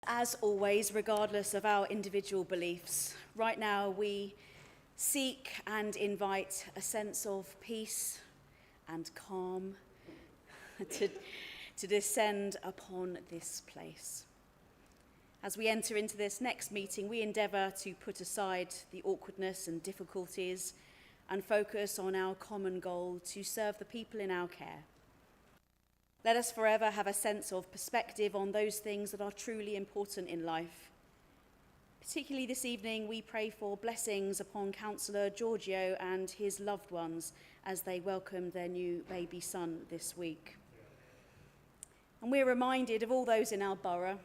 As always, regardless of our individual beliefs, right now we seek and invite a sense of peace and calm to descend upon this place. As we enter into this next meeting, we endeavour to put aside the awkwardness and difficulties and focus on our common goal to serve the people in our care. Let us forever have a sense of perspective on those things that are truly important in life. Particularly this evening, we pray for blessings upon Councillor Giorgio and his loved ones as they welcome their new baby son this week. And we're reminded of all those in our borough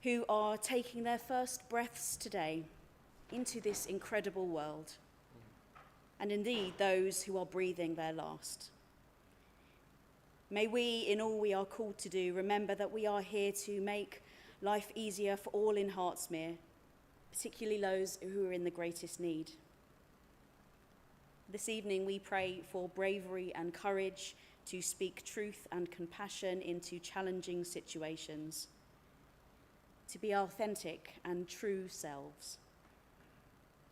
who are taking their first breaths today into this incredible world, and indeed those who are breathing their last. May we, in all we are called to do, remember that we are here to make life easier for all in Hertsmere, particularly those who are in the greatest need. This evening we pray for bravery and courage to speak truth and compassion into challenging situations, to be authentic and true selves,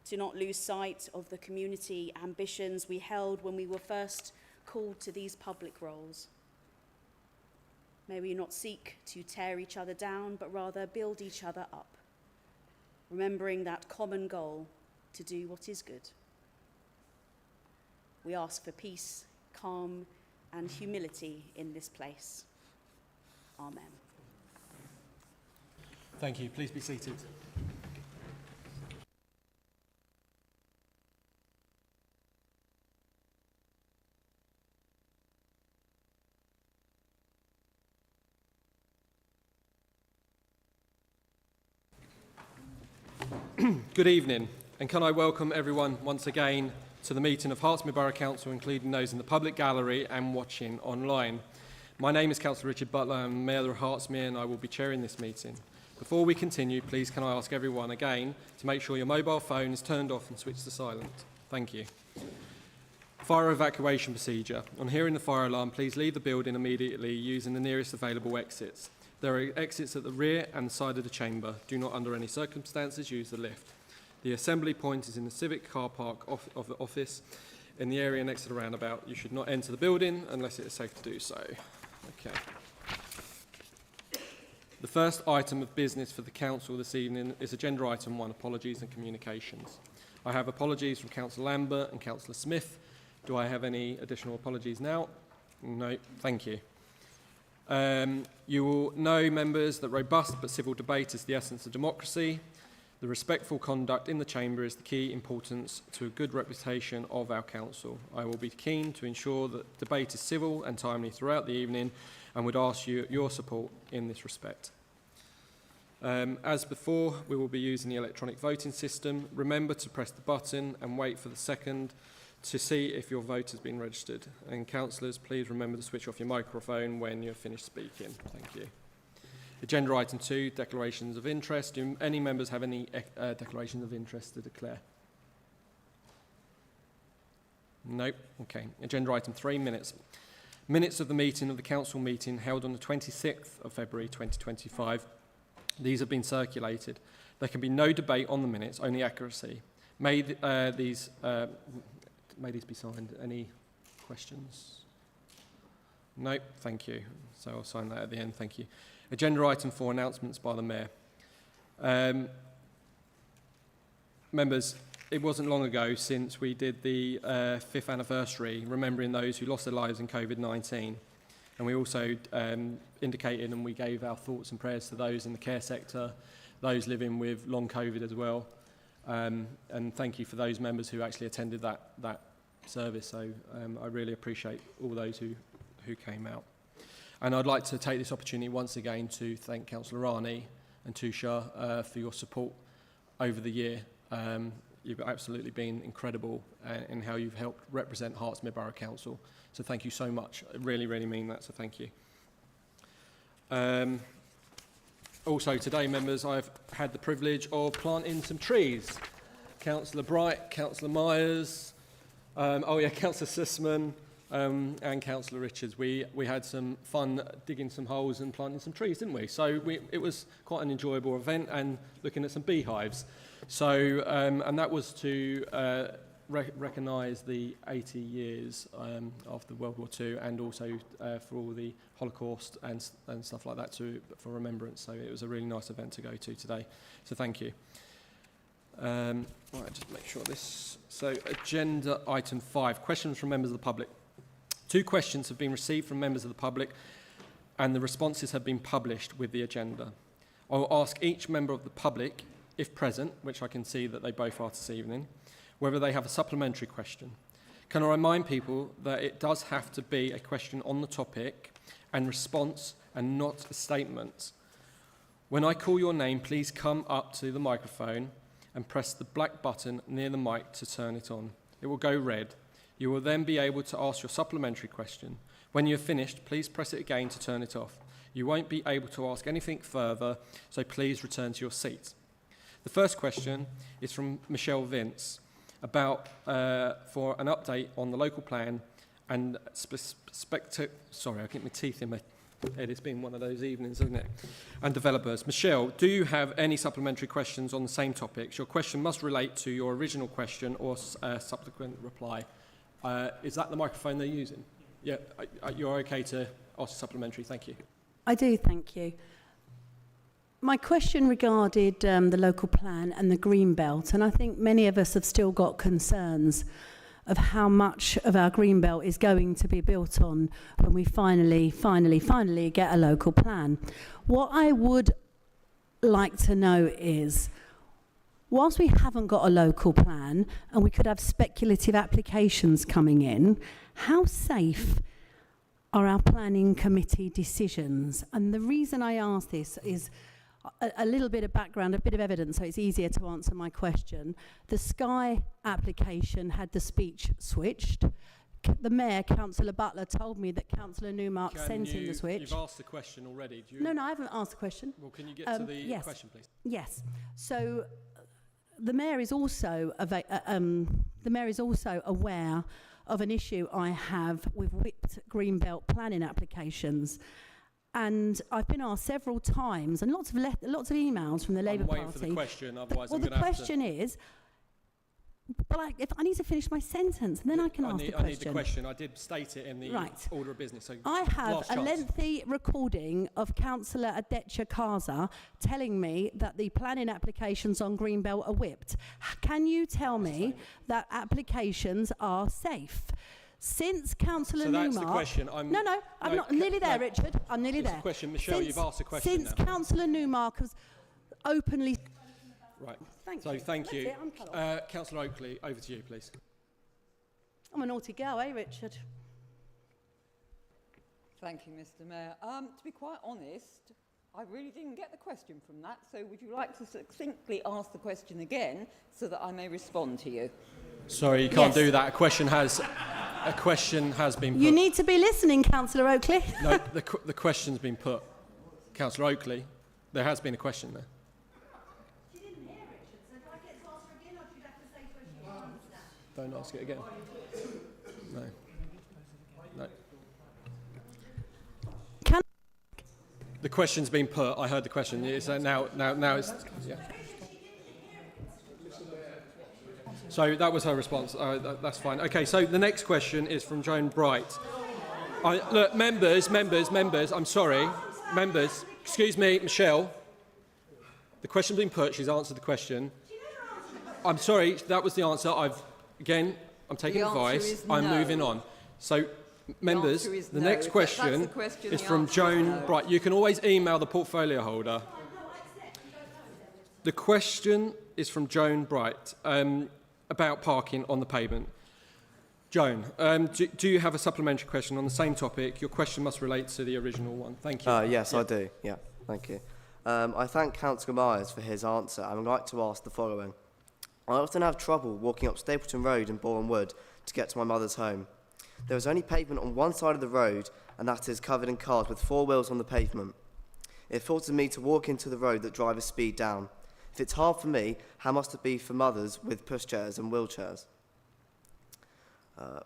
to not lose sight of the community ambitions we held when we were first called to these public roles. May we not seek to tear each other down, but rather build each other up, remembering that common goal to do what is good. We ask for peace, calm, and humility in this place. Amen. Thank you. Please be seated. Good evening, and can I welcome everyone once again to the meeting of Hertsmere Borough Council, including those in the public gallery and watching online. My name is Councillor Richard Butler, I'm Mayor of Hertsmere, and I will be chairing this meeting. Before we continue, please can I ask everyone again to make sure your mobile phone is turned off and switched to silent. Thank you. Fire evacuation procedure. On hearing the fire alarm, please leave the building immediately using the nearest available exits. There are exits at the rear and side of the chamber. Do not under any circumstances use the lift. The assembly point is in the civic car park of the office in the area next to the roundabout. You should not enter the building unless it is safe to do so. Okay. The first item of business for the Council this evening is Agenda Item 1, Apologies and Communications. I have apologies from Councillor Lambert and Councillor Smith. Do I have any additional apologies now? No, thank you. You will know, members, that robust but civil debate is the essence of democracy. The respectful conduct in the chamber is the key importance to a good reputation of our council. I will be keen to ensure that debate is civil and timely throughout the evening and would ask your support in this respect. As before, we will be using the electronic voting system. Remember to press the button and wait for the second to see if your vote has been registered. And councillors, please remember to switch off your microphone when you're finished speaking. Thank you. Agenda Item 2, Declarations of Interest. Do any members have any declarations of interest to declare? No? Okay. Agenda Item 3, Minutes. Minutes of the meeting of the Council meeting held on the 26th of February 2025. These have been circulated. There can be no debate on the minutes, only accuracy. May these be signed. Any questions? No? Thank you. So I'll sign that at the end. Thank you. Agenda Item 4, Announcements by the Mayor. Members, it wasn't long ago since we did the 5th anniversary, remembering those who lost their lives in COVID-19. And we also indicated and we gave our thoughts and prayers to those in the care sector, those living with long COVID as well. And thank you for those members who actually attended that service. So I really appreciate all those who came out. And I'd like to take this opportunity once again to thank Councillor Rani and Tusha for your support over the year. You've absolutely been incredible in how you've helped represent Hertsmere Borough Council. So thank you so much. I really, really mean that, so thank you. Also today, members, I've had the privilege of planting some trees. Councillor Bright, Councillor Myers, Councillor Sussman, and Councillor Richards. We had some fun digging some holes and planting some trees, didn't we? So it was quite an enjoyable event, and looking at some beehives. So, and that was to recognise the 80 years after World War II, and also for all the Holocaust and stuff like that for remembrance. So it was a really nice event to go to today. So thank you. Right, just make sure this. So agenda item 5, questions from members of the public. 2 questions have been received from members of the public, and the responses have been published with the agenda. I will ask each member of the public, if present, which I can see that they both are this evening, whether they have a supplementary question. Can I remind people that it does have to be a question on the topic and response, and not a statement. When I call your name, please come up to the microphone and press the black button near the mic to turn it on. It will go red. You will then be able to ask your supplementary question. When you're finished, please press it again to turn it off. You won't be able to ask anything further, so please return to your seat. The first question is from Michelle Vince about for an update on the local plan and sorry, I get my teeth in my head. It's been one of those evenings, hasn't it? And developers. Michelle, do you have any supplementary questions on the same topics? Your question must relate to your original question or subsequent reply. Is that the microphone they're using? Yeah, you're okay to ask a supplementary. Thank you. I do, thank you. My question regarded the local plan and the green belt, and I think many of us have still got concerns of how much of our green belt is going to be built on when we finally get a local plan. What I would like to know is, whilst we haven't got a local plan and we could have speculative applications coming in, how safe are our planning committee decisions? And the reason I ask this is a little bit of background, a bit of evidence, so it's easier to answer my question. The Sky application had the speech switched. The Mayor, Councillor Butler, told me that Councillor Newmark sent in the switch. You've asked the question already. No, I haven't asked the question. Well, can you get to the question, please? Yes. So the Mayor is also aware of an issue I have with whipped greenbelt planning applications. And I've been asked several times, and lots of emails from the Labour Party. I'm waiting for the question, otherwise well, I'm going to have to... the question is, but if I need to finish my sentence, and then I can ask the question. I need the question. I did state it in the order of business. So I have a lengthy recording of Councillor Adecha Kaza telling me that the planning applications on Greenbelt are whipped. Can you tell me that applications are safe? Since Councillor Newmark... So that's the question. I'm nearly there, Richard. I'm nearly there. The question, Michelle, you've asked a question Since Councillor Newmark has openly... Right. Thank you. Councillor Oakley, over to you, please. I'm a naughty girl, eh, Richard? Thank you, Mr. Mayor. To be quite honest, I really didn't get the question from that, so would you like to succinctly ask the question again so that I may respond to you? Sorry, you can't do that. A question has been put. You need to be listening, Councillor Oakley. No, the question's been put. Councillor Oakley, there has been a question there. She didn't hear Richard, so if I get to ask her again, or she'd have to say to her she didn't understand. Don't ask it again. No. The question's been put. I heard the question. It's, now it's... Yeah. So that was her response. That's fine. Okay, so the next question is from Joan Bright. Look, members, I'm sorry. Members, excuse me, Michelle. The question's been put. She's answered the question. I'm sorry, that was the answer. I'm taking advice. I'm moving on. So, members, the next question is from Joan Bright. You can always email the portfolio holder. The question is from Joan Bright. About parking on the pavement. Joan, do you have a supplementary question on the same topic? Your question must relate to the original one. Thank you. Yes, I do. Yeah, thank you. I thank Councillor Myers for his answer, and I'd like to ask the following. I often have trouble walking up Stapleton Road in Boreham Wood to get to my mother's home. There is only pavement on one side of the road, and that is covered in cars with 4 wheels on the pavement. It forces me to walk into the road that drivers speed down. If it's hard for me, how must it be for mothers with pushchairs and wheelchairs?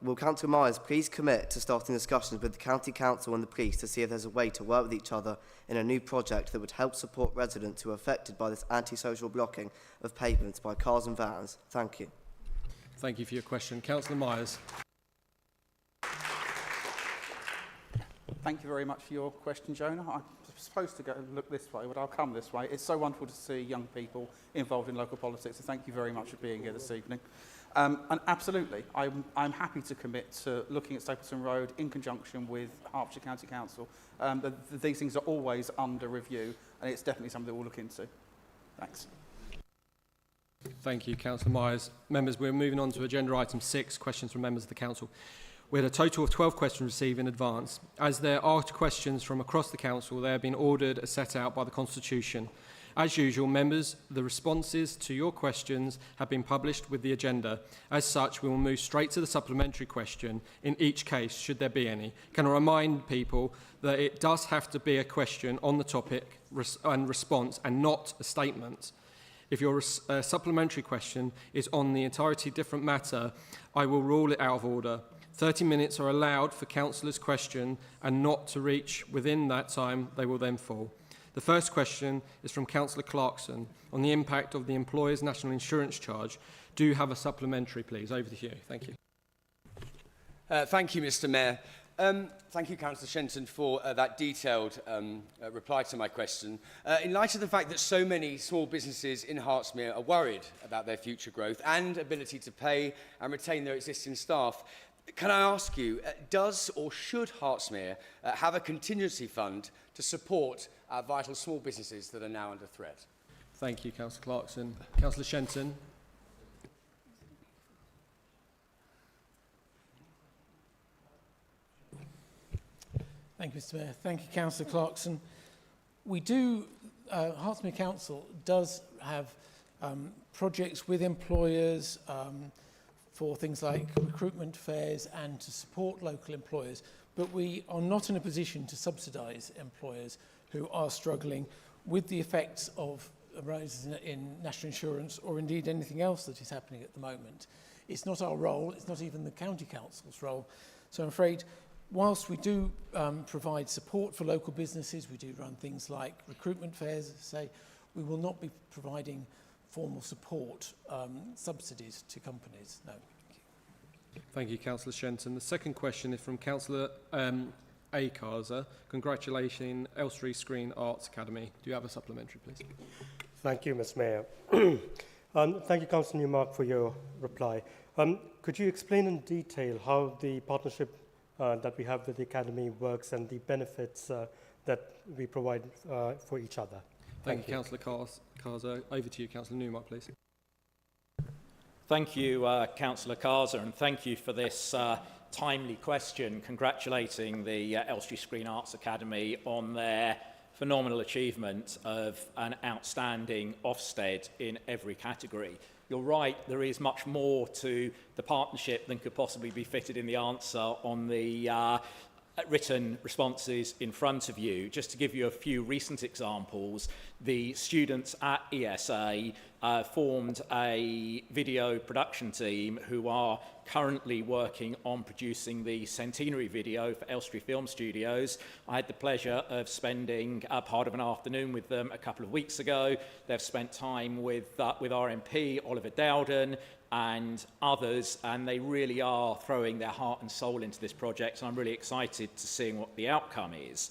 Will Councillor Myers please commit to starting discussions with the County Council and the police to see if there's a way to work with each other in a new project that would help support residents who are affected by this antisocial blocking of pavements by cars and vans? Thank you. Thank you for your question. Councillor Myers. Thank you very much for your question, Jonah. I'm supposed to go look this way, but I'll come this way. It's so wonderful to see young people involved in local politics, so thank you very much for being here this evening. And absolutely, I'm happy to commit to looking at Stapleton Road in conjunction with Hertfordshire County Council. These things are always under review, and it's definitely something that we'll look into. Thanks. Thank you, Councillor Myers. Members, we're moving on to agenda item 6, questions from members of the council. We had a total of 12 questions received in advance. As there are questions from across the council, they have been ordered as set out by the Constitution. As usual, members, the responses to your questions have been published with the agenda. As such, we will move straight to the supplementary question in each case, should there be any. Can I remind people that it does have to be a question on the topic and response and not a statement. If your supplementary question is on the entirety different matter, I will rule it out of order. 30 minutes are allowed for councillors' question, and not to reach within that time, they will then fall. The first question is from Councillor Clarkson on the impact of the employer's national insurance charge. Do you have a supplementary, please? Over to you. Thank you. Thank you, Mr. Mayor. Thank you, Councillor Shenton, for that detailed reply to my question. In light of the fact that so many small businesses in Hertsmere are worried about their future growth and ability to pay and retain their existing staff, can I ask you, does or should Hertsmere have a contingency fund to support our vital small businesses that are now under threat? Thank you, Councillor Clarkson. Councillor Shenton. Thank you, Mr. Mayor. Thank you, Councillor Clarkson. We do, Hertsmere Council does have projects with employers for things like recruitment fairs and to support local employers, but we are not in a position to subsidise employers who are struggling with the effects of rises in national insurance or indeed anything else that is happening at the moment. It's not our role, it's not even the County Council's role. So I'm afraid, whilst we do provide support for local businesses, we do run things like recruitment fairs, say, we will not be providing formal support, subsidies to companies. No. Thank you, Councillor Shenton. The second question is from Councillor Acarza, congratulating Elstree Screen Arts Academy. Do you have a supplementary, please? Thank you, Ms. Mayor. Thank you, Councillor Newmark, for your reply. Could you explain in detail how the partnership that we have with the Academy works and the benefits that we provide for each other? Thank you, Councillor Carza. Over to you, Councillor Newmark, please. Thank you, Councillor Carza, and thank you for this timely question, congratulating the Elstree Screen Arts Academy on their phenomenal achievement of an outstanding Ofsted in every category. You're right, there is much more to the partnership than could possibly be fitted in the answer on the written responses in front of you. Just to give you a few recent examples, the students at ESA formed a video production team who are currently working on producing the centenary video for Elstree Film Studios. I had the pleasure of spending part of an afternoon with them a couple of weeks ago. They've spent time with our MP, Oliver Dowden, and others, and they really are throwing their heart and soul into this project, and I'm really excited to seeing what the outcome is.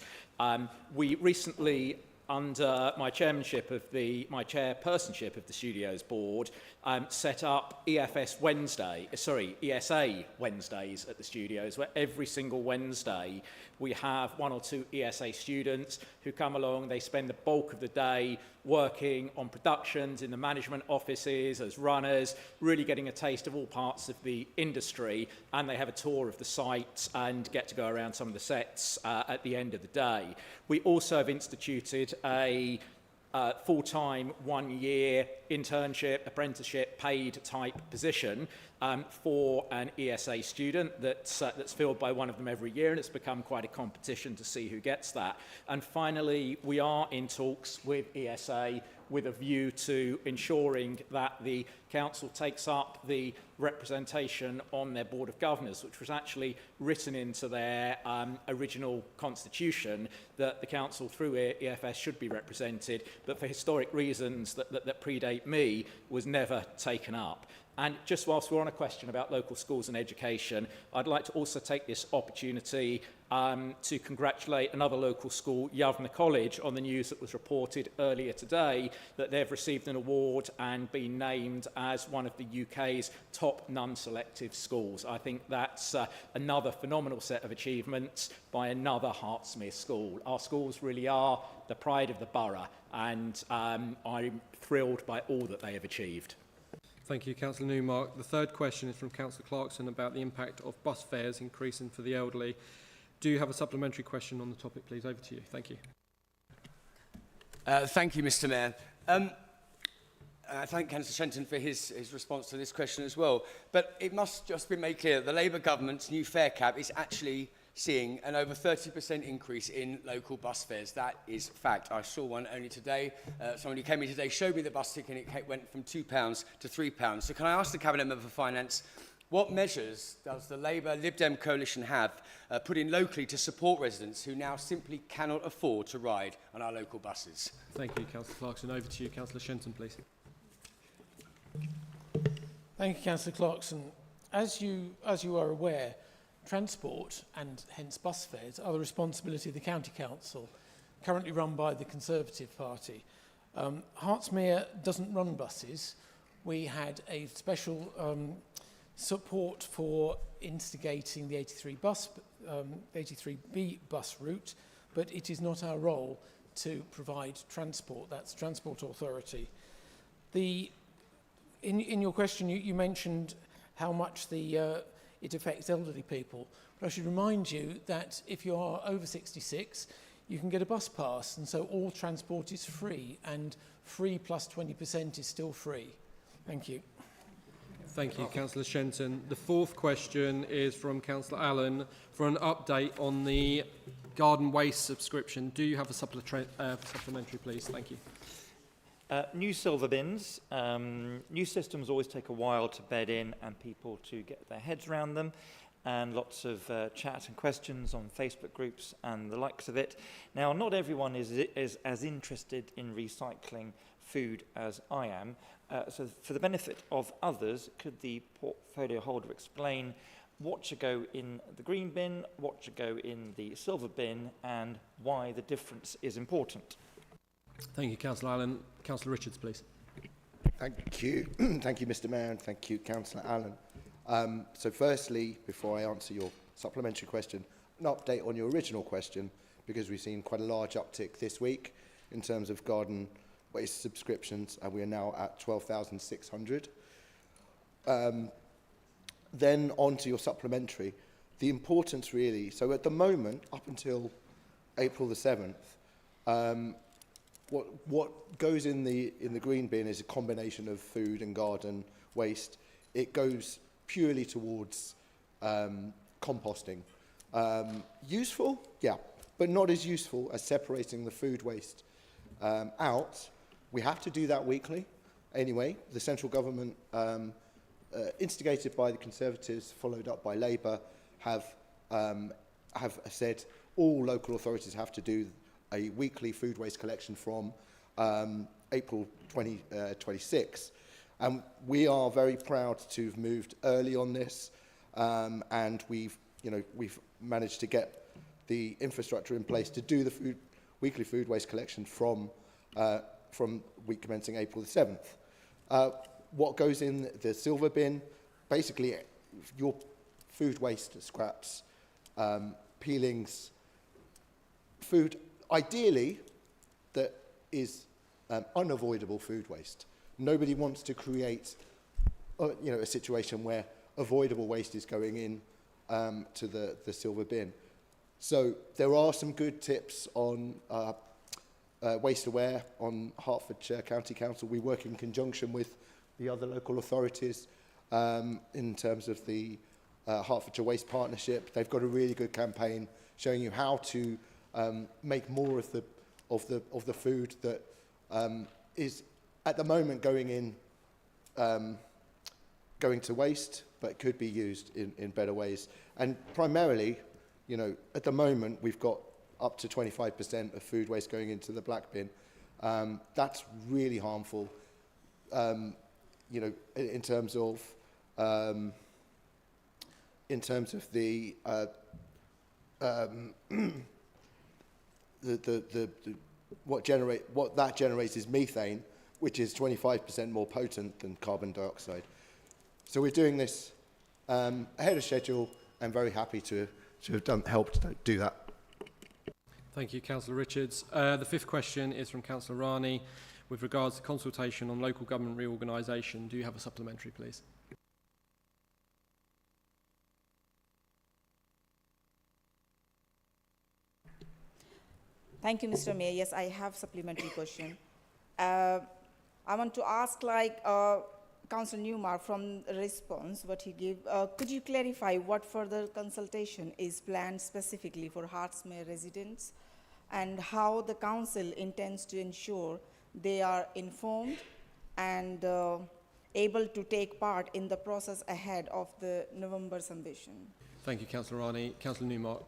We recently, under my chairpersonship of the Studios Board, set up ESA Wednesdays at the studios, where every single Wednesday we have 1 or 2 ESA students who come along. They spend the bulk of the day working on productions in the management offices as runners, really getting a taste of all parts of the industry, and they have a tour of the site and get to go around some of the sets at the end of the day. We also have instituted a full-time 1-year internship, apprenticeship, paid type position for an ESA student that's filled by one of them every year, and it's become quite a competition to see who gets that. And finally, we are in talks with ESA with a view to ensuring that the council takes up the representation on their Board of Governors, which was actually written into their original constitution, that the council through EFS should be represented, but for historic reasons that predate me, was never taken up. And just whilst we're on a question about local schools and education, I'd like to also take this opportunity to congratulate another local school, Yavna College, on the news that was reported earlier today that they've received an award and been named as one of the UK's top non-selective schools. I think that's another phenomenal set of achievements by another Hertsmere school. Our schools really are the pride of the borough, and I'm thrilled by all that they have achieved. Thank you, Councillor Newmark. The third question is from Councillor Clarkson about the impact of bus fares increasing for the elderly. Do you have a supplementary question on the topic, please? Over to you. Thank you. Thank you, Mr. Mayor. I thank Councillor Shenton for his response to this question as well. But it must just be made clear that the Labour government's new fare cap is actually seeing an over 30% increase in local bus fares. That is fact. I saw one only today. Someone who came in today showed me the bus ticket and it went from £2 to £3. So can I ask the Cabinet Member for Finance, what measures does the Labour Lib Dem coalition have put in locally to support residents who now simply cannot afford to ride on our local buses? Thank you, Councillor Clarkson. Over to you, Councillor Shenton, please. Thank you, Councillor Clarkson. As you are aware, transport, and hence bus fares, are the responsibility of the County Council, currently run by the Conservative Party. Hertsmere doesn't run buses. We had a special support for instigating the 83B bus route, but it is not our role to provide transport. That's Transport Authority. In your question, you mentioned how much it affects elderly people. But I should remind you that if you are over 66, you can get a bus pass, and so all transport is free, and free plus 20% is still free. Thank you. Thank you, Councillor Shenton. The fourth question is from Councillor Allen for an update on the garden waste subscription. Do you have a supplementary, please? Thank you. New silver bins. New systems always take a while to bed in and people to get their heads around them, and lots of chat and questions on Facebook groups and the likes of it. Now, not everyone is as interested in recycling food as I am, so for the benefit of others, could the portfolio holder explain what should go in the green bin, what should go in the silver bin, and why the difference is important? Thank you, Councillor Allen. Councillor Richards, please. Thank you. Thank you, Mr. Mayor, and thank you, Councillor Allen. So firstly, before I answer your supplementary question, an update on your original question, because we've seen quite a large uptick this week in terms of garden waste subscriptions, and we are now at 12,600. Then on to your supplementary. The importance really, so at the moment, up until April the 7th, what goes in the green bin is a combination of food and garden waste. It goes purely towards composting. Useful, yeah, but not as useful as separating the food waste out. We have to do that weekly. Anyway, the central government, instigated by the Conservatives, followed up by Labour, have said all local authorities have to do a weekly food waste collection from April 2026. And we are very proud to have moved early on this, and we've managed to get the infrastructure in place to do the weekly food waste collection from week commencing April the 7th. What goes in the silver bin? Basically, your food waste scraps, peelings, food, ideally, that is unavoidable food waste. Nobody wants to create, a situation where avoidable waste is going in to the silver bin. So there are some good tips on Waste Aware on Hertfordshire County Council. We work in conjunction with the other local authorities in terms of the Hertfordshire Waste Partnership. They've got a really good campaign showing you how to make more of the food that is at the moment going to waste, but could be used in better ways. And primarily, you know, at the moment we've got up to 25% of food waste going into the black bin. That's really harmful, you know, in terms of the what that generates is methane, which is 25% more potent than carbon dioxide. So we're doing this ahead of schedule. I'm very happy to have helped do that. Thank you, Councillor Richards. The fifth question is from Councillor Rani with regards to consultation on local government reorganisation. Do you have a supplementary, please? Thank you, Mr. Mayor. Yes, I have supplementary question. I want to ask, Councillor Newmark, from the response, what he gave, could you clarify what further consultation is planned specifically for Hertsmere residents and how the council intends to ensure they are informed and able to take part in the process ahead of the November submission? Thank you, Councillor Rani. Councillor Newmark,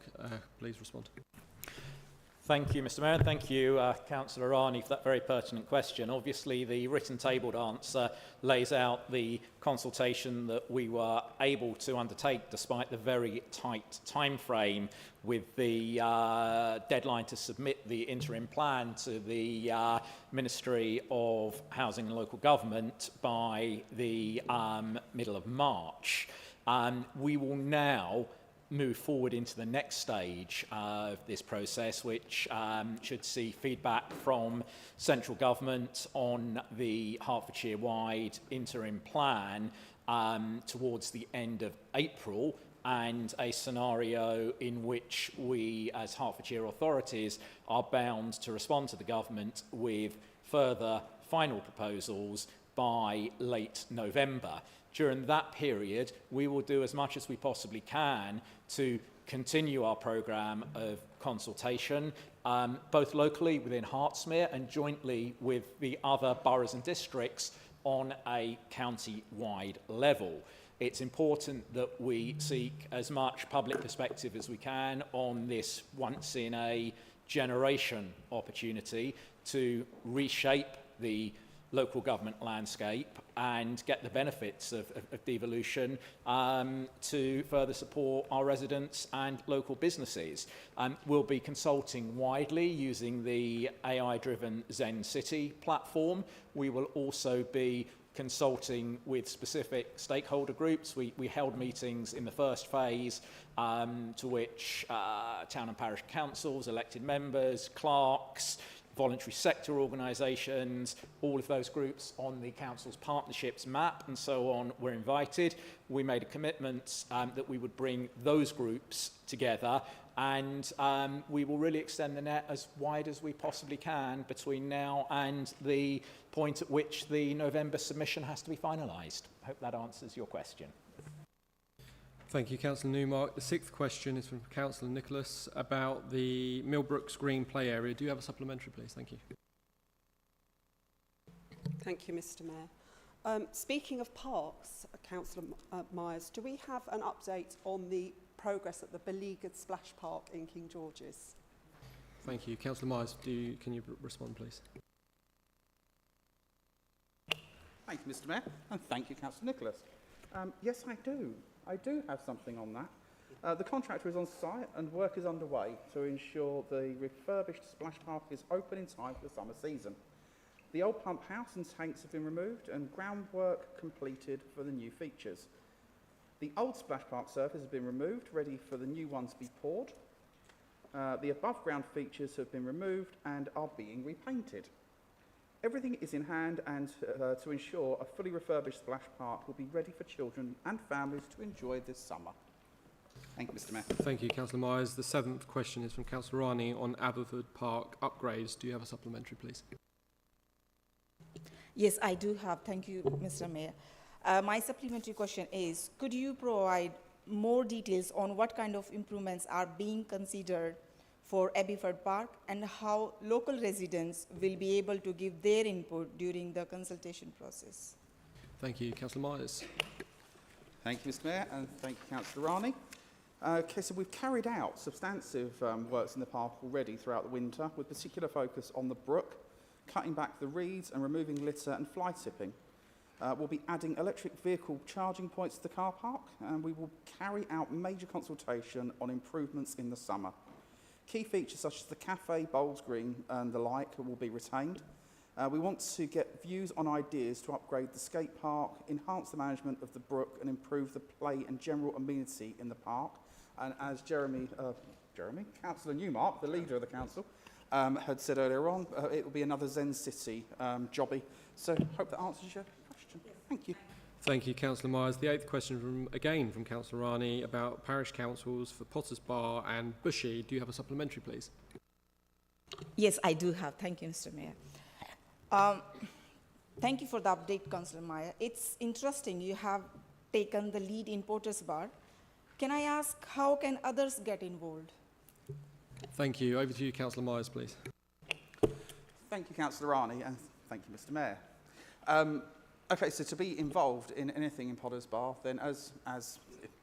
please respond. Thank you, Mr. Mayor, and thank you, Councillor Rani, for that very pertinent question. Obviously, the written tabled answer lays out the consultation that we were able to undertake despite the very tight time frame, with the deadline to submit the interim plan to the Ministry of Housing and Local Government by the middle of March. We will now move forward into the next stage of this process, which should see feedback from central government on the Hertfordshire-wide interim plan towards the end of April, and a scenario in which we, as Hertfordshire authorities, are bound to respond to the government with further final proposals by late November. During that period, we will do as much as we possibly can to continue our programme of consultation, both locally within Hertsmere and jointly with the other boroughs and districts on a county-wide level. It's important that we seek as much public perspective as we can on this once-in-a-generation opportunity to reshape the local government landscape and get the benefits of devolution to further support our residents and local businesses. We'll be consulting widely using the AI-driven Zen City platform. We will also be consulting with specific stakeholder groups. We held meetings in the first phase to which town and parish councils, elected members, clerks, voluntary sector organisations, all of those groups on the council's partnerships map and so on were invited. We made a commitment that we would bring those groups together, and we will really extend the net as wide as we possibly can between now and the point at which the November submission has to be finalised. I hope that answers your question. Thank you, Councillor Newmark. The sixth question is from Councillor Nicholas about the Millbrooks Green play area. Do you have a supplementary, please? Thank you. Thank you, Mr. Mayor. Speaking of parks, Councillor Myers, do we have an update on the progress at the beleaguered splash park in King George's? Thank you. Councillor Myers, can you respond, please? Thank you, Mr. Mayor, and thank you, Councillor Nicholas. Yes, I do. I do have something on that. The contractor is on site and work is underway to ensure the refurbished splash park is open in time for the summer season. The old pump house and tanks have been removed and groundwork completed for the new features. The old splash park surface has been removed, ready for the new ones to be poured. The above ground features have been removed and are being repainted. Everything is in hand and to ensure a fully refurbished splash park will be ready for children and families to enjoy this summer. Thank you, Mr. Mayor. Thank you, Councillor Myers. The seventh question is from Councillor Rani on Aberford Park upgrades. Do you have a supplementary, please? Yes, I do have. Thank you, Mr. Mayor. My supplementary question is, could you provide more details on what kind of improvements are being considered for Abbeyford Park, and how local residents will be able to give their input during the consultation process. Thank you. Councillor Myers. Thank you, Mr Mayor, and thank you, Councillor Rani. Okay, so we've carried out substantive works in the park already throughout the winter, with particular focus on the brook, cutting back the reeds and removing litter and fly tipping. We'll be adding electric vehicle charging points to the car park, and we will carry out major consultation on improvements in the summer. Key features such as the cafe, bowls green and the like will be retained. We want to get views on ideas to upgrade the skate park, enhance the management of the brook and improve the play and general amenity in the park. And as Councillor Newmark, the leader of the council, had said earlier on, it will be another Zen City jobby. So hope that answers your question. Thank you. Thank you, Councillor Myers. The 8th question from Councillor Rani about parish councils for Potters Bar and Bushy. Do you have a supplementary, please? Yes, I do have. Thank you, Mr. Mayor. Thank you for the update, Councillor Meyer. It's interesting you have taken the lead in Potters Bar. Can I ask, how can others get involved? Thank you. Over to you, Councillor Myers, please. Thank you, Councillor Rani, and thank you, Mr Mayor. Okay, so to be involved in anything in Potters Bar, then as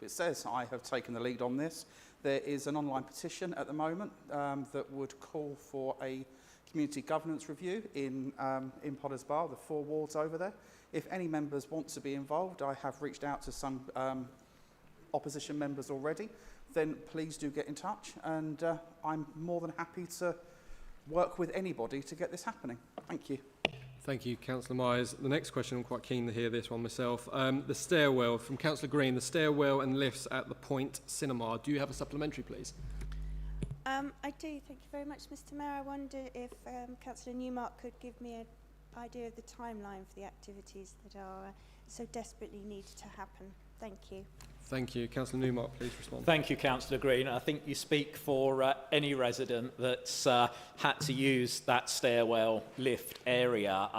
it says, I have taken the lead on this. There is an online petition at the moment that would call for a community governance review in Potters Bar, the 4 wards over there. If any members want to be involved, I have reached out to some opposition members already, then please do get in touch, and I'm more than happy to work with anybody to get this happening. Thank you. Thank you, Councillor Myers. The next question, I'm quite keen to hear this one myself. The stairwell, from Councillor Green, the stairwell and lifts at the Point Cinema. Do you have a supplementary, please? I do. Thank you very much, Mr Mayor. I wonder if Councillor Newmark could give me an idea of the timeline for the activities that are so desperately needed to happen. Thank you. Thank you. Councillor Newmark, please respond. Thank you, Councillor Green. I think you speak for any resident that's had to use that stairwell lift area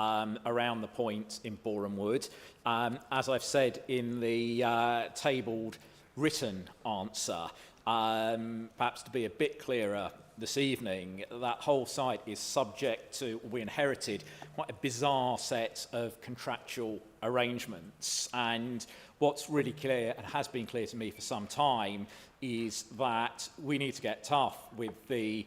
around the point in Boreham Wood. As I've said in the tabled written answer, perhaps to be a bit clearer this evening, that whole site is subject to, we inherited quite a bizarre set of contractual arrangements, and what's really clear and has been clear to me for some time is that we need to get tough with the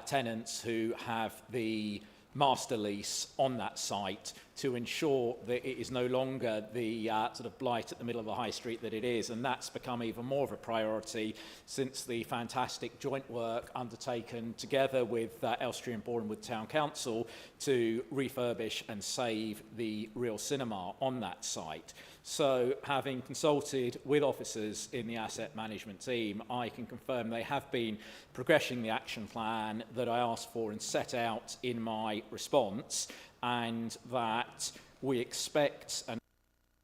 tenants who have the master lease on that site to ensure that it is no longer the sort of blight at the middle of the high street that it is, and that's become even more of a priority since the fantastic joint work undertaken together with Elstree and Boreham Wood Town Council to refurbish and save the real cinema on that site. So, having consulted with officers in the asset management team, I can confirm they have been progressing the action plan that I asked for and set out in my response, and that we expect, and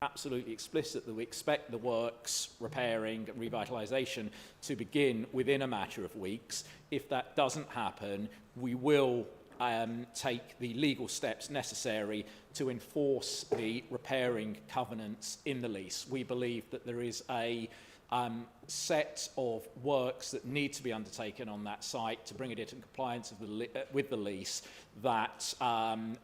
absolutely explicit, that we expect the works, repairing and revitalisation to begin within a matter of weeks. If that doesn't happen, we will take the legal steps necessary to enforce the repairing covenants in the lease. We believe that there is a set of works that need to be undertaken on that site to bring it into compliance with the lease that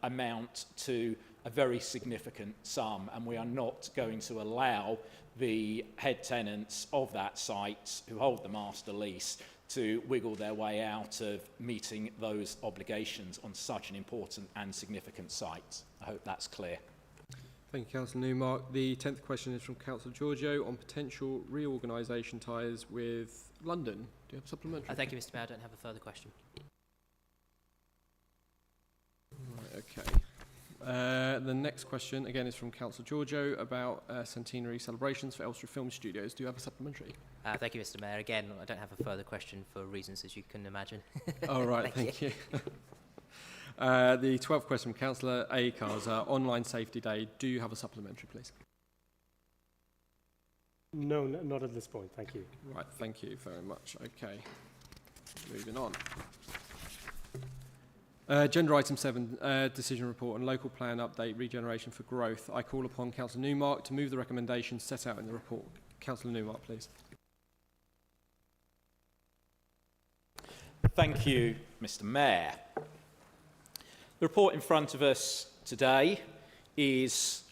amount to a very significant sum, and we are not going to allow the head tenants of that site who hold the master lease to wiggle their way out of meeting those obligations on such an important and significant site. I hope that's clear. Thank you, Councillor Newmark. The 10th question is from Councillor Giorgio on potential reorganisation ties with London. Do you have a supplementary? Thank you, Mr Mayor. I don't have a further question. Right, okay. The next question, again, is from Councillor Giorgio about centenary celebrations for Elstree Film Studios. Do you have a supplementary? Thank you, Mr Mayor. Again, I don't have a further question for reasons as you can imagine. All right, thank you. The 12th question from Councillor Akars, online safety day. Do you have a supplementary, please? No, not at this point. Thank you. Right, thank you very much. Okay, moving on. Agenda item 7, decision report and local plan update, regeneration for growth. I call upon Councillor Newmark to move the recommendations set out in the report. Councillor Newmark, please. Thank you, Mr. Mayor. The report in front of us today is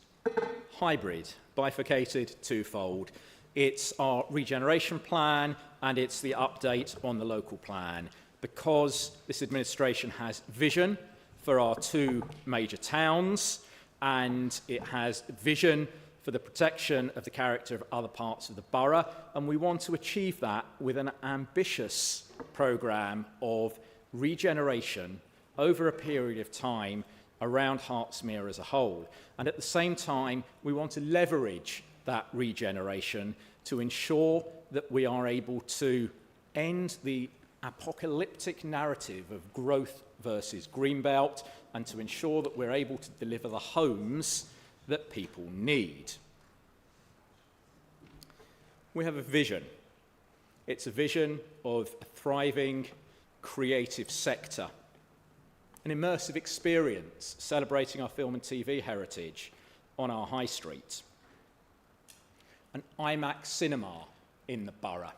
hybrid, bifurcated, twofold. It's our regeneration plan and it's the update on the local plan, because this administration has vision for our two major towns and it has vision for the protection of the character of other parts of the borough, and we want to achieve that with an ambitious programme of regeneration over a period of time around Hertsmere as a whole. And at the same time, we want to leverage that regeneration to ensure that we are able to end the apocalyptic narrative of growth versus greenbelt, and to ensure that we're able to deliver the homes that people need. We have a vision. It's a vision of a thriving, creative sector, an immersive experience celebrating our film and TV heritage on our high street, an IMAX cinema in the borough,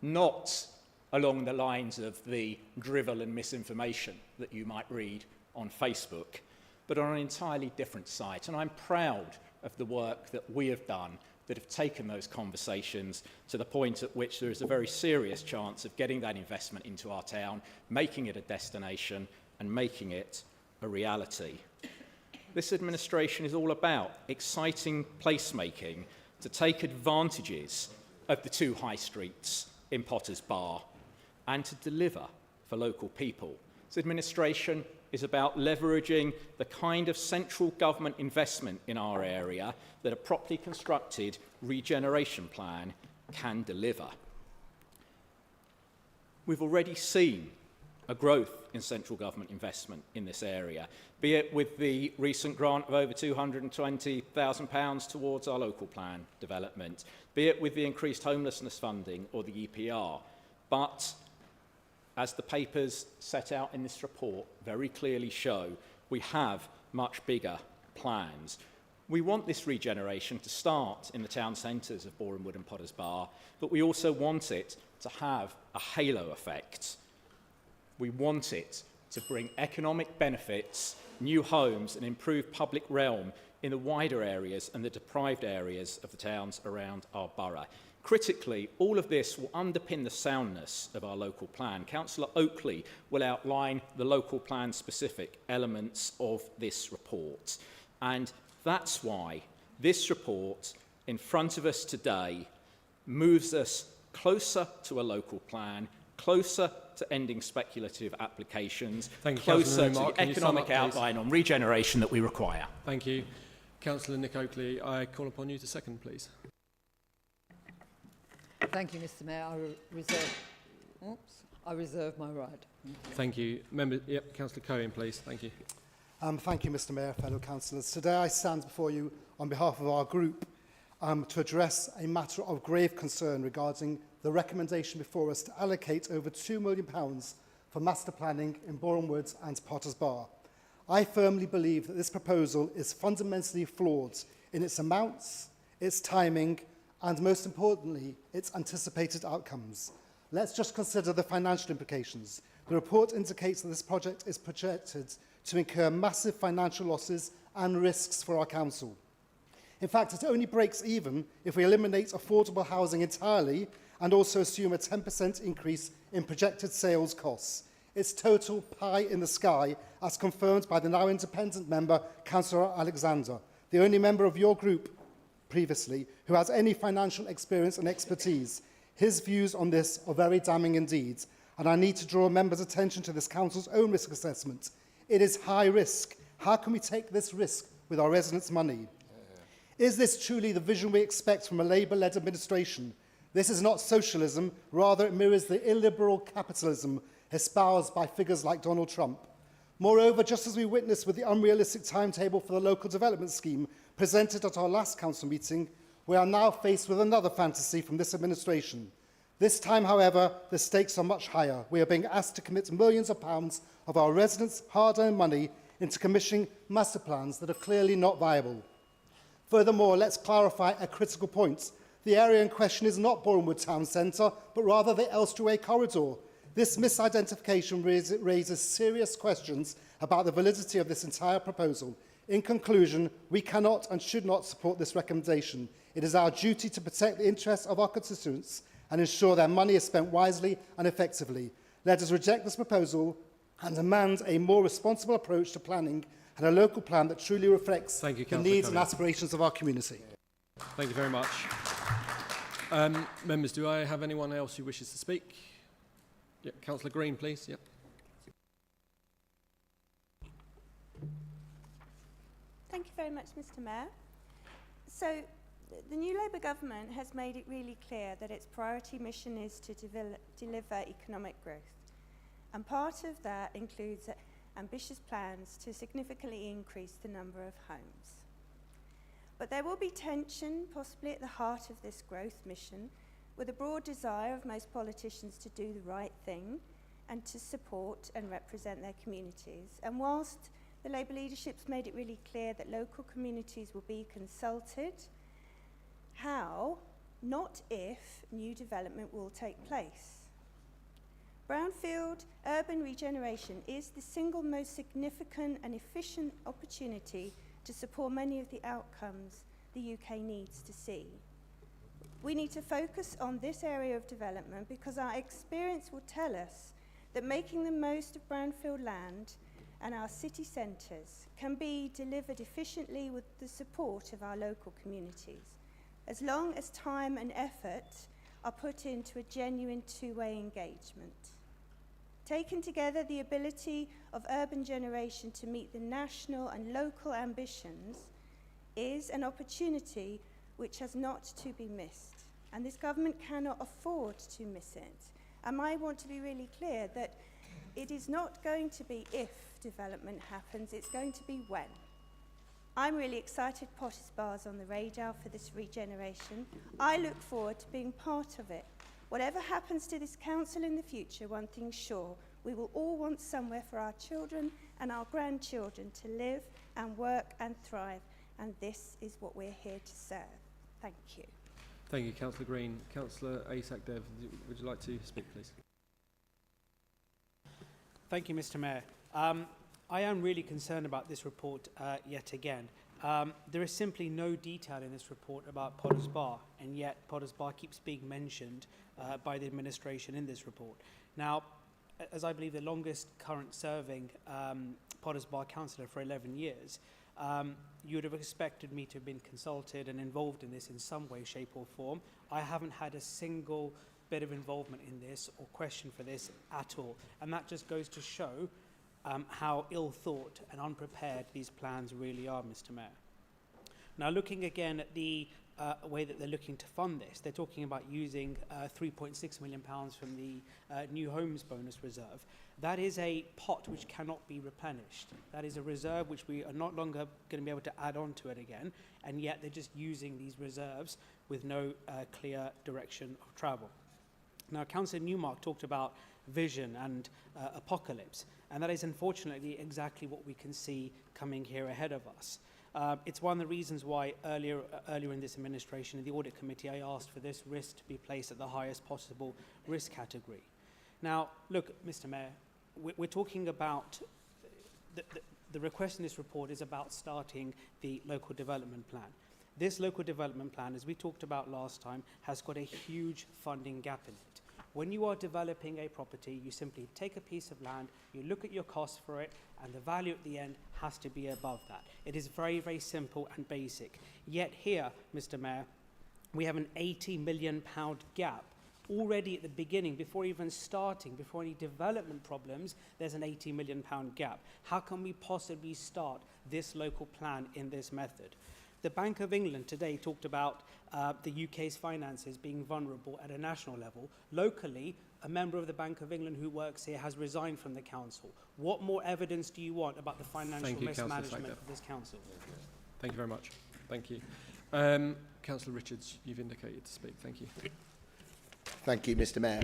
not along the lines of the drivel and misinformation that you might read on Facebook, but on an entirely different site. And I'm proud of the work that we have done that have taken those conversations to the point at which there is a very serious chance of getting that investment into our town, making it a destination and making it a reality. This administration is all about exciting placemaking to take advantages of the two high streets in Potters Bar and to deliver for local people. This administration is about leveraging the kind of central government investment in our area that a properly constructed regeneration plan can deliver. We've already seen a growth in central government investment in this area, be it with the recent grant of over £220,000 towards our local plan development, be it with the increased homelessness funding or the EPR. But as the papers set out in this report very clearly show, we have much bigger plans. We want this regeneration to start in the town centres of Boreham Wood and Potters Bar, but we also want it to have a halo effect. We want it to bring economic benefits, new homes and improved public realm in the wider areas and the deprived areas of the towns around our borough. Critically, all of this will underpin the soundness of our local plan. Councillor Oakley will outline the local plan specific elements of this report. And that's why this report in front of us today moves us closer to a local plan, closer to ending speculative applications, closer to the economic outline on regeneration that we require. Thank you. Councillor Nick Oakley, I call upon you to second, please. Thank you, Mr. Mayor. I reserve my right. Thank you. Councillor Cohen, please. Thank you. Thank you, Mr. Mayor, fellow councillors. Today I stand before you on behalf of our group to address a matter of grave concern regarding the recommendation before us to allocate over £2 million for master planning in Boreham Wood and Potters Bar. I firmly believe that this proposal is fundamentally flawed in its amounts, its timing, and most importantly, its anticipated outcomes. Let's just consider the financial implications. The report indicates that this project is projected to incur massive financial losses and risks for our council. In fact, it only breaks even if we eliminate affordable housing entirely and also assume a 10% increase in projected sales costs. It's total pie in the sky, as confirmed by the now independent member, Councillor Alexander, the only member of your group previously who has any financial experience and expertise. His views on this are very damning indeed, and I need to draw members' attention to this council's own risk assessment. It is high risk. How can we take this risk with our residents' money? Is this truly the vision we expect from a Labour-led administration? This is not socialism, rather it mirrors the illiberal capitalism espoused by figures like Donald Trump. Moreover, just as we witnessed with the unrealistic timetable for the local development scheme presented at our last council meeting, we are now faced with another fantasy from this administration. This time, however, the stakes are much higher. We are being asked to commit millions of pounds of our residents' hard-earned money into commissioning master plans that are clearly not viable. Furthermore, let's clarify a critical point. The area in question is not Boreham Wood Town Centre, but rather the Elstree Way corridor. This misidentification raises serious questions about the validity of this entire proposal. In conclusion, we cannot and should not support this recommendation. It is our duty to protect the interests of our constituents and ensure their money is spent wisely and effectively. Let us reject this proposal and demand a more responsible approach to planning and a local plan that truly reflects the needs and aspirations of our community. Thank you very much. Members, do I have anyone else who wishes to speak? Yep, Councillor Green, please. Yep. Thank you very much, Mr. Mayor. So, the new Labour government has made it really clear that its priority mission is to deliver economic growth. And part of that includes ambitious plans to significantly increase the number of homes. But there will be tension, possibly at the heart of this growth mission, with a broad desire of most politicians to do the right thing and to support and represent their communities. And whilst the Labour leadership's made it really clear that local communities will be consulted, how, not if, new development will take place. Brownfield urban regeneration is the single most significant and efficient opportunity to support many of the outcomes the UK needs to see. We need to focus on this area of development because our experience will tell us that making the most of brownfield land and our city centres can be delivered efficiently with the support of our local communities, as long as time and effort are put into a genuine two-way engagement. Taken together, the ability of urban generation to meet the national and local ambitions is an opportunity which has not to be missed. And this government cannot afford to miss it. And I want to be really clear that it is not going to be if development happens, it's going to be when. I'm really excited Potters Bar's on the radar for this regeneration. I look forward to being part of it. Whatever happens to this council in the future, one thing's sure, we will all want somewhere for our children and our grandchildren to live and work and thrive. And this is what we're here to serve. Thank you. Thank you, Councillor Green. Councillor Asak Dev, would you like to speak, please? Thank you, Mr. Mayor. I am really concerned about this report yet again. There is simply no detail in this report about Potters Bar, and yet Potters Bar keeps being mentioned by the administration in this report. Now, as I believe the longest current serving Potters Bar councillor for 11 years, you would have expected me to have been consulted and involved in this in some way, shape or form. I haven't had a single bit of involvement in this or question for this at all. And that just goes to show how ill thought and unprepared these plans really are, Mr. Mayor. Now, looking again at the way that they're looking to fund this, they're talking about using £3.6 million from the New Homes Bonus Reserve. That is a pot which cannot be replenished. That is a reserve which we are not longer going to be able to add on to it again, and yet they're just using these reserves with no clear direction of travel. Now, Councillor Newmark talked about vision and apocalypse, and that is unfortunately exactly what we can see coming here ahead of us. It's one of the reasons why earlier in this administration, in the Audit Committee, I asked for this risk to be placed at the highest possible risk category. Now, look, Mr. Mayor, we're talking about the request in this report is about starting the local development plan. This local development plan, as we talked about last time, has got a huge funding gap in it. When you are developing a property, you simply take a piece of land, you look at your costs for it, and the value at the end has to be above that. It is very, very simple and basic. Yet here, Mr. Mayor, we have an £80 million gap. Already at the beginning, before even starting, before any development problems, there's an £80 million gap. How can we possibly start this local plan in this method? The Bank of England today talked about the UK's finances being vulnerable at a national level. Locally, a member of the Bank of England who works here has resigned from the council. What more evidence do you want about the financial mismanagement of this council? Thank you very much. Thank you. Councillor Richards, you've indicated to speak. Thank you. Thank you, Mr. Mayor.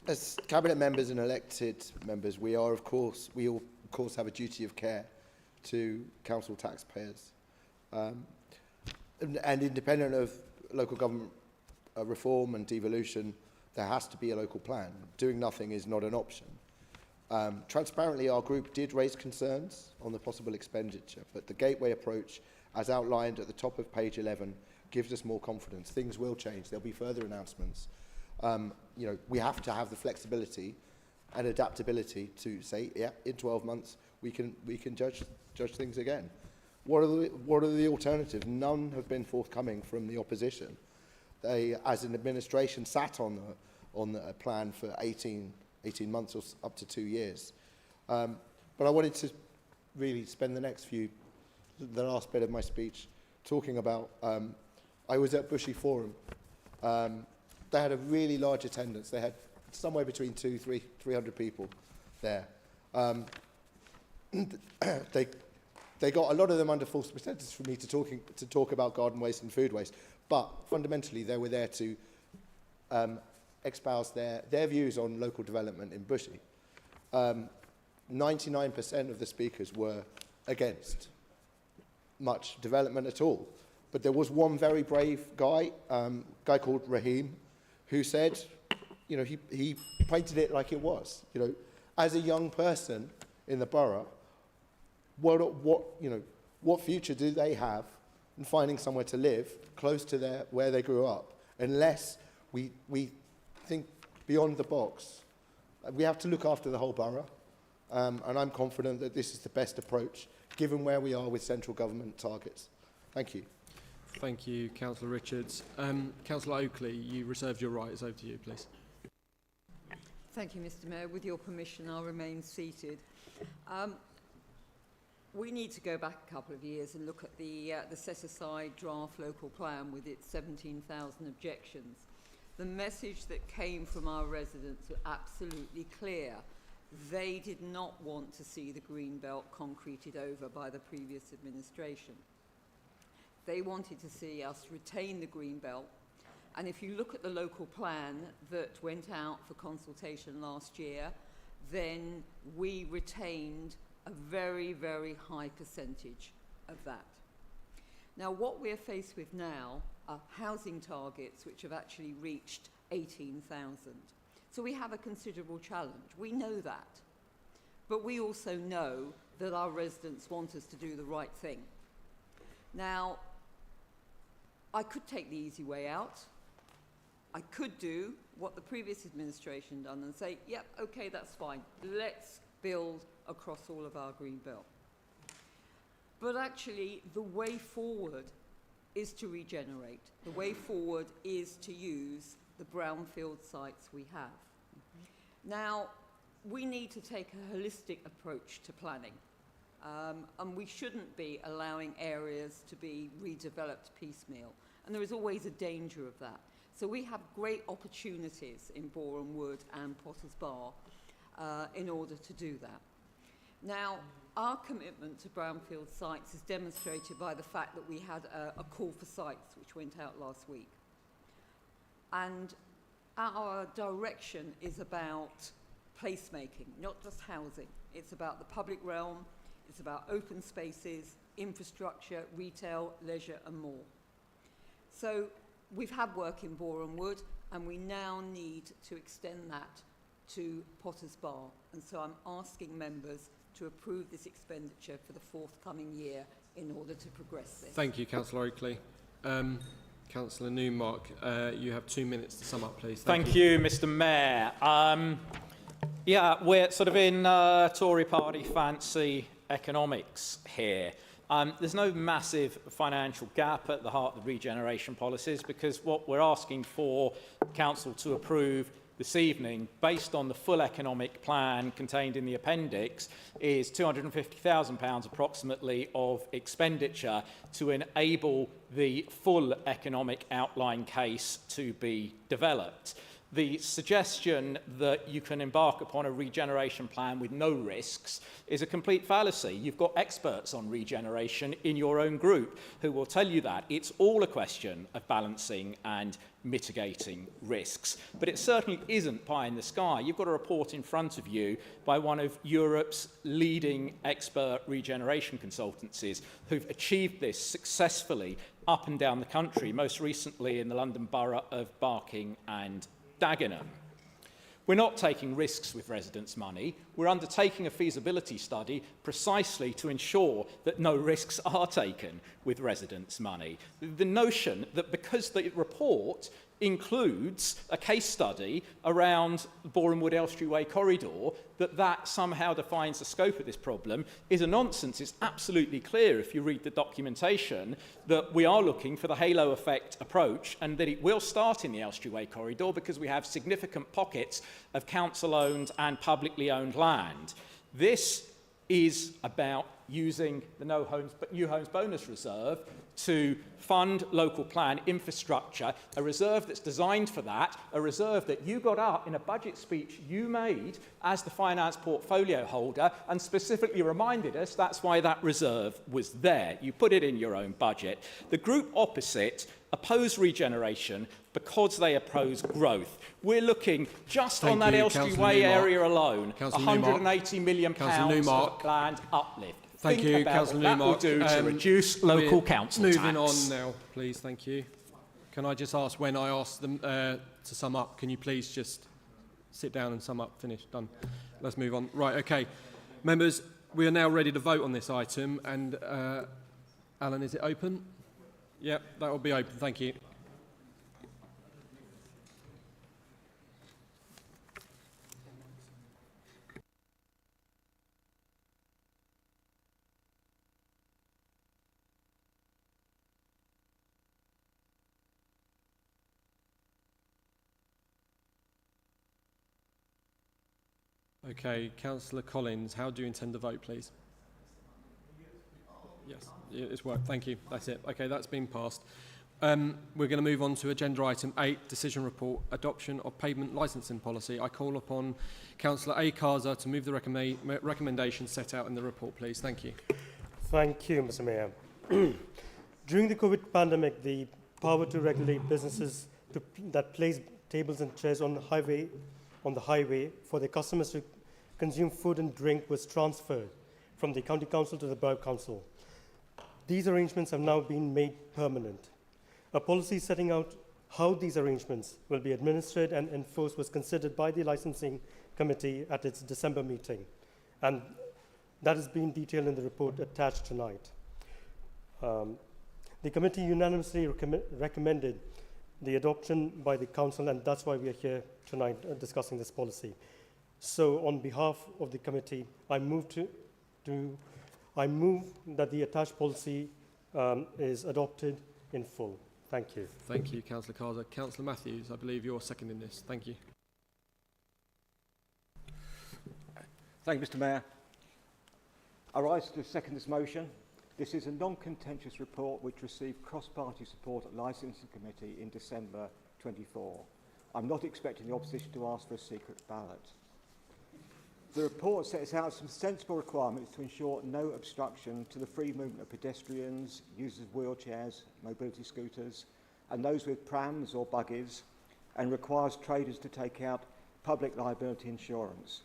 As cabinet members and elected members, we all of course have a duty of care to council taxpayers. And independent of local government reform and devolution, there has to be a local plan. Doing nothing is not an option. Transparently, our group did raise concerns on the possible expenditure, but the gateway approach, as outlined at the top of page 11, gives us more confidence. Things will change. There'll be further announcements. You know, we have to have the flexibility and adaptability to say, yeah, in 12 months we can judge things again. What are the alternatives? None have been forthcoming from the opposition. They, as an administration, sat on a plan for 18 months or up to 2 years. But I wanted to really spend the last bit of my speech talking about, I was at Bushy Forum. They had a really large attendance. They had somewhere between 300 people there. They got a lot of them under false pretenses for me to talk about garden waste and food waste, but fundamentally they were there to espouse their views on local development in Bushy. 99% of the speakers were against much development at all, but there was one very brave guy, called Raheem, who said, you know, he painted it like it was. You know, as a young person in the borough, what future do they have in finding somewhere to live close to where they grew up, unless we think beyond the box? We have to look after the whole borough, and I'm confident that this is the best approach, given where we are with central government targets. Thank you. Thank you, Councillor Richards. Councillor Oakley, you reserved your right. It's over to you, please. Thank you, Mr. Mayor. With your permission, I'll remain seated. We need to go back a couple of years and look at the set-aside draft local plan with its 17,000 objections. The message that came from our residents was absolutely clear. They did not want to see the Greenbelt concreted over by the previous administration. They wanted to see us retain the Greenbelt. And if you look at the local plan that went out for consultation last year, then we retained a very, very high percentage of that. Now, what we're faced with now are housing targets which have actually reached 18,000. So we have a considerable challenge. We know that. But we also know that our residents want us to do the right thing. Now, I could take the easy way out. I could do what the previous administration done and say, yep, okay, that's fine. Let's build across all of our green belt. But actually, the way forward is to regenerate. The way forward is to use the brownfield sites we have. Now, we need to take a holistic approach to planning. And we shouldn't be allowing areas to be redeveloped piecemeal. And there is always a danger of that. So we have great opportunities in Boreham Wood and Potters Bar in order to do that. Now, our commitment to brownfield sites is demonstrated by the fact that we had a call for sites which went out last week. And our direction is about placemaking, not just housing. It's about the public realm, it's about open spaces, infrastructure, retail, leisure and more. So we've had work in Boreham Wood and we now need to extend that to Potters Bar. And so I'm asking members to approve this expenditure for the forthcoming year in order to progress this. Thank you, Councillor Oakley. Councillor Newmark, you have 2 minutes to sum up, please. Thank you, Mr. Mayor. Yeah, we're sort of in Tory party fancy economics here. There's no massive financial gap at the heart of the regeneration policies, because what we're asking for Council to approve this evening, based on the full economic plan contained in the appendix, is £250,000 approximately of expenditure to enable the full economic outline case to be developed. The suggestion that you can embark upon a regeneration plan with no risks is a complete fallacy. You've got experts on regeneration in your own group who will tell you that. It's all a question of balancing and mitigating risks. But it certainly isn't pie in the sky. You've got a report in front of you by one of Europe's leading expert regeneration consultancies who've achieved this successfully up and down the country, most recently in the London Borough of Barking and Dagenham. We're not taking risks with residents' money. We're undertaking a feasibility study precisely to ensure that no risks are taken with residents' money. The notion that because the report includes a case study around the Boreham Wood Elstree Way corridor, that somehow defines the scope of this problem is a nonsense. It's absolutely clear if you read the documentation that we are looking for the halo effect approach and that it will start in the Elstree Way corridor because we have significant pockets of council-owned and publicly owned land. This is about using the New Homes Bonus Reserve to fund local plan infrastructure, a reserve that's designed for that, a reserve that you got up in a budget speech you made as the finance portfolio holder and specifically reminded us that's why that reserve was there. You put it in your own budget. The group opposite oppose regeneration because they oppose growth. We're looking just on that Elstree Way area alone, £180 million of planned uplift. Thank you, Councillor Newmark. That will do to reduce local council tax. Moving on now, please. Thank you. Can I just ask, when I ask them to sum up, can you please just sit down and sum up? Finish. Done. Let's move on. Right, okay. Members, we are now ready to vote on this item. And, Alan, is it open? Yep, that will be open. Thank you. Okay, Councillor Collins, how do you intend to vote, please? Yes, it's worked. Thank you. That's it. Okay, that's been passed. We're going to move on to agenda item 8, decision report, adoption of pavement licensing policy. I call upon Councillor Kaza to move the recommendation set out in the report, please. Thank you. Thank you, Mr. Mayor. During the COVID pandemic, the power to regulate businesses that place tables and chairs on the highway for their customers to consume food and drink was transferred from the County Council to the Borough Council. These arrangements have now been made permanent. A policy setting out how these arrangements will be administered and enforced was considered by the licensing committee at its December meeting, and that has been detailed in the report attached tonight. The committee unanimously recommended the adoption by the council, and that's why we are here tonight discussing this policy. So on behalf of the committee, I move that the attached policy is adopted in full. Thank you. Thank you, Councillor Kaza. Councillor Matthews, I believe you're seconding this. Thank you. Thank you, Mr. Mayor. I rise to second this motion. This is a non-contentious report which received cross-party support at Licensing Committee in December 24. I'm not expecting the opposition to ask for a secret ballot. The report sets out some sensible requirements to ensure no obstruction to the free movement of pedestrians, users of wheelchairs, mobility scooters, and those with prams or buggies, and requires traders to take out public liability insurance.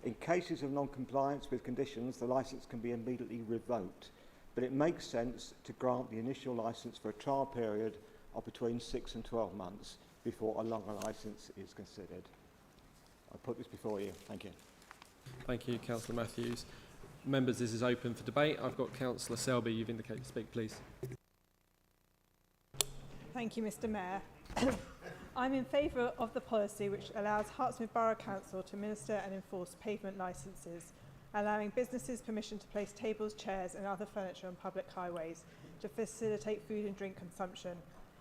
In cases of non-compliance with conditions, the licence can be immediately revoked, but it makes sense to grant the initial licence for a trial period of between 6 and 12 months before a longer licence is considered. I put this before you. Thank you. Thank you, Councillor Matthews. Members, this is open for debate. I've got Councillor Selby. You've indicated to speak, please. Thank you, Mr. Mayor. I'm in favour of the policy which allows Hertsmere Borough Council to administer and enforce pavement licences, allowing businesses permission to place tables, chairs and other furniture on public highways to facilitate food and drink consumption.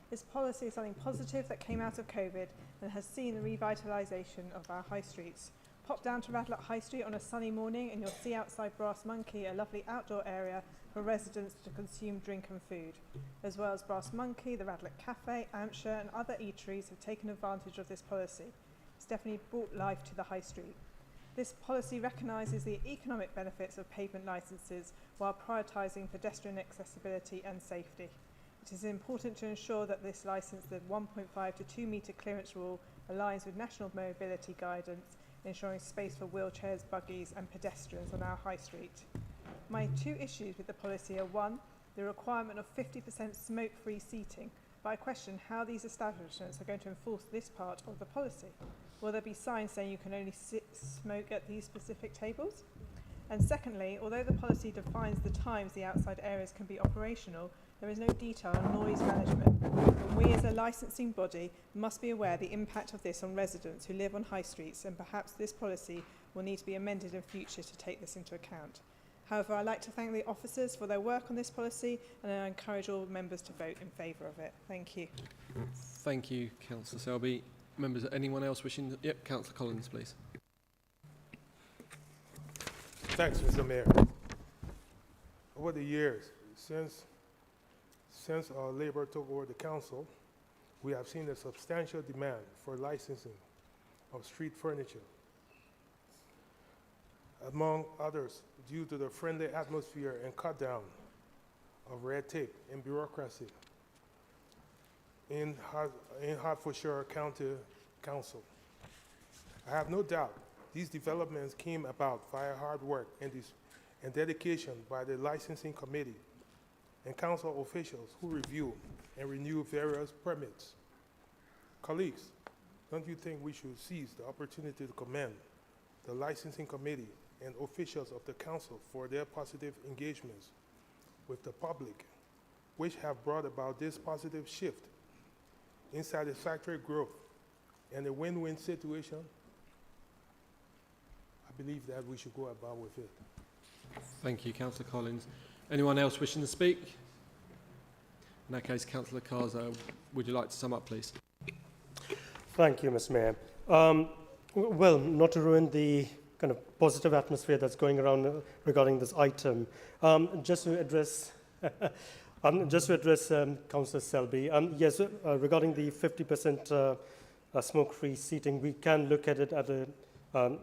This policy is something positive that came out of COVID and has seen the revitalisation of our high streets. Pop down to Radlett High Street on a sunny morning and you'll see outside Brass Monkey a lovely outdoor area for residents to consume drink and food. As well as Brass Monkey, the Radlett Cafe, Ampshire and other eateries have taken advantage of this policy. It's definitely brought life to the high street. This policy recognises the economic benefits of pavement licences while prioritising pedestrian accessibility and safety. It is important to ensure that this licence, the 1.5 to 2 metre clearance rule, aligns with national mobility guidance, ensuring space for wheelchairs, buggies and pedestrians on our high street. My two issues with the policy are: one, the requirement of 50% smoke-free seating. but I question how these establishments are going to enforce this part of the policy. Will there be signs saying you can only smoke at these specific tables? And secondly, although the policy defines the times the outside areas can be operational, there is no detail on noise management. And we as a licensing body must be aware of the impact of this on residents who live on high streets, and perhaps this policy will need to be amended in future to take this into account. However, I'd like to thank the officers for their work on this policy, and I encourage all members to vote in favour of it. Thank you. Thank you, Councillor Selby. Members, anyone else wishing to... Yep, Councillor Collins, please. Thanks, Mr. Mayor. Over the years, since Labour took over the council, we have seen a substantial demand for licensing of street furniture. Among others, due to the friendly atmosphere and cut down of red tape and bureaucracy in Hertfordshire County Council. I have no doubt these developments came about via hard work and dedication by the licensing committee and council officials who review and renew various permits. Colleagues, don't you think we should seize the opportunity to commend the licensing committee and officials of the council for their positive engagements with the public, which have brought about this positive shift in satisfactory growth and a win-win situation? I believe that we should go about with it. Thank you, Councillor Collins. Anyone else wishing to speak? In that case, Councillor Carzo, would you like to sum up, please? Thank you, Mr. Mayor. Well, not to ruin the kind of positive atmosphere that's going around regarding this item, just to address Councillor Selby. Yes, regarding the 50% smoke-free seating, we can look at it at a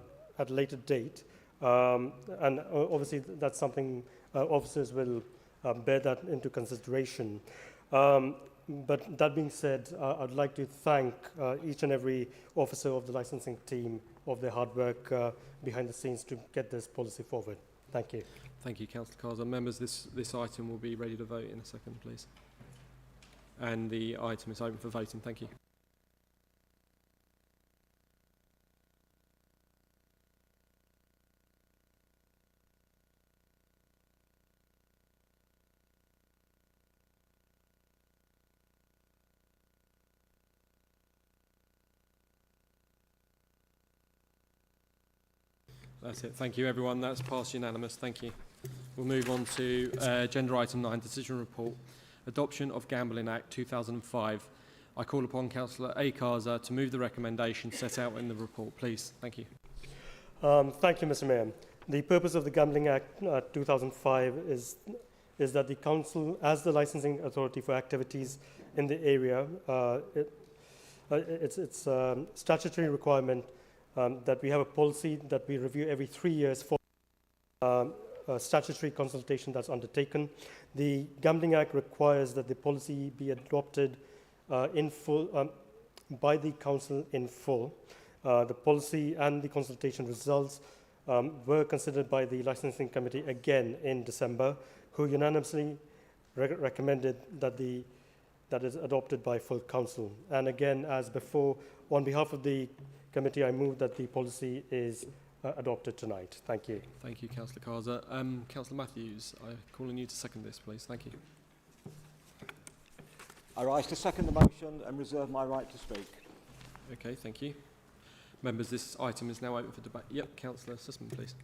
later date, and obviously that's something officers will bear that into consideration. But that being said, I'd like to thank each and every officer of the licensing team of their hard work behind the scenes to get this policy forward. Thank you. Thank you, Councillor Carzo. Members, this item will be ready to vote in a second, please. And the item is open for voting. Thank you. That's it. Thank you, everyone. That's passed unanimous. Thank you. We'll move on to agenda item 9, decision report, adoption of Gambling Act 2005. I call upon Councillor Acarza to move the recommendation set out in the report, please. Thank you. Thank you, Mr. Mayor. The purpose of the Gambling Act 2005 is that the council, as the licensing authority for activities in the area, it's a statutory requirement that we have a policy that we review every 3 years for a statutory consultation that's undertaken. The Gambling Act requires that the policy be adopted in full by the council in full. The policy and the consultation results were considered by the licensing committee again in December, who unanimously recommended that that is adopted by full council. And again, as before, on behalf of the committee, I move that the policy is adopted tonight. Thank you. Thank you, Councillor Carza. Councillor Matthews, I'm calling you to second this, please. Thank you. I rise to second the motion and reserve my right to speak. Okay, thank you. Members, this item is now open for debate. Yep, Councillor Sussman, please.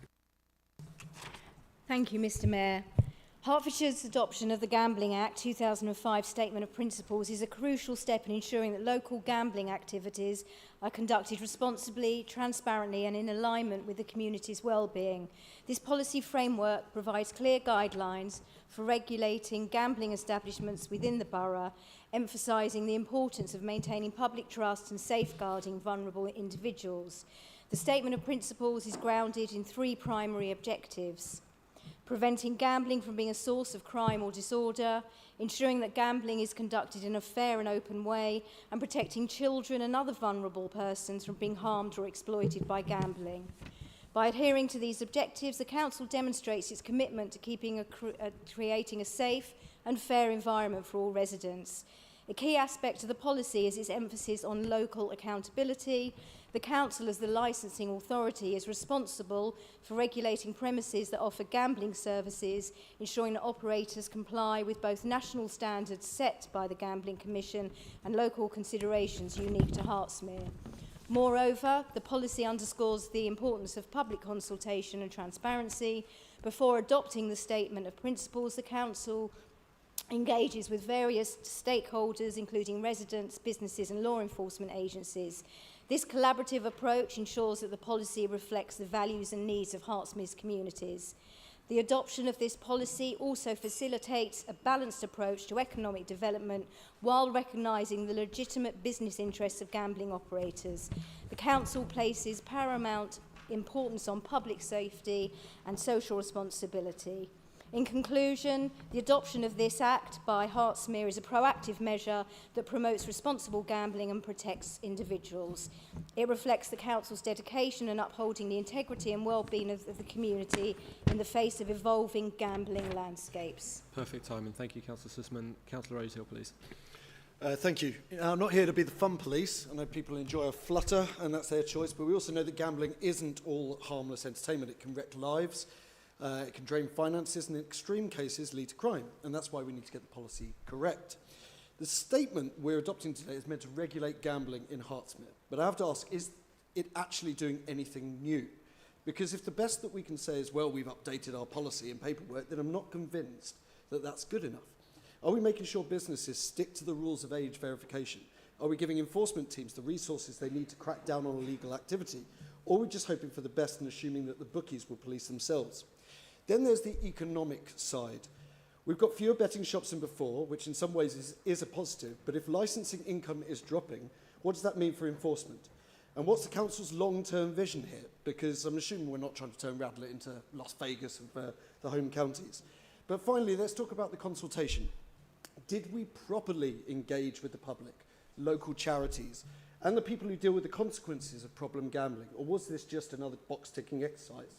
Thank you, Mr. Mayor. Hertfordshire's adoption of the Gambling Act 2005 Statement of Principles is a crucial step in ensuring that local gambling activities are conducted responsibly, transparently and in alignment with the community's well-being. This policy framework provides clear guidelines for regulating gambling establishments within the borough, emphasising the importance of maintaining public trust and safeguarding vulnerable individuals. The Statement of Principles is grounded in 3 primary objectives: preventing gambling from being a source of crime or disorder, ensuring that gambling is conducted in a fair and open way, and protecting children and other vulnerable persons from being harmed or exploited by gambling. By adhering to these objectives, the Council demonstrates its commitment to creating a safe and fair environment for all residents. A key aspect of the policy is its emphasis on local accountability. The Council, as the licensing authority, is responsible for regulating premises that offer gambling services, ensuring that operators comply with both national standards set by the Gambling Commission and local considerations unique to Hertsmere. Moreover, the policy underscores the importance of public consultation and transparency. Before adopting the Statement of Principles, the Council engages with various stakeholders, including residents, businesses and law enforcement agencies. This collaborative approach ensures that the policy reflects the values and needs of Hertsmere's communities. The adoption of this policy also facilitates a balanced approach to economic development while recognising the legitimate business interests of gambling operators. The Council places paramount importance on public safety and social responsibility. In conclusion, the adoption of this Act by Hertsmere is a proactive measure that promotes responsible gambling and protects individuals. It reflects the Council's dedication in upholding the integrity and well-being of the community in the face of evolving gambling landscapes. Perfect timing. Thank you, Councillor Sussman. Councillor Rosehill, please. Thank you. I'm not here to be the fun police. I know people enjoy a flutter, and that's their choice, but we also know that gambling isn't all harmless entertainment. It can wreck lives, it can drain finances, and in extreme cases lead to crime, and that's why we need to get the policy correct. The statement we're adopting today is meant to regulate gambling in Hertsmere, but I have to ask, is it actually doing anything new? Because if the best that we can say is, well, we've updated our policy and paperwork, then I'm not convinced that that's good enough. Are we making sure businesses stick to the rules of age verification? Are we giving enforcement teams the resources they need to crack down on illegal activity? Or are we just hoping for the best and assuming that the bookies will police themselves? Then there's the economic side. We've got fewer betting shops than before, which in some ways is a positive, but if licensing income is dropping, what does that mean for enforcement? And what's the Council's long-term vision here? Because I'm assuming we're not trying to turn Radlett into Las Vegas of the home counties. But finally, let's talk about the consultation. Did we properly engage with the public, local charities, and the people who deal with the consequences of problem gambling? Or was this just another box-ticking exercise?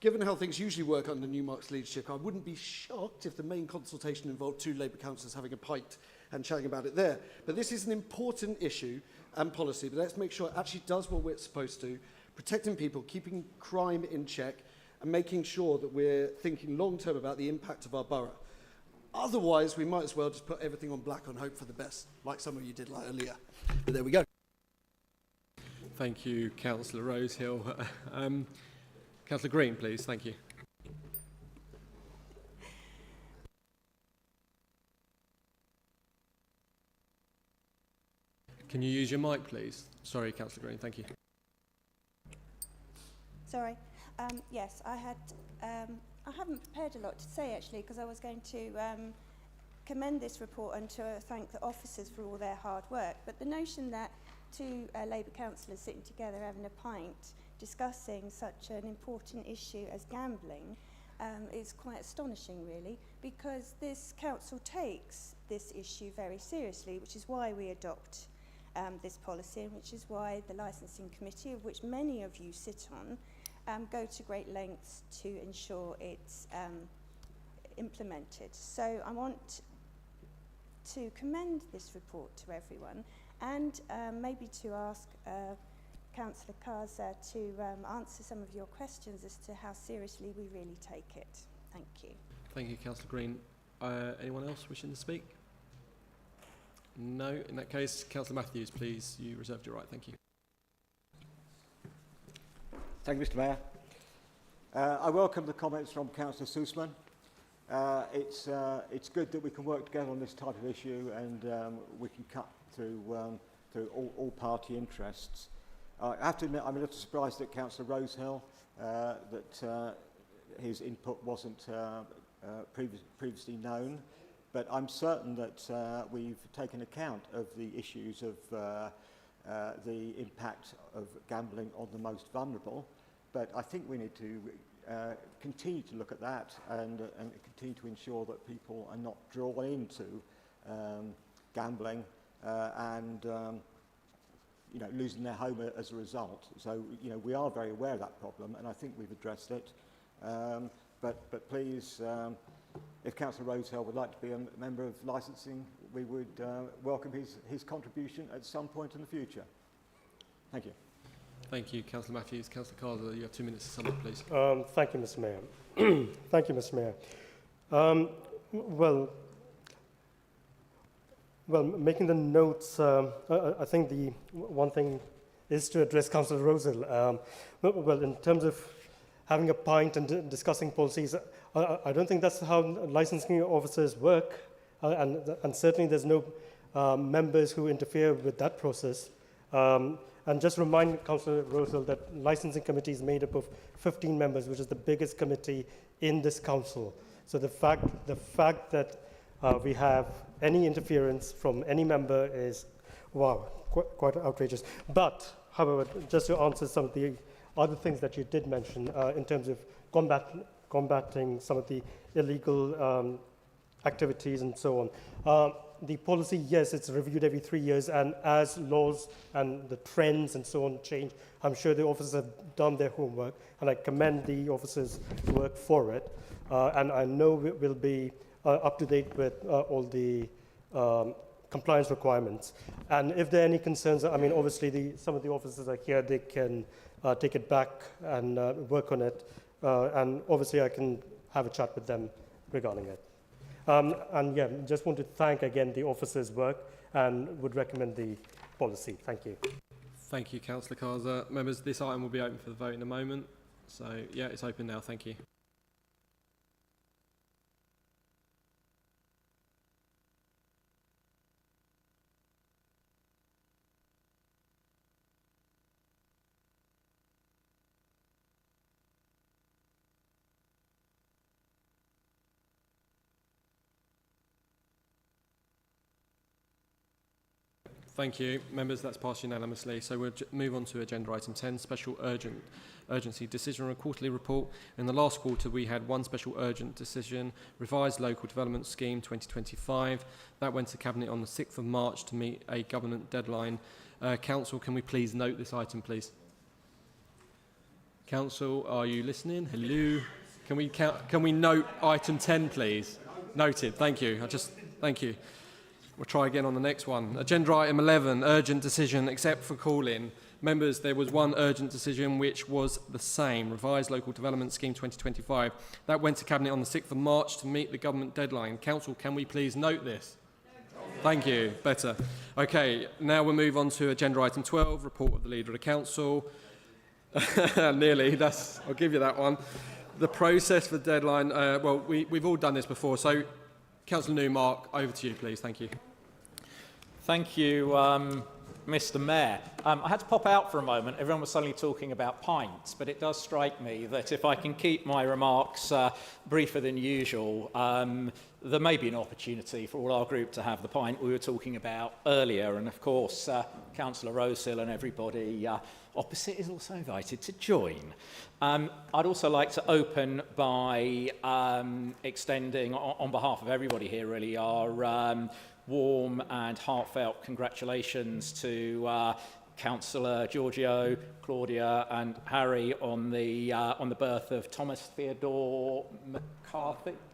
Given how things usually work under Newmark's leadership, I wouldn't be shocked if the main consultation involved 2 Labour councillors having a pint and chatting about it there. But this is an important issue and policy, but let's make sure it actually does what we're supposed to, protecting people, keeping crime in check, and making sure that we're thinking long-term about the impact of our borough. Otherwise, we might as well just put everything on black and hope for the best, like some of you did like earlier. But there we go. Thank you, Councillor Rosehill. Councillor Green, please. Thank you. Can you use your mic, please? Sorry, Councillor Green. Thank you. Sorry. Yes, I haven't prepared a lot to say, actually, because I was going to commend this report and to thank the officers for all their hard work. But the notion that 2 Labour councillors sitting together having a pint discussing such an important issue as gambling is quite astonishing, really, because this council takes this issue very seriously, which is why we adopt this policy, and which is why the licensing committee, of which many of you sit on, go to great lengths to ensure it's implemented. So I want to commend this report to everyone, and maybe to ask Councillor Kaza to answer some of your questions as to how seriously we really take it. Thank you. Thank you, Councillor Green. Anyone else wishing to speak? No. In that case, Councillor Matthews, please. You reserved your right. Thank you. Thank you, Mr. Mayor. I welcome the comments from Councillor Sussman. It's good that we can work together on this type of issue, and we can cut through all party interests. I have to admit I'm a little surprised at Councillor Rosehill that his input wasn't previously known, but I'm certain that we've taken account of the issues of the impact of gambling on the most vulnerable. But I think we need to continue to look at that and continue to ensure that people are not drawn into gambling and losing their home as a result. So we are very aware of that problem, and I think we've addressed it. But please, if Councillor Rosehill would like to be a member of licensing, we would welcome his contribution at some point in the future. Thank you. Thank you, Councillor Matthews. Councillor Carter, you have 2 minutes to sum up, please. Thank you, Mr. Mayor. Thank you, Mr. Mayor. Well, making the notes, I think the one thing is to address Councillor Rosell. Well, in terms of having a pint and discussing policies, I don't think that's how licensing officers work, and certainly there's no members who interfere with that process. And just remind Councillor Rosell that licensing committee is made up of 15 members, which is the biggest committee in this council. So the fact that we have any interference from any member is, wow, quite outrageous. But, however, just to answer some of the other things that you did mention in terms of combating some of the illegal activities and so on. The policy, yes, it's reviewed every 3 years, and as laws and the trends and so on change, I'm sure the officers have done their homework, and I commend the officers' work for it. And I know we'll be up to date with all the compliance requirements. And if there are any concerns, I mean, obviously some of the officers are here, they can take it back and work on it. And obviously I can have a chat with them regarding it. And yeah, just want to thank again the officers' work and would recommend the policy. Thank you. Thank you, Councillor Carter. Members, this item will be open for the vote in a moment. So yeah, it's open now. Thank you. Thank you. Members, that's passed unanimously. So we'll move on to agenda item 10, special urgency decision on a quarterly report. In the last quarter, we had one special urgent decision, revised local development scheme 2025. That went to Cabinet on the 6th of March to meet a government deadline. Council, can we please note this item, please? Council, are you listening? Hello? Can we note item 10, please? Noted. Thank you. Thank you. We'll try again on the next one. Agenda item 11, urgent decision, except for call-in. Members, there was one urgent decision which was the same, revised local development scheme 2025. That went to Cabinet on the 6th of March to meet the government deadline. Council, can we please note this? Thank you. Better. Okay, now we'll move on to agenda item 12, report of the Leader of the Council. Nearly, I'll give you that one. The process for deadline, well, we've all done this before, so Councillor Newmark, over to you, please. Thank you. Thank you, Mr. Mayor. I had to pop out for a moment. Everyone was suddenly talking about pints, but it does strike me that if I can keep my remarks briefer than usual, there may be an opportunity for all our group to have the pint we were talking about earlier. And of course, Councillor Rosehill and everybody opposite is also invited to join. I'd also like to open by extending, on behalf of everybody here really, our warm and heartfelt congratulations to Councillor Giorgio, Claudia and Harry on the birth of Thomas Theodore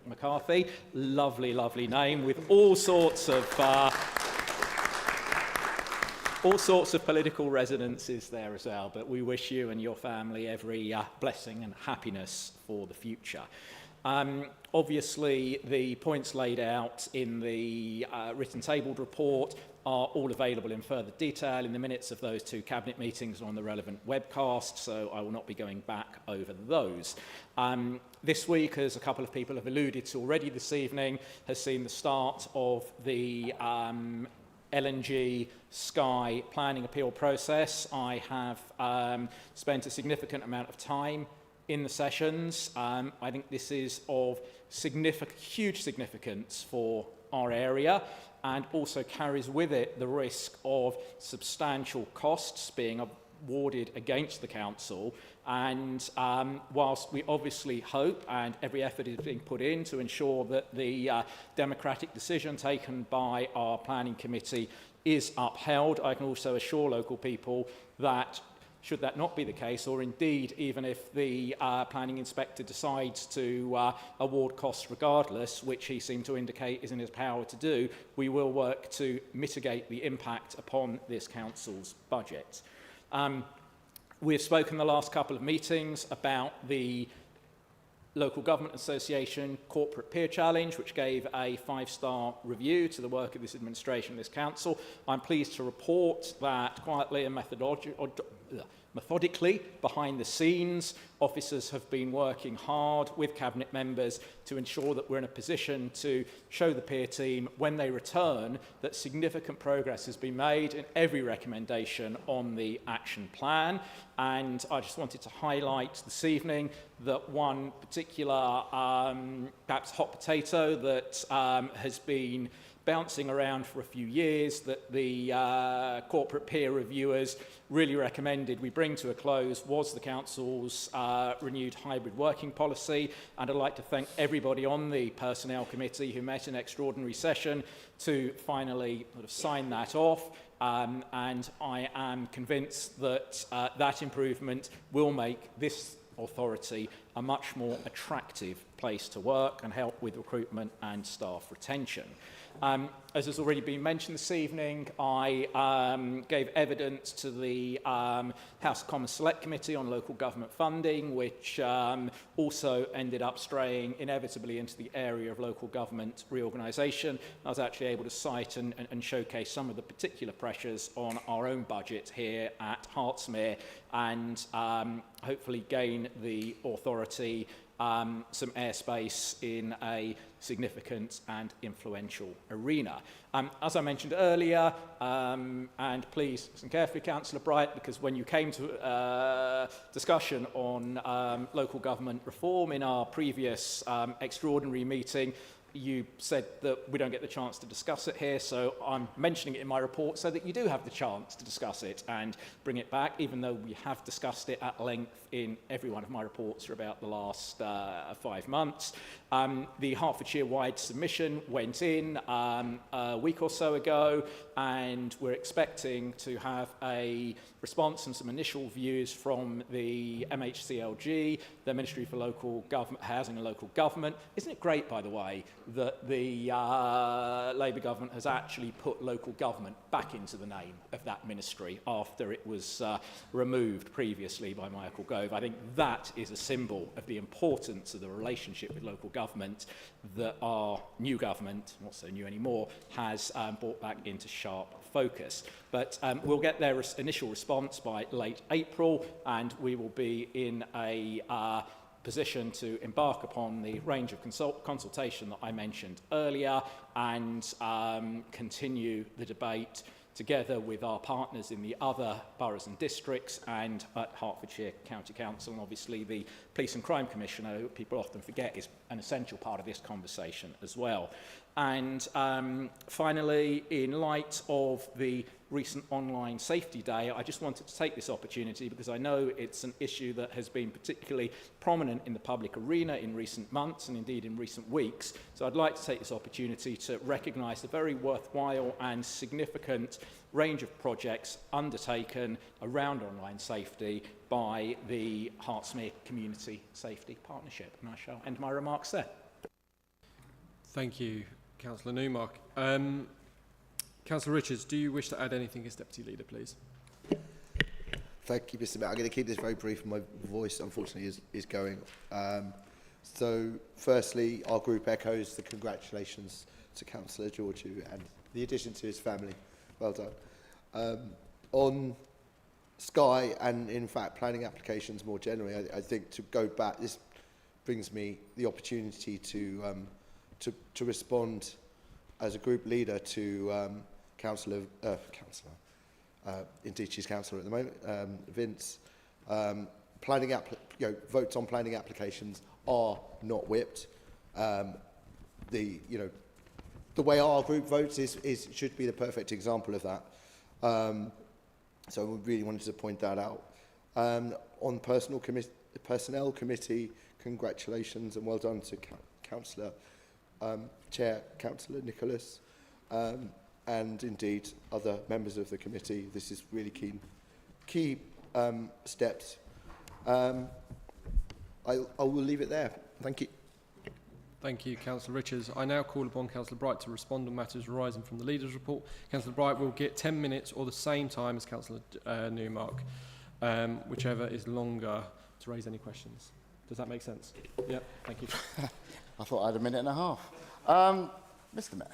McCarthy. Lovely, lovely name with all sorts of political resonances there as well, but we wish you and your family every blessing and happiness for the future. Obviously, the points laid out in the written tabled report are all available in further detail in the minutes of those two Cabinet meetings and on the relevant webcast, so I will not be going back over those. This week, as a couple of people have alluded to already this evening, has seen the start of the LNG Sky planning appeal process. I have spent a significant amount of time in the sessions. I think this is of huge significance for our area and also carries with it the risk of substantial costs being awarded against the council. And whilst we obviously hope and every effort is being put in to ensure that the democratic decision taken by our planning committee is upheld, I can also assure local people that should that not be the case, or indeed even if the planning inspector decides to award costs regardless, which he seemed to indicate is in his power to do, we will work to mitigate the impact upon this council's budget. We have spoken the last couple of meetings about the Local Government Association Corporate Peer Challenge, which gave a 5-star review to the work of this administration and this council. I'm pleased to report that quietly and methodically, behind the scenes, officers have been working hard with Cabinet members to ensure that we're in a position to show the peer team when they return that significant progress has been made in every recommendation on the action plan. And I just wanted to highlight this evening that one particular, perhaps hot potato that has been bouncing around for a few years that the corporate peer reviewers really recommended we bring to a close was the council's renewed hybrid working policy. And I'd like to thank everybody on the personnel committee who met in extraordinary session to finally sort of sign that off. And I am convinced that that improvement will make this authority a much more attractive place to work and help with recruitment and staff retention. As has already been mentioned this evening, I gave evidence to the House of Commons Select Committee on local government funding, which also ended up straying inevitably into the area of local government reorganisation. I was actually able to cite and showcase some of the particular pressures on our own budget here at Hertsmere and hopefully gain the authority some airspace in a significant and influential arena. As I mentioned earlier, and please listen carefully, Councillor Bright, because when you came to discussion on local government reform in our previous extraordinary meeting, you said that we don't get the chance to discuss it here, so I'm mentioning it in my report so that you do have the chance to discuss it and bring it back, even though we have discussed it at length in every one of my reports for about the last 5 months. The Hertfordshire-wide submission went in a week or so ago, and we're expecting to have a response and some initial views from the MHCLG, the Ministry for Local Government, Housing and Local Government. Isn't it great, by the way, that the Labour government has actually put local government back into the name of that ministry after it was removed previously by Michael Gove? I think that is a symbol of the importance of the relationship with local government that our new government, not so new anymore, has brought back into sharp focus. But we'll get their initial response by late April, and we will be in a position to embark upon the range of consultation that I mentioned earlier and continue the debate together with our partners in the other boroughs and districts and at Hertfordshire County Council, and obviously the Police and Crime Commissioner, who people often forget is an essential part of this conversation as well. And finally, in light of the recent online safety day, I just wanted to take this opportunity because I know it's an issue that has been particularly prominent in the public arena in recent months and indeed in recent weeks. So I'd like to take this opportunity to recognise the very worthwhile and significant range of projects undertaken around online safety by the Hertsmere Community Safety Partnership. And I shall end my remarks there. Thank you, Councillor Newmark. Councillor Richards, do you wish to add anything as Deputy Leader, please? Thank you, Mr. Mayor. I'm going to keep this very brief. My voice, unfortunately, is going. So, firstly, our group echoes the congratulations to Councillor Georgiou and the addition to his family. Well done. On Sky and, in fact, planning applications more generally, I think to go back, this brings me the opportunity to respond as a group leader to indeed she's councillor at the moment, Vince. Votes on planning applications are not whipped. The way our group votes should be the perfect example of that. So we really wanted to point that out. On personnel committee, congratulations and well done to Councillor Chair Councillor Nicholas, and indeed other members of the committee. This is really key steps. I will leave it there. Thank you. Thank you, Councillor Richards. I now call upon Councillor Bright to respond on matters arising from the Leader's Report. Councillor Bright will get 10 minutes or the same time as Councillor Newmark, whichever is longer to raise any questions. Does that make sense? Yep, thank you. I thought I had a minute and a half. Mr. Mayor,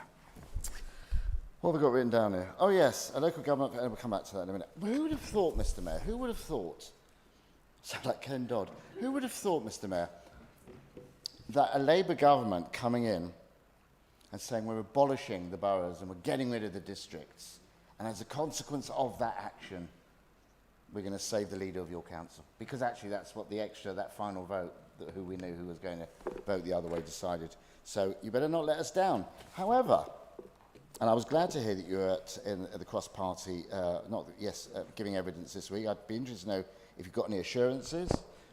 what have we got written down here? Oh yes, a local government, and we'll come back to that in a minute. Who would have thought, Mr. Mayor, who would have thought, sound like Ken Dodd, who would have thought, Mr. Mayor, that a Labour government coming in and saying we're abolishing the boroughs and we're getting rid of the districts, and as a consequence of that action, we're going to save the leader of your council? Because actually that's what that final vote, who we knew who was going to vote the other way, decided. So you better not let us down. However, and I was glad to hear that you were at the cross-party, giving evidence this week. I'd be interested to know if you've got any assurances,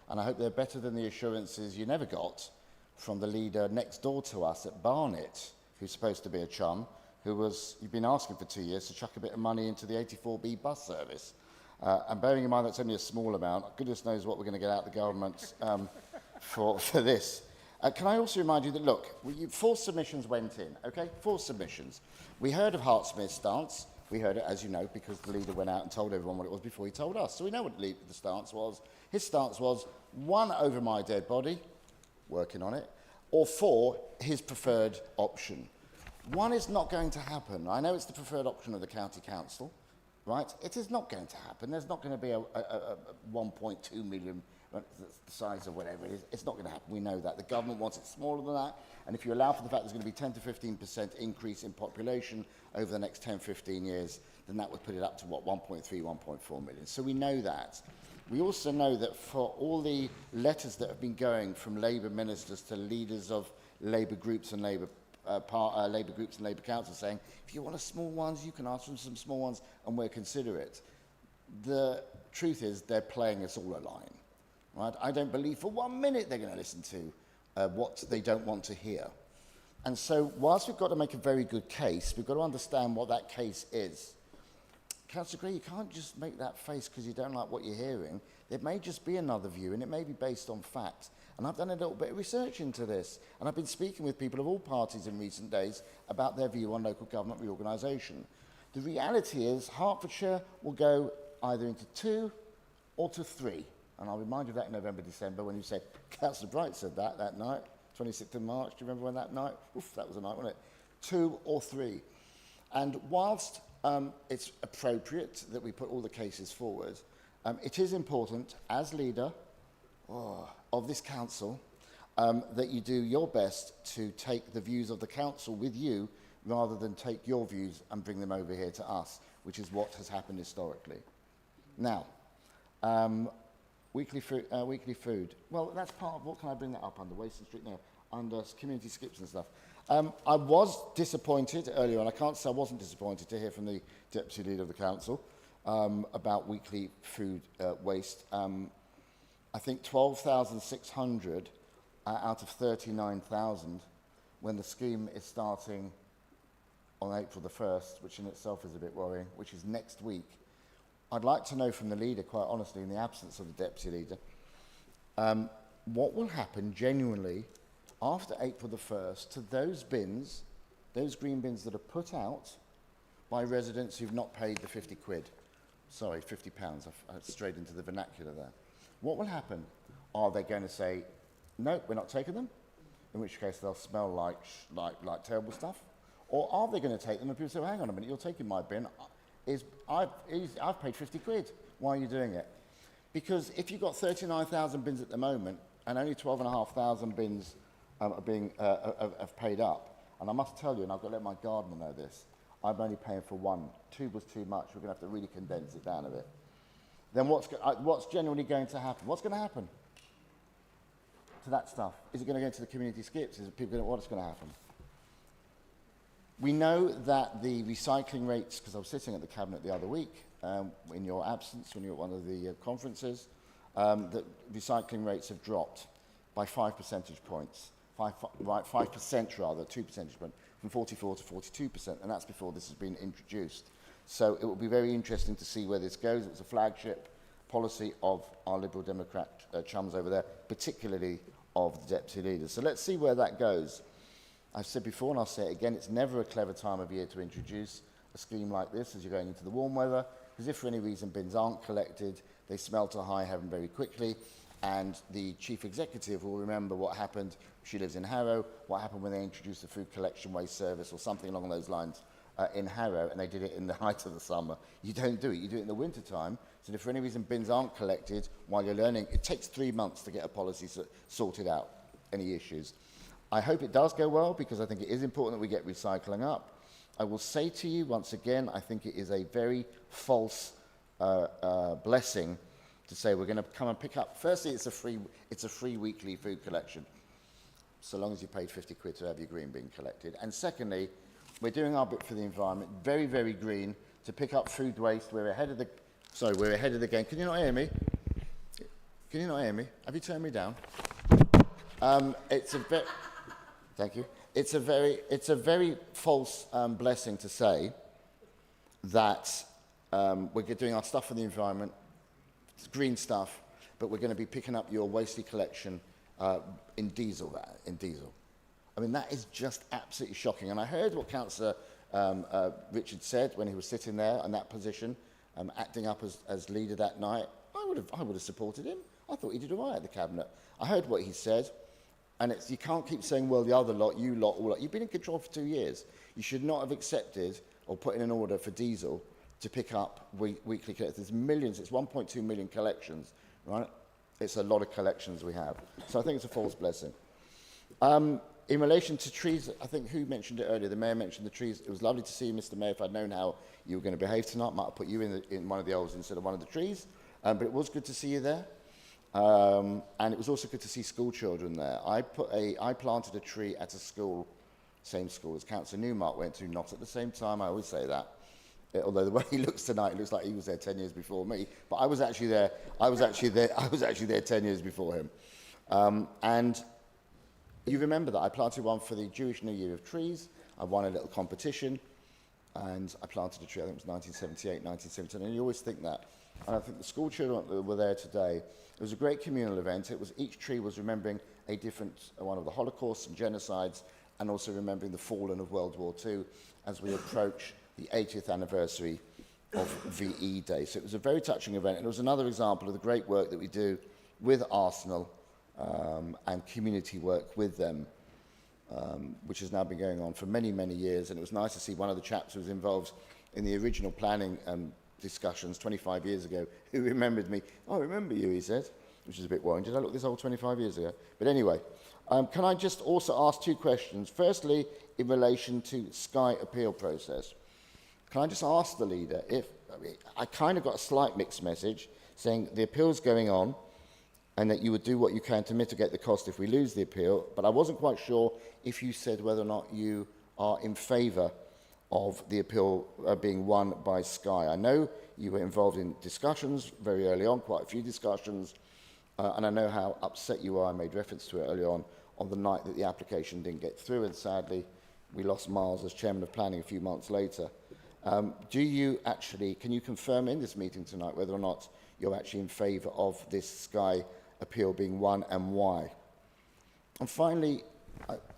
and I hope they're better than the assurances you never got from the leader next door to us at Barnet, who's supposed to be a chum, you've been asking for 2 years to chuck a bit of money into the 84B bus service. And bearing in mind that's only a small amount, goodness knows what we're going to get out of the government for this. Can I also remind you that, look, 4 submissions went in, okay? 4 submissions. We heard of Hertsmere's stance. We heard it, as you know, because the leader went out and told everyone what it was before he told us. So we know what the stance was. His stance was 1, over my dead body, working on it, or 4, his preferred option. 1 is not going to happen. I know it's the preferred option of the county council, right? It is not going to happen. There's not going to be a 1.2 million, the size of whatever it is. It's not going to happen. We know that. The government wants it smaller than that. And if you allow for the fact there's going to be 10 to 15% increase in population over the next 10, 15 years, then that would put it up to, 1.3, 1.4 million. So we know that. We also know that for all the letters that have been going from Labour ministers to leaders of Labour groups and Labour groups and Labour councils saying, if you want small ones, you can ask for some small ones and we'll consider it. The truth is they're playing us all a line. Right? I don't believe for 1 minute they're going to listen to what they don't want to hear. And so whilst we've got to make a very good case, we've got to understand what that case is. Councillor Gray, you can't just make that face because you don't like what you're hearing. There may just be another view, and it may be based on facts. And I've done a little bit of research into this, and I've been speaking with people of all parties in recent days about their view on local government reorganisation. The reality is Hertfordshire will go either into 2 or to 3. And I'll remind you of that in November, December, when you said, Councillor Bright said that night, 26th of March. Do you remember when that night? Oof, that was a night, wasn't it? 2 or 3. And whilst it's appropriate that we put all the cases forward, it is important, as leader of this council, that you do your best to take the views of the council with you rather than take your views and bring them over here to us, which is what has happened historically. Now, weekly food. Well, that's part of, what can I bring that up under? Waston Street? No, under community skips and stuff. I was disappointed earlier on. I can't say I wasn't disappointed to hear from the Deputy Leader of the Council about weekly food waste. I think 12,600 out of 39,000 when the scheme is starting on April the 1st, which in itself is a bit worrying, which is next week. I'd like to know from the leader, quite honestly, in the absence of the Deputy Leader, what will happen genuinely after April the 1st to those bins, those green bins that are put out by residents who've not paid the 50 quid. Sorry, 50 pounds. I've strayed into the vernacular there. What will happen? Are they going to say, no, we're not taking them? In which case they'll smell like terrible stuff. Or are they going to take them and people say, well, hang on a minute, you're taking my bin. I've paid 50 quid. Why are you doing it? Because if you've got 39,000 bins at the moment and only 12,500 bins have paid up, and I must tell you, and I've got to let my gardener know this, I'm only paying for 1. 2 was too much. We're going to have to really condense it down a bit. Then what's generally going to happen? What's going to happen to that stuff? Is it going to go into the community skips? Is it people going to, what's going to happen? We know that the recycling rates, because I was sitting at the Cabinet the other week, in your absence, when you were at one of the conferences, that recycling rates have dropped by 5 percentage points. 5% rather, 2 percentage points, from 44 to 42%, and that's before this has been introduced. So it will be very interesting to see where this goes. It was a flagship policy of our Liberal Democrat chums over there, particularly of the deputy leader. So let's see where that goes. I've said before, and I'll say it again, it's never a clever time of year to introduce a scheme like this as you're going into the warm weather, because if for any reason bins aren't collected, they smell to high heaven very quickly, and the chief executive will remember what happened. She lives in Harrow, what happened when they introduced the food collection waste service or something along those lines in Harrow, and they did it in the height of the summer. You don't do it, you do it in the winter time. So if for any reason bins aren't collected while you're learning, it takes 3 months to get a policy sorted out, any issues. I hope it does go well, because I think it is important that we get recycling up. I will say to you once again, I think it is a very false blessing to say we're going to come and pick up. Firstly, it's a free weekly food collection, so long as you paid 50 quid to have your green bin collected. And secondly, we're doing our bit for the environment, very, very green, to pick up food waste. We're ahead of the game. Can you not hear me? Can you not hear me? Have you turned me down? Thank you. It's a very false blessing to say that we're doing our stuff for the environment, it's green stuff, but we're going to be picking up your wasted collection in diesel. I mean, that is just absolutely shocking. And I heard what Councillor Richard said when he was sitting there in that position, acting up as leader that night. I would have supported him. I thought he did all right at the Cabinet. I heard what he said. And you can't keep saying, well, the other lot, you lot, all lot. You've been in control for 2 years. You should not have accepted or put in an order for diesel to pick up weekly collections. There's millions, it's 1.2 million collections, right? It's a lot of collections we have. So I think it's a false blessing. In relation to trees, I think who mentioned it earlier? The Mayor mentioned the trees. It was lovely to see you, Mr. Mayor. If I'd known how you were going to behave tonight, I might have put you in one of the holes instead of one of the trees. But it was good to see you there. And it was also good to see school children there. I planted a tree at a school, same school as Councillor Newmark went to, not at the same time, I always say that. Although the way he looks tonight, it looks like he was there 10 years before me. But I was actually there 10 years before him. And you remember that I planted one for the Jewish New Year of Trees. I won a little competition, and I planted a tree, I think it was 1978, 1979, and you always think that. And I think the school children that were there today, it was a great communal event. Each tree was remembering a different one of the Holocausts and genocides, and also remembering the fallen of World War II as we approach the 80th anniversary of VE Day. So it was a very touching event, and it was another example of the great work that we do with Arsenal and community work with them, which has now been going on for many, many years. And it was nice to see one of the chaps who was involved in the original planning discussions 25 years ago, who remembered me. Oh, I remember you, he said, which is a bit worrying. Did I look this old 25 years ago? But anyway, can I just also ask two questions? Firstly, in relation to Sky appeal process. Can I just ask the leader if, I kind of got a slight mixed message saying the appeal's going on and that you would do what you can to mitigate the cost if we lose the appeal, but I wasn't quite sure if you said whether or not you are in favour of the appeal being won by Sky. I know you were involved in discussions very early on, quite a few discussions, and I know how upset you are. I made reference to it early on the night that the application didn't get through, and sadly we lost Miles as Chairman of Planning a few months later. Do you actually, can you confirm in this meeting tonight whether or not you're actually in favour of this Sky appeal being won and why? And finally,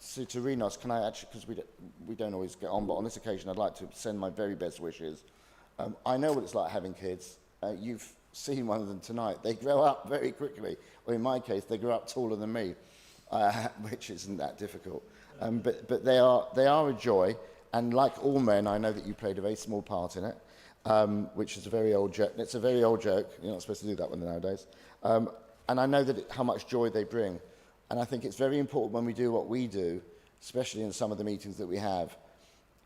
so to Rinos, can I actually, because we don't always get on, but on this occasion I'd like to send my very best wishes. I know what it's like having kids. You've seen one of them tonight. They grow up very quickly. Or in my case, they grow up taller than me, which isn't that difficult. But they are a joy. And like all men, I know that you played a very small part in it, which is a very old joke. It's a very old joke. You're not supposed to do that one nowadays. And I know that how much joy they bring. And I think it's very important when we do what we do, especially in some of the meetings that we have,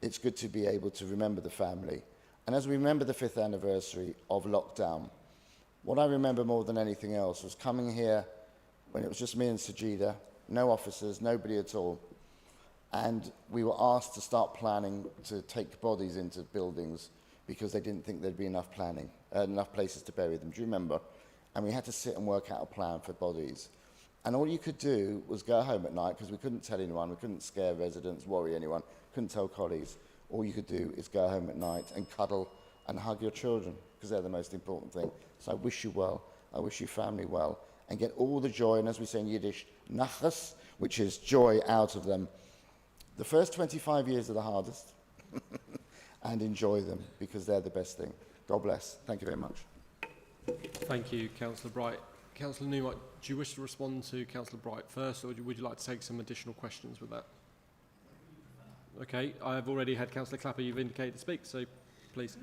it's good to be able to remember the family. And as we remember the 5th anniversary of lockdown, what I remember more than anything else was coming here when it was just me and Sajida, no officers, nobody at all. And we were asked to start planning to take bodies into buildings because they didn't think there'd be enough places to bury them. Do you remember? And we had to sit and work out a plan for bodies. And all you could do was go home at night because we couldn't tell anyone, we couldn't scare residents, worry anyone, couldn't tell colleagues. All you could do is go home at night and cuddle and hug your children, because they're the most important thing. So I wish you well. I wish your family well. And get all the joy, and as we say in Yiddish, nachas, which is joy, out of them. The first 25 years are the hardest. And enjoy them, because they're the best thing. God bless. Thank you very much. Thank you, Councillor Bright. Councillor Newmark, do you wish to respond to Councillor Bright first, or would you like to take some additional questions with that? Okay, I've already had Councillor Clapper, you've indicated to speak, so please.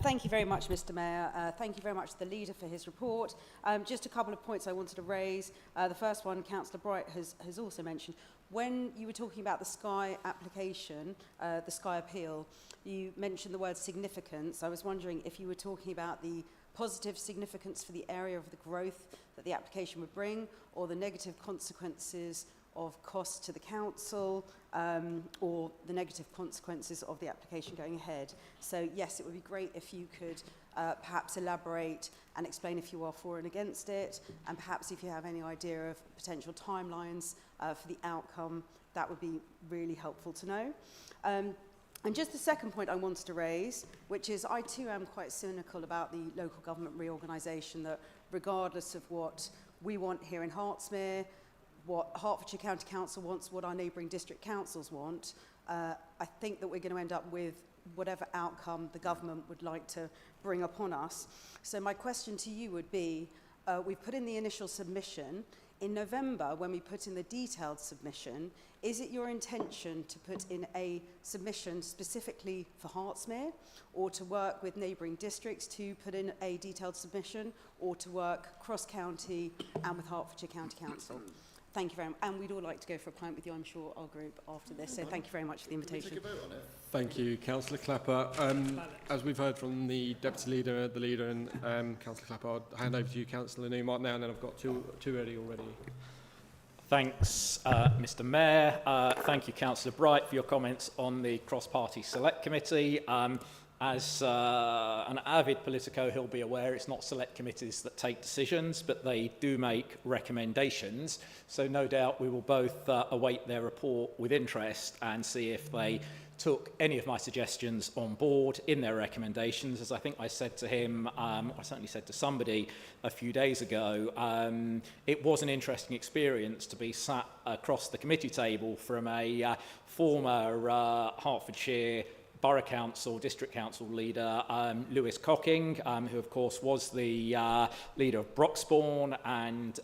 Thank you very much, Mr Mayor. Thank you very much to the leader for his report. Just a couple of points I wanted to raise. The first one, Councillor Bright has also mentioned. When you were talking about the Sky application, the Sky appeal, you mentioned the word significance. I was wondering if you were talking about the positive significance for the area of the growth that the application would bring, or the negative consequences of costs to the council, or the negative consequences of the application going ahead. So yes, it would be great if you could perhaps elaborate and explain if you are for and against it, and perhaps if you have any idea of potential timelines for the outcome, that would be really helpful to know. And just the second point I wanted to raise, which is I too am quite cynical about the local government reorganisation, that regardless of what we want here in Hertsmere, what Hertfordshire County Council wants, what our neighbouring district councils want, I think that we're going to end up with whatever outcome the government would like to bring upon us. So my question to you would be, we've put in the initial submission. In November, when we put in the detailed submission, is it your intention to put in a submission specifically for Hertsmere, or to work with neighbouring districts to put in a detailed submission, or to work cross-county and with Hertfordshire County Council? Thank you very much. And we'd all like to go for a pint with you, I'm sure, our group after this. So thank you very much for the invitation. Thank you, Councillor Clapper. As we've heard from the Deputy Leader, the Leader and Councillor Clapper, I'll hand over to you, Councillor Newmark, now, and then I've got two ready already. Thanks, Mr Mayor. Thank you, Councillor Bright, for your comments on the Cross-Party Select Committee. As an avid politico, he'll be aware it's not select committees that take decisions, but they do make recommendations. So no doubt we will both await their report with interest and see if they took any of my suggestions on board in their recommendations. As I think I said to him, I certainly said to somebody a few days ago, it was an interesting experience to be sat across the committee table from a former Hertfordshire Borough Council, District Council leader, Lewis Cocking, who of course was the leader of Broxbourne and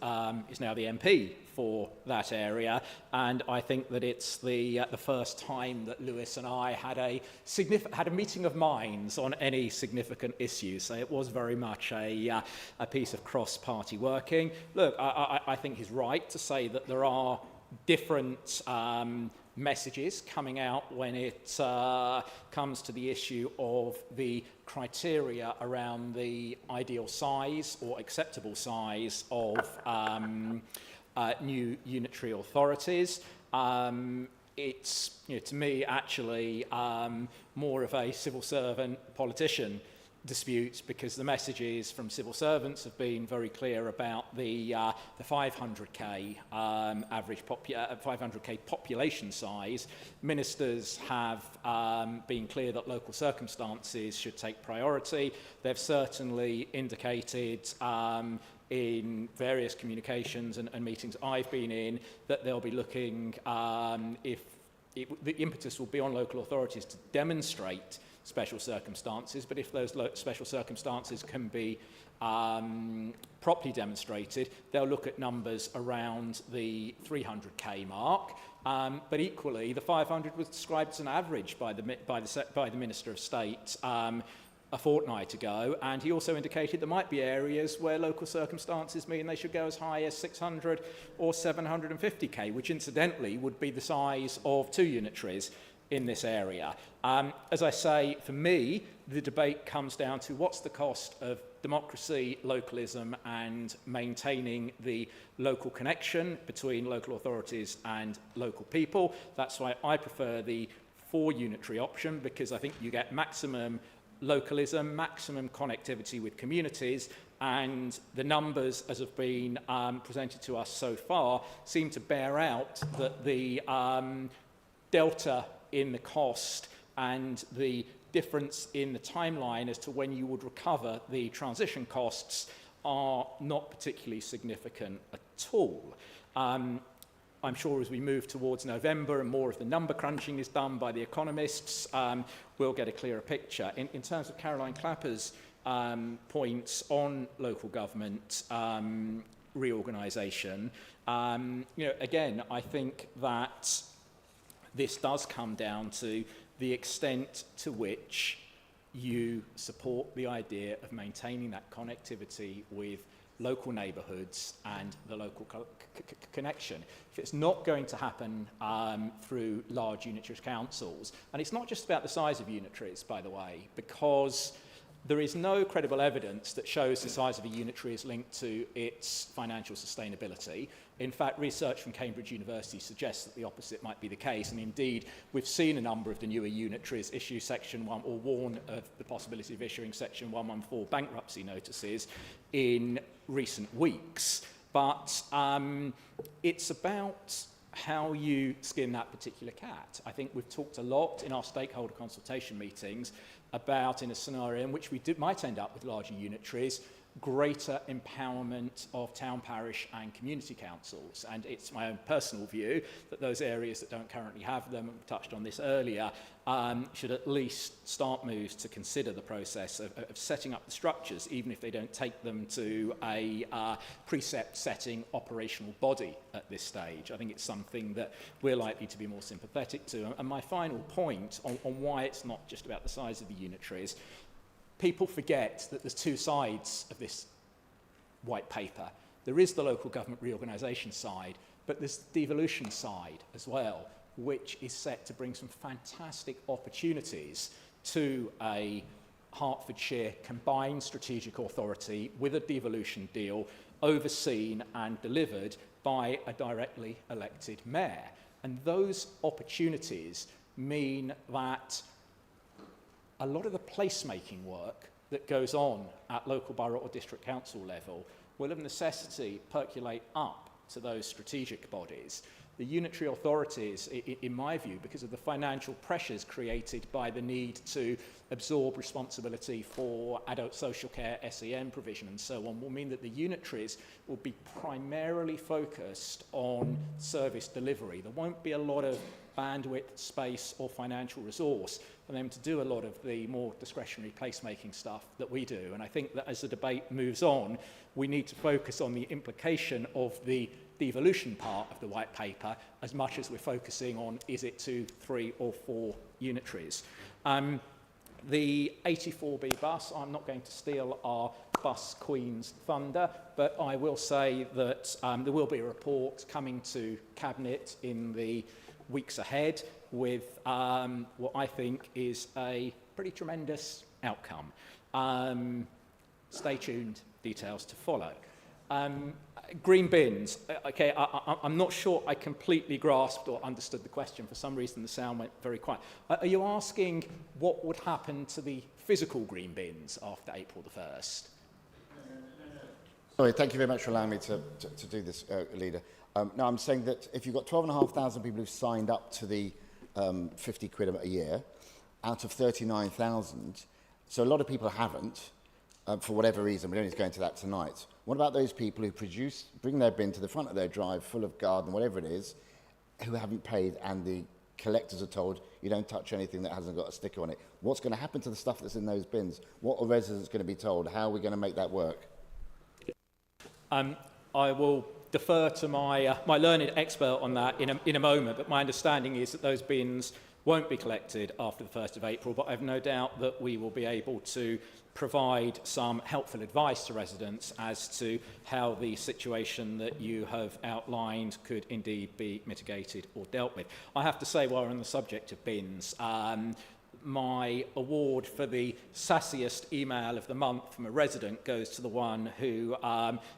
is now the MP for that area. And I think that it's the first time that Lewis and I had a meeting of minds on any significant issues. So it was very much a piece of cross-party working. Look, I think he's right to say that there are different messages coming out when it comes to the issue of the criteria around the ideal size or acceptable size of new unitary authorities. It's, to me, actually more of a civil servant politician disputes, because the messages from civil servants have been very clear about the 500k average 500k population size. Ministers have been clear that local circumstances should take priority. They've certainly indicated in various communications and meetings I've been in that they'll be looking the impetus will be on local authorities to demonstrate special circumstances, but if those special circumstances can be properly demonstrated, they'll look at numbers around the 300k mark. But equally, the 500 was described as an average by the Minister of State a fortnight ago, and he also indicated there might be areas where local circumstances mean they should go as high as 600 or 750k, which incidentally would be the size of 2 unitaries in this area. As I say, for me, the debate comes down to what's the cost of democracy, localism, and maintaining the local connection between local authorities and local people. That's why I prefer the 4 unitary option, because I think you get maximum localism, maximum connectivity with communities, and the numbers as have been presented to us so far seem to bear out that the delta in the cost and the difference in the timeline as to when you would recover the transition costs are not particularly significant at all. I'm sure as we move towards November and more of the number crunching is done by the economists, we'll get a clearer picture. In terms of Caroline Clapper's points on local government reorganisation, again, I think that this does come down to the extent to which you support the idea of maintaining that connectivity with local neighbourhoods and the local connection. If it's not going to happen through large unitary councils, and it's not just about the size of unitaries, by the way, because there is no credible evidence that shows the size of a unitary is linked to its financial sustainability. In fact, research from Cambridge University suggests that the opposite might be the case, and indeed, we've seen a number of the newer unitaries issue Section 1, or warn of the possibility of issuing Section 114 bankruptcy notices in recent weeks. But it's about how you skin that particular cat. I think we've talked a lot in our stakeholder consultation meetings about, in a scenario in which we might end up with larger unitaries, greater empowerment of town, parish and community councils. And it's my own personal view that those areas that don't currently have them, and we touched on this earlier, should at least start moves to consider the process of setting up the structures, even if they don't take them to a precept-setting operational body at this stage. I think it's something that we're likely to be more sympathetic to. And my final point on why it's not just about the size of the unitaries, people forget that there's two sides of this white paper. There is the local government reorganisation side, but there's the devolution side as well, which is set to bring some fantastic opportunities to a Hertfordshire combined strategic authority with a devolution deal overseen and delivered by a directly elected mayor. And those opportunities mean that a lot of the placemaking work that goes on at local borough or district council level will of necessity percolate up to those strategic bodies. The unitary authorities, in my view, because of the financial pressures created by the need to absorb responsibility for adult social care, SEN provision and so on, will mean that the unitaries will be primarily focused on service delivery. There won't be a lot of bandwidth, space or financial resource for them to do a lot of the more discretionary placemaking stuff that we do. And I think that as the debate moves on, we need to focus on the implication of the devolution part of the white paper as much as we're focusing on is it 2, 3 or 4 unitaries. The 84B bus, I'm not going to steal our bus queen's thunder, but I will say that there will be a report coming to Cabinet in the weeks ahead with what I think is a pretty tremendous outcome. Stay tuned, details to follow. Green bins. Okay, I'm not sure I completely grasped or understood the question. For some reason, the sound went very quiet. Are you asking what would happen to the physical green bins after April the 1st? Sorry, thank you very much for allowing me to do this, Leader. No, I'm saying that if you've got 12,500 people who've signed up to the 50 quid a year, out of 39,000, so a lot of people haven't, for whatever reason. We don't need to go into that tonight. What about those people who bring their bin to the front of their drive, full of garden, whatever it is, who haven't paid, and the collectors are told you don't touch anything that hasn't got a sticker on it? What's going to happen to the stuff that's in those bins? What are residents going to be told? How are we going to make that work? I will defer to my learned expert on that in a moment, but my understanding is that those bins won't be collected after the 1st of April, but I have no doubt that we will be able to provide some helpful advice to residents as to how the situation that you have outlined could indeed be mitigated or dealt with. I have to say, while we're on the subject of bins, my award for the sassiest email of the month from a resident goes to the one who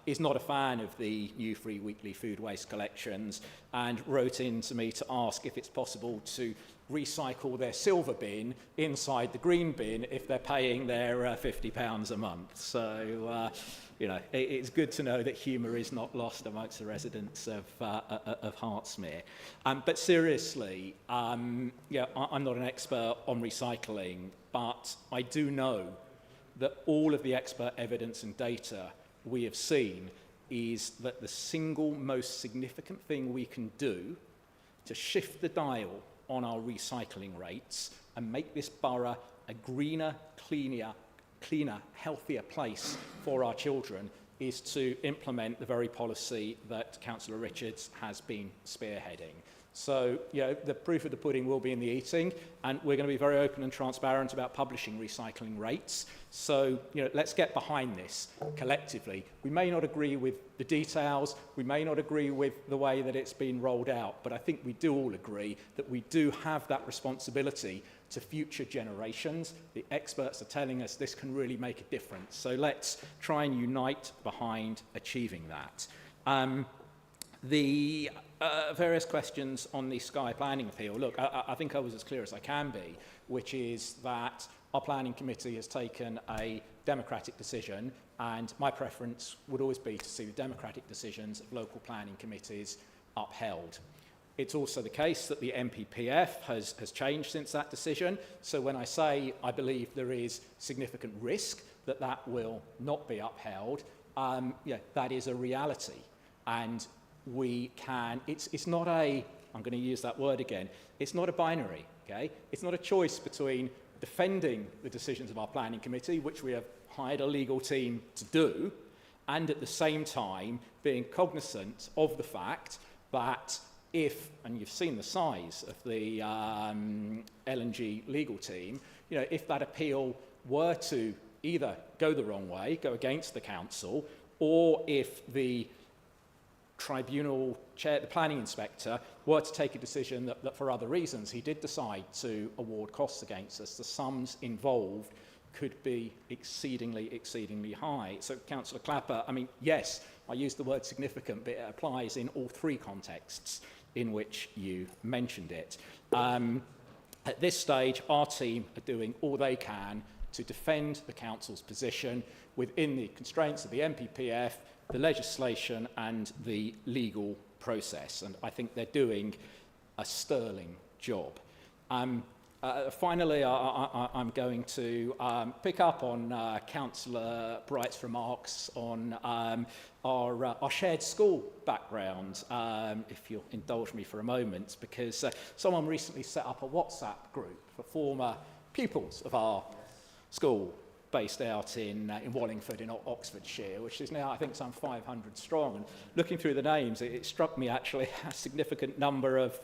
is not a fan of the new free weekly food waste collections and wrote in to me to ask if it's possible to recycle their silver bin inside the green bin if they're paying their £50 a month. So, you know, it's good to know that humour is not lost amongst the residents of Hertsmere. But seriously, yeah, I'm not an expert on recycling, but I do know that all of the expert evidence and data we have seen is that the single most significant thing we can do to shift the dial on our recycling rates and make this borough a greener, cleaner, healthier place for our children is to implement the very policy that Councillor Richards has been spearheading. So, you know, the proof of the pudding will be in the eating, and we're going to be very open and transparent about publishing recycling rates. So, you know, let's get behind this collectively. We may not agree with the details, we may not agree with the way that it's been rolled out, but I think we do all agree that we do have that responsibility to future generations. The experts are telling us this can really make a difference. So let's try and unite behind achieving that. The various questions on the Sky planning appeal. Look, I think I was as clear as I can be, which is that our planning committee has taken a democratic decision, and my preference would always be to see the democratic decisions of local planning committees upheld. It's also the case that the MPPF has changed since that decision. So when I say I believe there is significant risk that that will not be upheld, yeah, that is a reality. And we can, it's not a, I'm going to use that word again, it's not a binary, okay? It's not a choice between defending the decisions of our planning committee, which we have hired a legal team to do, and at the same time being cognizant of the fact that if, and you've seen the size of the L&G legal team, you know, if that appeal were to either go the wrong way, go against the council, or if the tribunal chair, the planning inspector, were to take a decision that for other reasons he did decide to award costs against us, the sums involved could be exceedingly high. So, Councillor Clapper, I mean, yes, I used the word significant, but it applies in all three contexts in which you mentioned it. At this stage, our team are doing all they can to defend the council's position within the constraints of the MPPF, the legislation and the legal process, and I think they're doing a sterling job. Finally, I'm going to pick up on Councillor Bright's remarks on our shared school background, if you'll indulge me for a moment, because someone recently set up a WhatsApp group for former pupils of our school, based out in Wallingford in Oxfordshire, which is now, I think, some 500 strong. And looking through the names, it struck me actually a significant number of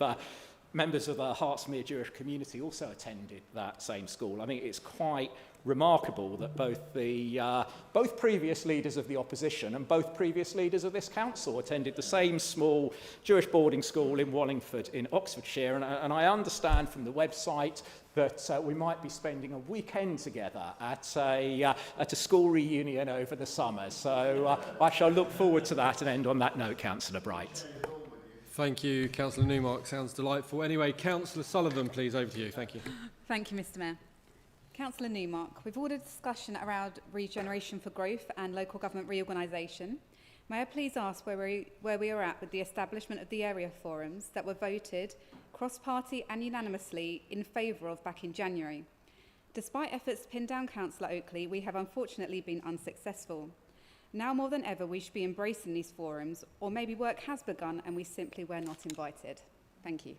members of the Hertsmere Jewish community also attended that same school. I think it's quite remarkable that both previous leaders of the opposition and both previous leaders of this council attended the same small Jewish boarding school in Wallingford in Oxfordshire, and I understand from the website that we might be spending a weekend together at a school reunion over the summer. So I shall look forward to that and end on that note, Councillor Bright. Thank you, Councillor Newmark. Sounds delightful. Anyway, Councillor Sullivan, please, over to you. Thank you. Thank you, Mr Mayor. Councillor Newmark, we've ordered a discussion around regeneration for growth and local government reorganisation. May I please ask where we are at with the establishment of the area forums that were voted cross-party and unanimously in favour of back in January? Despite efforts to pin down Councillor Oakley, we have unfortunately been unsuccessful. Now more than ever, we should be embracing these forums, or maybe work has begun and we simply were not invited. Thank you.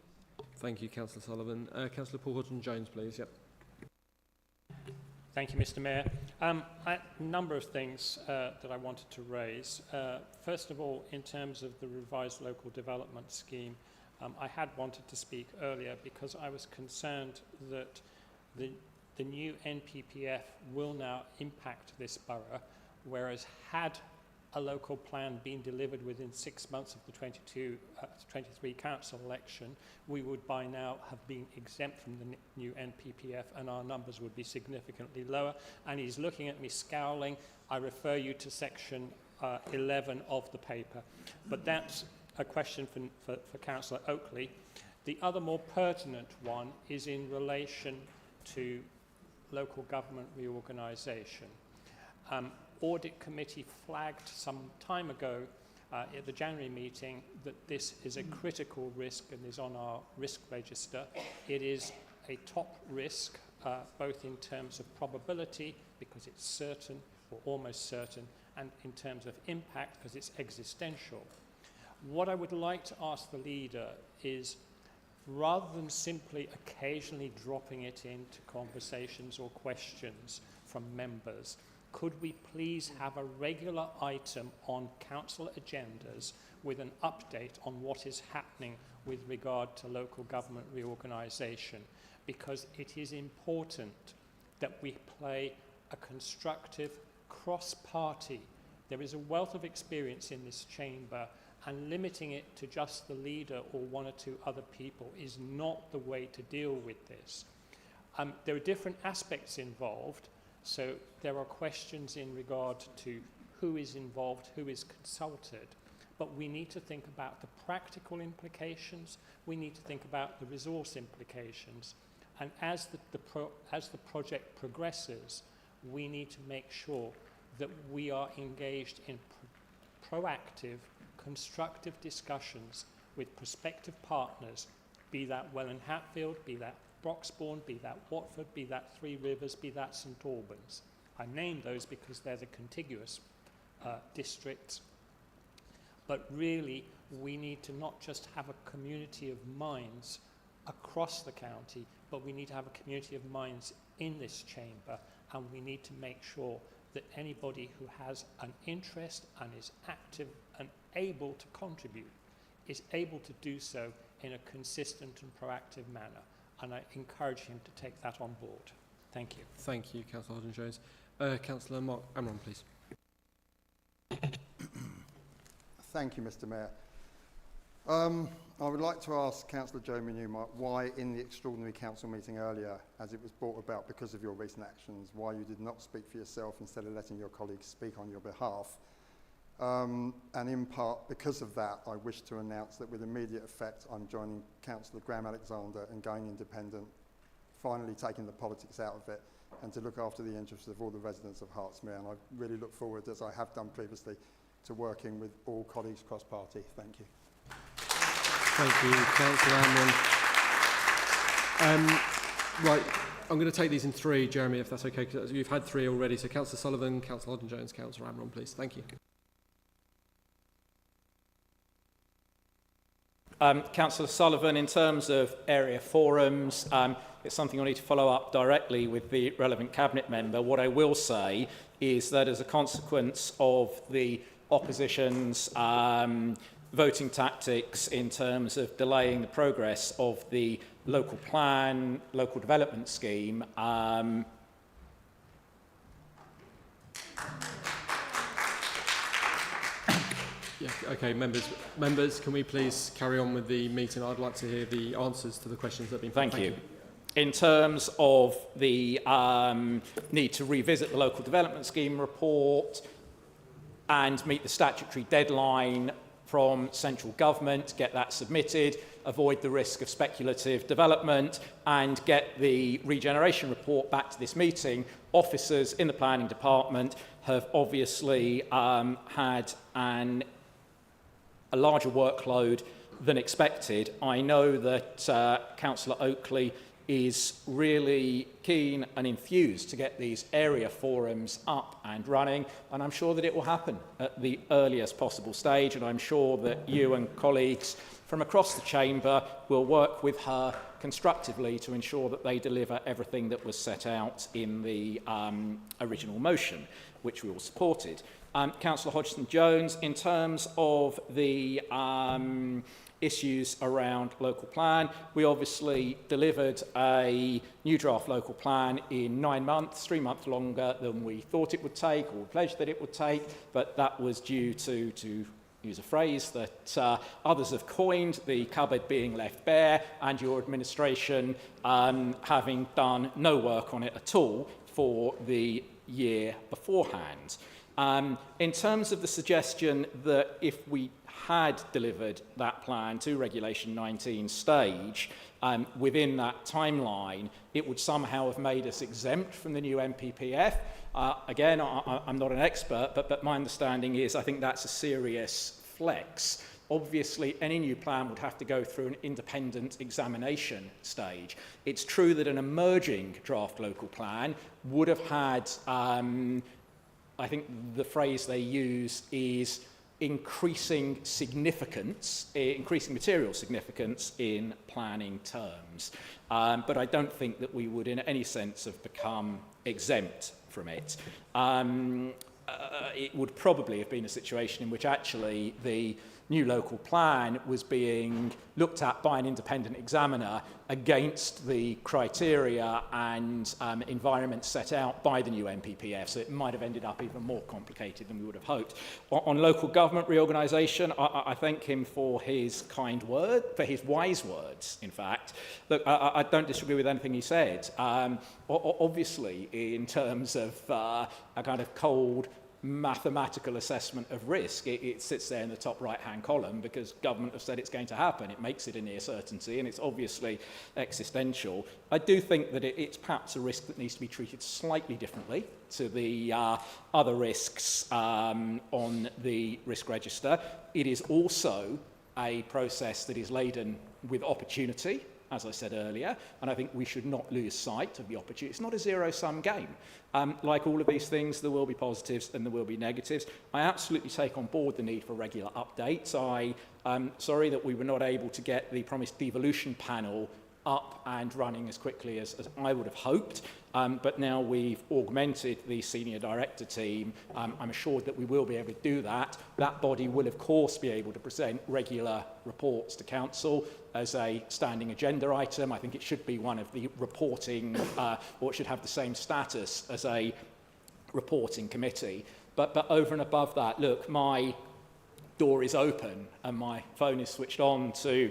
Thank you, Councillor Sullivan. Councillor Paul Horton-Jones, please. Yep. Thank you, Mr Mayor. A number of things that I wanted to raise. First of all, in terms of the revised local development scheme, I had wanted to speak earlier because I was concerned that the new NPPF will now impact this borough, whereas had a local plan been delivered within 6 months of the 23 council election, we would by now have been exempt from the new NPPF and our numbers would be significantly lower. And he's looking at me scowling. I refer you to section 11 of the paper. But that's a question for Councillor Oakley. The other more pertinent one is in relation to local government reorganisation. Audit Committee flagged some time ago at the January meeting that this is a critical risk and is on our risk register. It is a top risk, both in terms of probability, because it's certain or almost certain, and in terms of impact, because it's existential. What I would like to ask the leader is, rather than simply occasionally dropping it into conversations or questions from members, could we please have a regular item on council agendas with an update on what is happening with regard to local government reorganisation? Because it is important that we play a constructive cross-party. There is a wealth of experience in this chamber, and limiting it to just the leader or one or two other people is not the way to deal with this. There are different aspects involved, so there are questions in regard to who is involved, who is consulted, but we need to think about the practical implications, we need to think about the resource implications, and as the project progresses, we need to make sure that we are engaged in proactive, constructive discussions with prospective partners, be that Welland Hatfield, be that Broxbourne, be that Watford, be that Three Rivers, be that St Albans. I name those because they're the contiguous districts. But really, we need to not just have a community of minds across the county, but we need to have a community of minds in this chamber, and we need to make sure that anybody who has an interest and is active and able to contribute is able to do so in a consistent and proactive manner. And I encourage him to take that on board. Thank you. Thank you, Councillor Hodden-Jones. Councillor Mark Amron, please. Thank you, Mr Mayor. I would like to ask Councillor Jeremy Newmark why in the extraordinary council meeting earlier, as it was brought about because of your recent actions, why you did not speak for yourself instead of letting your colleagues speak on your behalf. And in part because of that, I wish to announce that with immediate effect I'm joining Councillor Graham Alexander and going independent, finally taking the politics out of it and to look after the interests of all the residents of Hertsmere. And I really look forward, as I have done previously, to working with all colleagues cross-party. Thank you. Thank you, Councillor Amron. Right, I'm going to take these in three, Jeremy, if that's okay, because you've had three already. So Councillor Sullivan, Councillor Hodden-Jones, Councillor Amron, please. Thank you. Councillor Sullivan, in terms of area forums, it's something I need to follow up directly with the relevant cabinet member. What I will say is that as a consequence of the opposition's voting tactics in terms of delaying the progress of the local plan, local development scheme, Yeah, okay, members, can we please carry on with the meeting? I'd like to hear the answers to the questions that have been put. Thank you. In terms of the need to revisit the local development scheme report and meet the statutory deadline from central government, get that submitted, avoid the risk of speculative development, and get the regeneration report back to this meeting, officers in the planning department have obviously had a larger workload than expected. I know that Councillor Oakley is really keen and enthused to get these area forums up and running, and I'm sure that it will happen at the earliest possible stage, and I'm sure that you and colleagues from across the chamber will work with her constructively to ensure that they deliver everything that was set out in the original motion, which we all supported. Councillor Hodgson-Jones, in terms of the issues around local plan, we obviously delivered a new draft local plan in 9 months, 3 months longer than we thought it would take or pledged that it would take, but that was due to use a phrase that others have coined, the cupboard being left bare and your administration having done no work on it at all for the year beforehand. In terms of the suggestion that if we had delivered that plan to Regulation 19 stage, within that timeline, it would somehow have made us exempt from the new MPPF. Again, I'm not an expert, but my understanding is I think that's a serious flex. Obviously, any new plan would have to go through an independent examination stage. It's true that an emerging draft local plan would have had, I think the phrase they use is increasing significance, increasing material significance in planning terms. But I don't think that we would in any sense have become exempt from it. It would probably have been a situation in which actually the new local plan was being looked at by an independent examiner against the criteria and environment set out by the new MPPF, so it might have ended up even more complicated than we would have hoped. On local government reorganisation, I thank him for his kind word, for his wise words, in fact. Look, I don't disagree with anything he said. Obviously, in terms of a kind of cold mathematical assessment of risk, it sits there in the top right-hand column because government have said it's going to happen. It makes it a near certainty, and it's obviously existential. I do think that it's perhaps a risk that needs to be treated slightly differently to the other risks on the risk register. It is also a process that is laden with opportunity, as I said earlier, and I think we should not lose sight of the opportunity. It's not a zero-sum game. Like all of these things, there will be positives and there will be negatives. I absolutely take on board the need for regular updates. I'm sorry that we were not able to get the promised devolution panel up and running as quickly as I would have hoped, but now we've augmented the senior director team. I'm assured that we will be able to do that. That body will, of course, be able to present regular reports to council as a standing agenda item. I think it should be one of the reporting, or it should have the same status as a reporting committee. But over and above that, look, my door is open and my phone is switched on to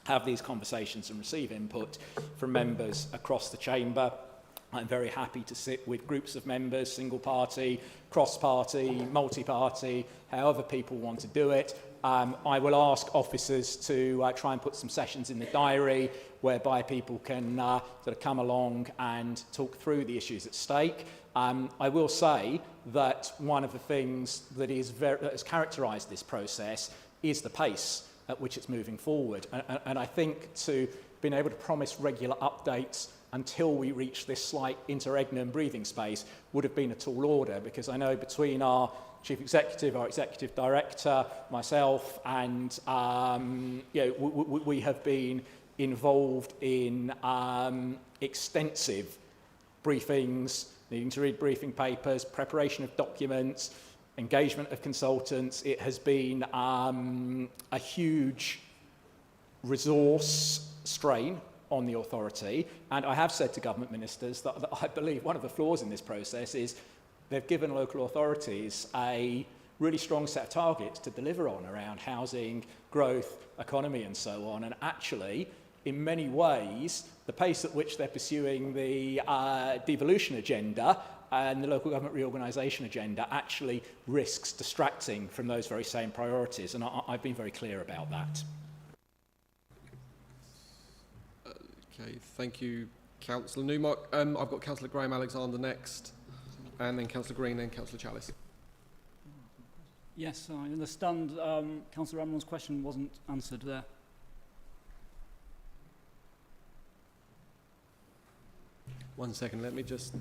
have these conversations and receive input from members across the chamber. I'm very happy to sit with groups of members, single party, cross-party, multi-party, however people want to do it. I will ask officers to try and put some sessions in the diary whereby people can sort of come along and talk through the issues at stake. I will say that one of the things that has characterised this process is the pace at which it's moving forward. And I think to being able to promise regular updates until we reach this slight interregnum breathing space would have been a tall order, because I know between our Chief Executive, our Executive Director, myself, and we have been involved in extensive briefings, needing to read briefing papers, preparation of documents, engagement of consultants. It has been a huge resource strain on the authority, and I have said to government ministers that I believe one of the flaws in this process is they've given local authorities a really strong set of targets to deliver on around housing, growth, economy and so on, and actually in many ways the pace at which they're pursuing the devolution agenda and the local government reorganisation agenda actually risks distracting from those very same priorities, and I've been very clear about that. Okay, thank you, Councillor Newmark. I've got Councillor Graham Alexander next, and then Councillor Green, and Councillor Chalice. Yes, I understand Councillor Ramron's question wasn't answered there. One second, let me just...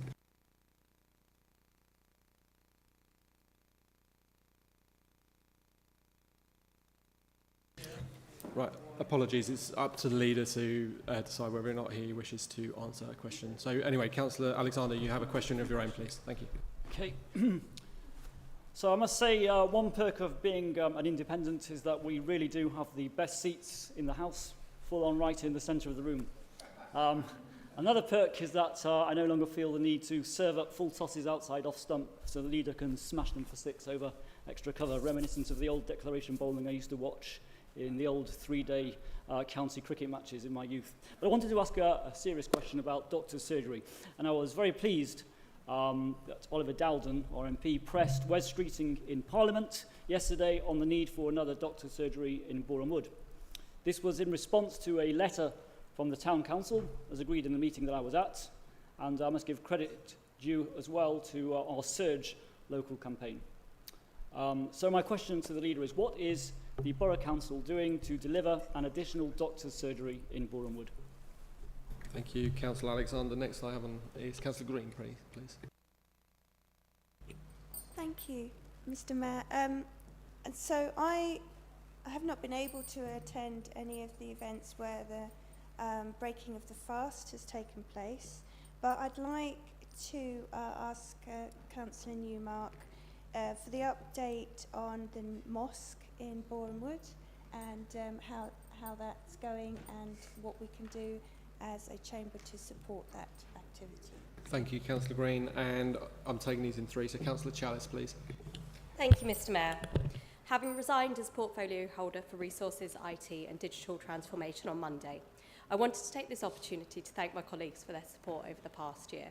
Right, apologies. It's up to the leader to decide whether or not he wishes to answer a question. So anyway, Councillor Alexander, you have a question of your own, please. Thank you. Okay. So I must say one perk of being an independent is that we really do have the best seats in the House, full on right in the centre of the room. Another perk is that I no longer feel the need to serve up full tosses outside off stump so the leader can smash them for six over extra cover, reminiscent of the old declaration bowling I used to watch in the old three-day county cricket matches in my youth. But I wanted to ask a serious question about doctor's surgery, and I was very pleased that Oliver Dowden, our MP, pressed Wes Streeting in Parliament yesterday on the need for another doctor's surgery in Boreham Wood. This was in response to a letter from the Town Council, as agreed in the meeting that I was at, and I must give credit due as well to our Surge local campaign. So my question to the leader is, what is the Borough Council doing to deliver an additional doctor's surgery in Boreham Wood? Thank you, Councillor Alexander. Next I have on is Councillor Green, please. Thank you, Mr. Mayor. And so I have not been able to attend any of the events where the breaking of the fast has taken place, but I'd like to ask Councillor Newmark for the update on the mosque in Boreham Wood and how that's going and what we can do as a chamber to support that activity. Thank you, Councillor Green, and I'm taking these in three. So Councillor Chalice, please. Thank you, Mr. Mayor. Having resigned as portfolio holder for resources, IT and digital transformation on Monday, I wanted to take this opportunity to thank my colleagues for their support over the past year.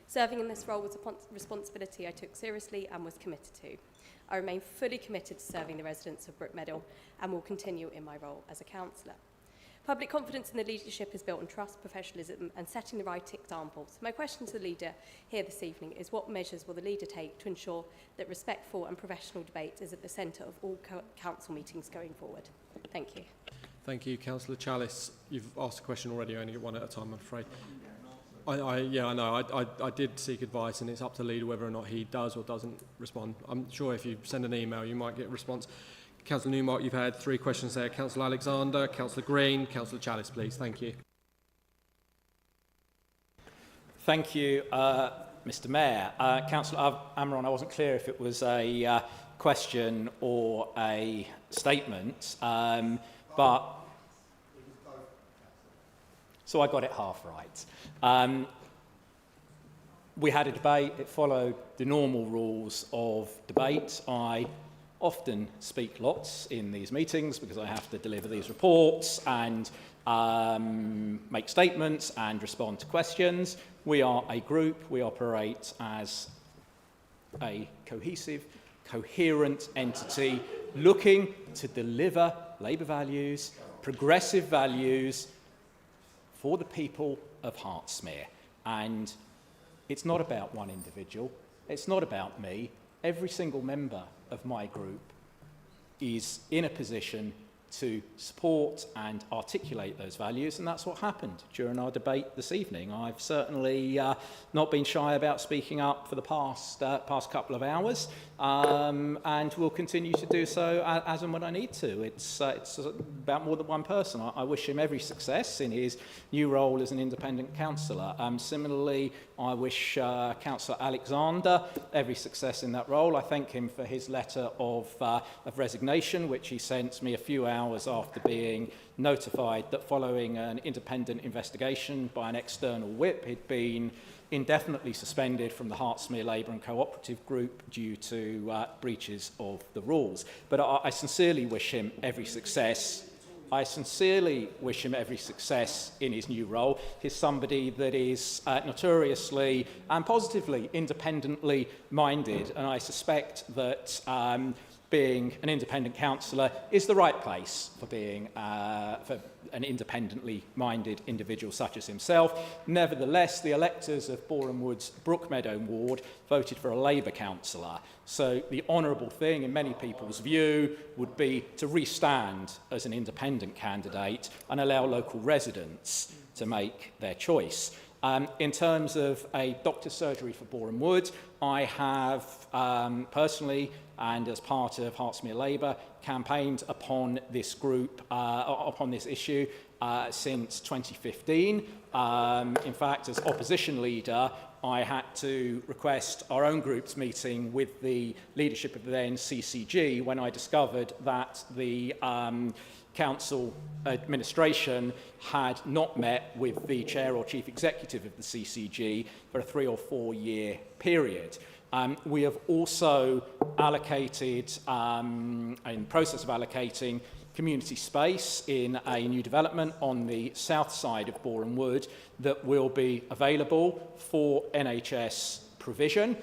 Serving in this role was a responsibility I took seriously and was committed to. I remain fully committed to serving the residents of Brookmeadow and will continue in my role as a councillor. Public confidence in the leadership is built on trust, professionalism and setting the right examples. My question to the leader here this evening is, what measures will the leader take to ensure that respectful and professional debate is at the centre of all council meetings going forward? Thank you. Thank you, Councillor Chalice. You've asked a question already. I only get one at a time, I'm afraid. I know. I did seek advice, and it's up to the leader whether or not he does or doesn't respond. I'm sure if you send an email, you might get a response. Councillor Newmark, you've had three questions there. Councillor Alexander, Councillor Green, Councillor Chalice, please. Thank you. Thank you, Mr. Mayor. Councillor Amron, I wasn't clear if it was a question or a statement, but so I got it half right. We had a debate. It followed the normal rules of debate. I often speak lots in these meetings because I have to deliver these reports and make statements and respond to questions. We are a group. We operate as a cohesive, coherent entity looking to deliver Labour values, progressive values for the people of Hertsmere. And it's not about one individual. It's not about me. Every single member of my group is in a position to support and articulate those values, and that's what happened during our debate this evening. I've certainly not been shy about speaking up for the past couple of hours, and will continue to do so as and when I need to. It's about more than one person. I wish him every success in his new role as an independent councillor. Similarly, I wish Councillor Alexander every success in that role. I thank him for his letter of resignation, which he sent me a few hours after being notified that following an independent investigation by an external whip, he'd been indefinitely suspended from the Hertsmere Labour and Cooperative Group due to breaches of the rules. But I sincerely wish him every success. I sincerely wish him every success in his new role. He's somebody that is notoriously and positively independently minded, and I suspect that being an independent councillor is the right place for being for an independently minded individual such as himself. Nevertheless, the electors of Boreham Wood's Brookmeadow ward voted for a Labour councillor. So the honourable thing, in many people's view, would be to restand as an independent candidate and allow local residents to make their choice. In terms of a doctor's surgery for Boreham Wood, I have personally and as part of Hertsmere Labour campaigned upon this group, upon this issue since 2015. In fact, as opposition leader, I had to request our own group's meeting with the leadership of the then CCG when I discovered that the council administration had not met with the chair or chief executive of the CCG for a 3 or 4 year period. We have also allocated, in the process of allocating, community space in a new development on the south side of Boreham Wood that will be available for NHS provision.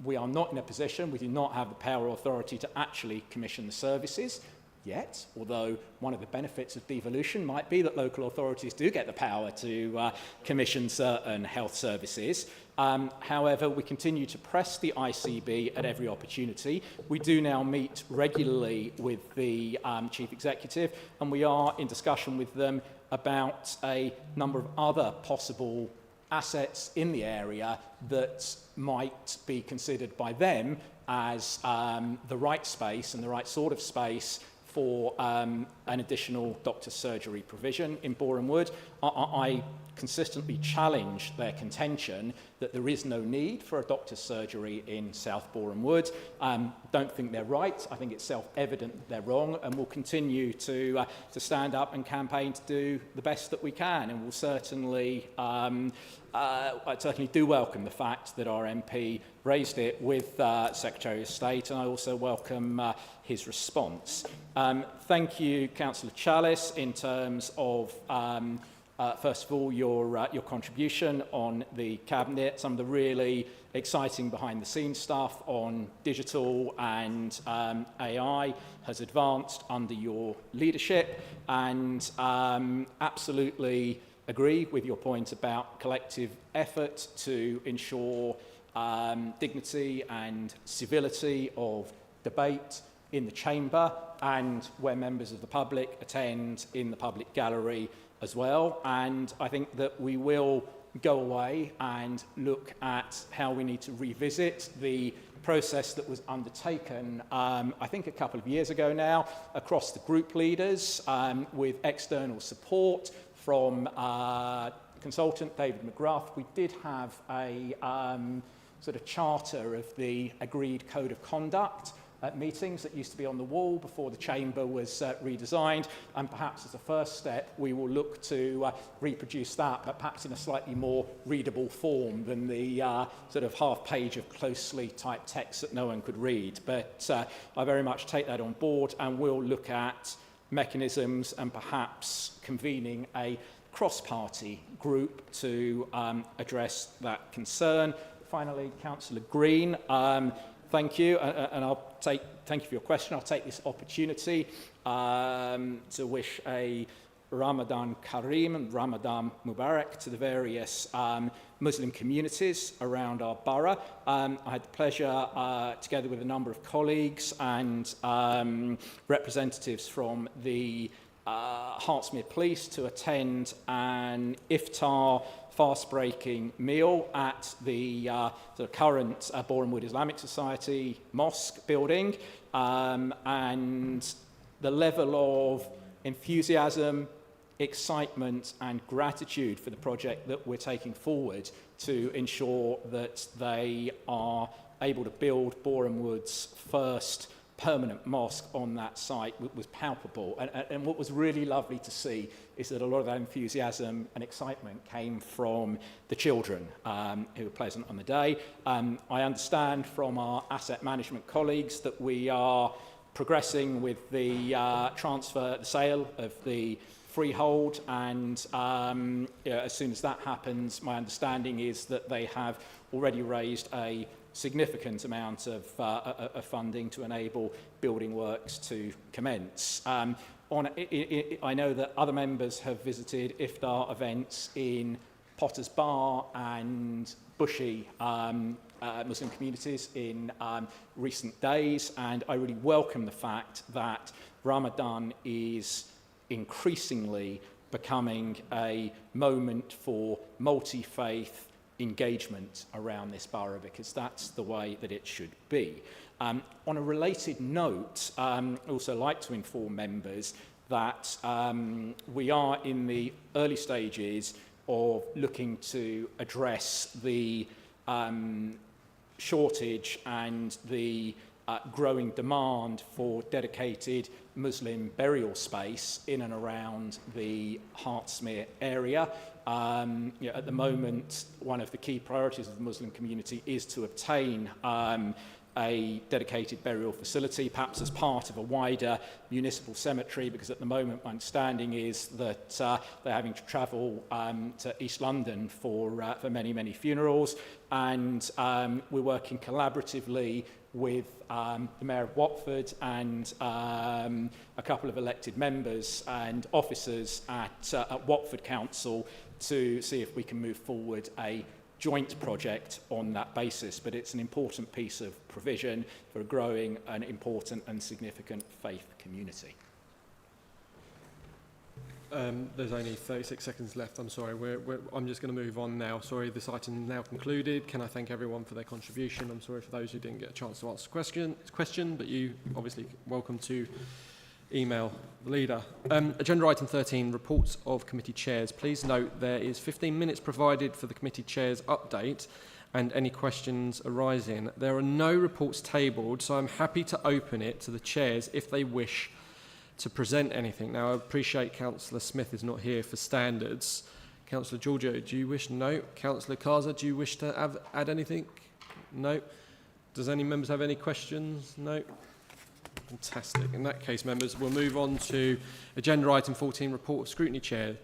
We are not in a position, we do not have the power or authority to actually commission the services yet, although one of the benefits of devolution might be that local authorities do get the power to commission certain health services. However, we continue to press the ICB at every opportunity. We do now meet regularly with the Chief Executive, and we are in discussion with them about a number of other possible assets in the area that might be considered by them as the right space and the right sort of space for an additional doctor's surgery provision in Boreham Wood. I consistently challenge their contention that there is no need for a doctor's surgery in South Boreham Wood. Don't think they're right. I think it's self-evident that they're wrong, and we'll continue to stand up and campaign to do the best that we can, and we'll certainly I certainly do welcome the fact that our MP raised it with Secretary of State, and I also welcome his response. Thank you, Councillor Chalice, in terms of first of all, your contribution on the Cabinet, some of the really exciting behind-the-scenes stuff on digital and AI has advanced under your leadership, and absolutely agree with your point about collective effort to ensure dignity and civility of debate in the chamber and where members of the public attend in the public gallery as well. And I think that we will go away and look at how we need to revisit the process that was undertaken, I think a couple of years ago now, across the group leaders with external support from consultant David McGruff. We did have a sort of charter of the agreed code of conduct at meetings that used to be on the wall before the chamber was redesigned, and perhaps as a first step we will look to reproduce that, but perhaps in a slightly more readable form than the sort of half page of closely typed text that no one could read. But I very much take that on board, and we'll look at mechanisms and perhaps convening a cross-party group to address that concern. Finally, Councillor Green, thank you, and thank you for your question. I'll take this opportunity to wish a Ramadan Kareem and Ramadan Mubarak to the various Muslim communities around our borough. I had the pleasure, together with a number of colleagues and representatives from the Hertsmere Police, to attend an iftar fast-breaking meal at the current Boreham Wood Islamic Society mosque building, and the level of enthusiasm, excitement and gratitude for the project that we're taking forward to ensure that they are able to build Boreham Wood's first permanent mosque on that site was palpable. And what was really lovely to see is that a lot of that enthusiasm and excitement came from the children who were present on the day. I understand from our asset management colleagues that we are progressing with the the sale of the freehold, and as soon as that happens, my understanding is that they have already raised a significant amount of funding to enable building works to commence. I know that other members have visited iftar events in Potters Bar and Bushy Muslim communities in recent days, and I really welcome the fact that Ramadan is increasingly becoming a moment for multi-faith engagement around this borough, because that's the way that it should be. On a related note, I'd also like to inform members that we are in the early stages of looking to address the shortage and the growing demand for dedicated Muslim burial space in and around the Hertsmere area. At the moment, one of the key priorities of the Muslim community is to obtain a dedicated burial facility, perhaps as part of a wider municipal cemetery, because at the moment my understanding is that they're having to travel to East London for many, many funerals, and we're working collaboratively with the Mayor of Watford and a couple of elected members and officers at Watford Council to see if we can move forward a joint project on that basis. But it's an important piece of provision for a growing and important and significant faith community. There's only 36 seconds left. I'm sorry. I'm just going to move on now. Sorry, this item is now concluded. Can I thank everyone for their contribution? I'm sorry for those who didn't get a chance to answer the question, but you obviously welcome to email the leader. Agenda item 13, reports of committee chairs. Please note there is 15 minutes provided for the committee chairs update and any questions arising. There are no reports tabled, so I'm happy to open it to the chairs if they wish to present anything. Now, I appreciate Councillor Smith is not here for standards. Councillor Giorgio, do you wish? No. Councillor Kaza, do you wish to add anything? No. Does any members have any questions? No. Fantastic. In that case, members, we'll move on to agenda item 14, report of scrutiny chair.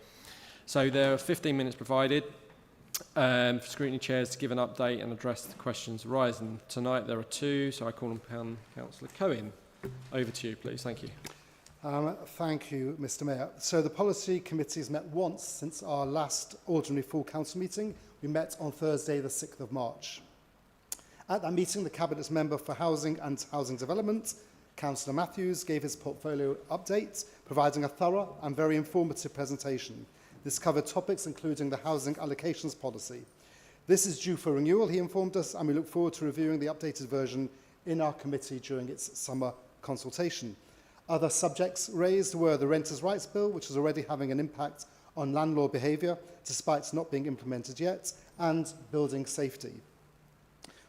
So there are 15 minutes provided for scrutiny chairs to give an update and address the questions arising. Tonight there are 2, so I call upon Councillor Cohen. Over to you, please. Thank you. Thank you, Mr. Mayor. So the Policy Committee has met once since our last ordinary full council meeting. We met on Thursday, the 6th of March. At that meeting, the Cabinet's member for Housing and Housing Development, Councillor Matthews, gave his portfolio update, providing a thorough and very informative presentation. This covered topics including the housing allocations policy. This is due for renewal, he informed us, and we look forward to reviewing the updated version in our committee during its summer consultation. Other subjects raised were the Renters' Rights Bill, which is already having an impact on landlord behaviour, despite not being implemented yet, and building safety.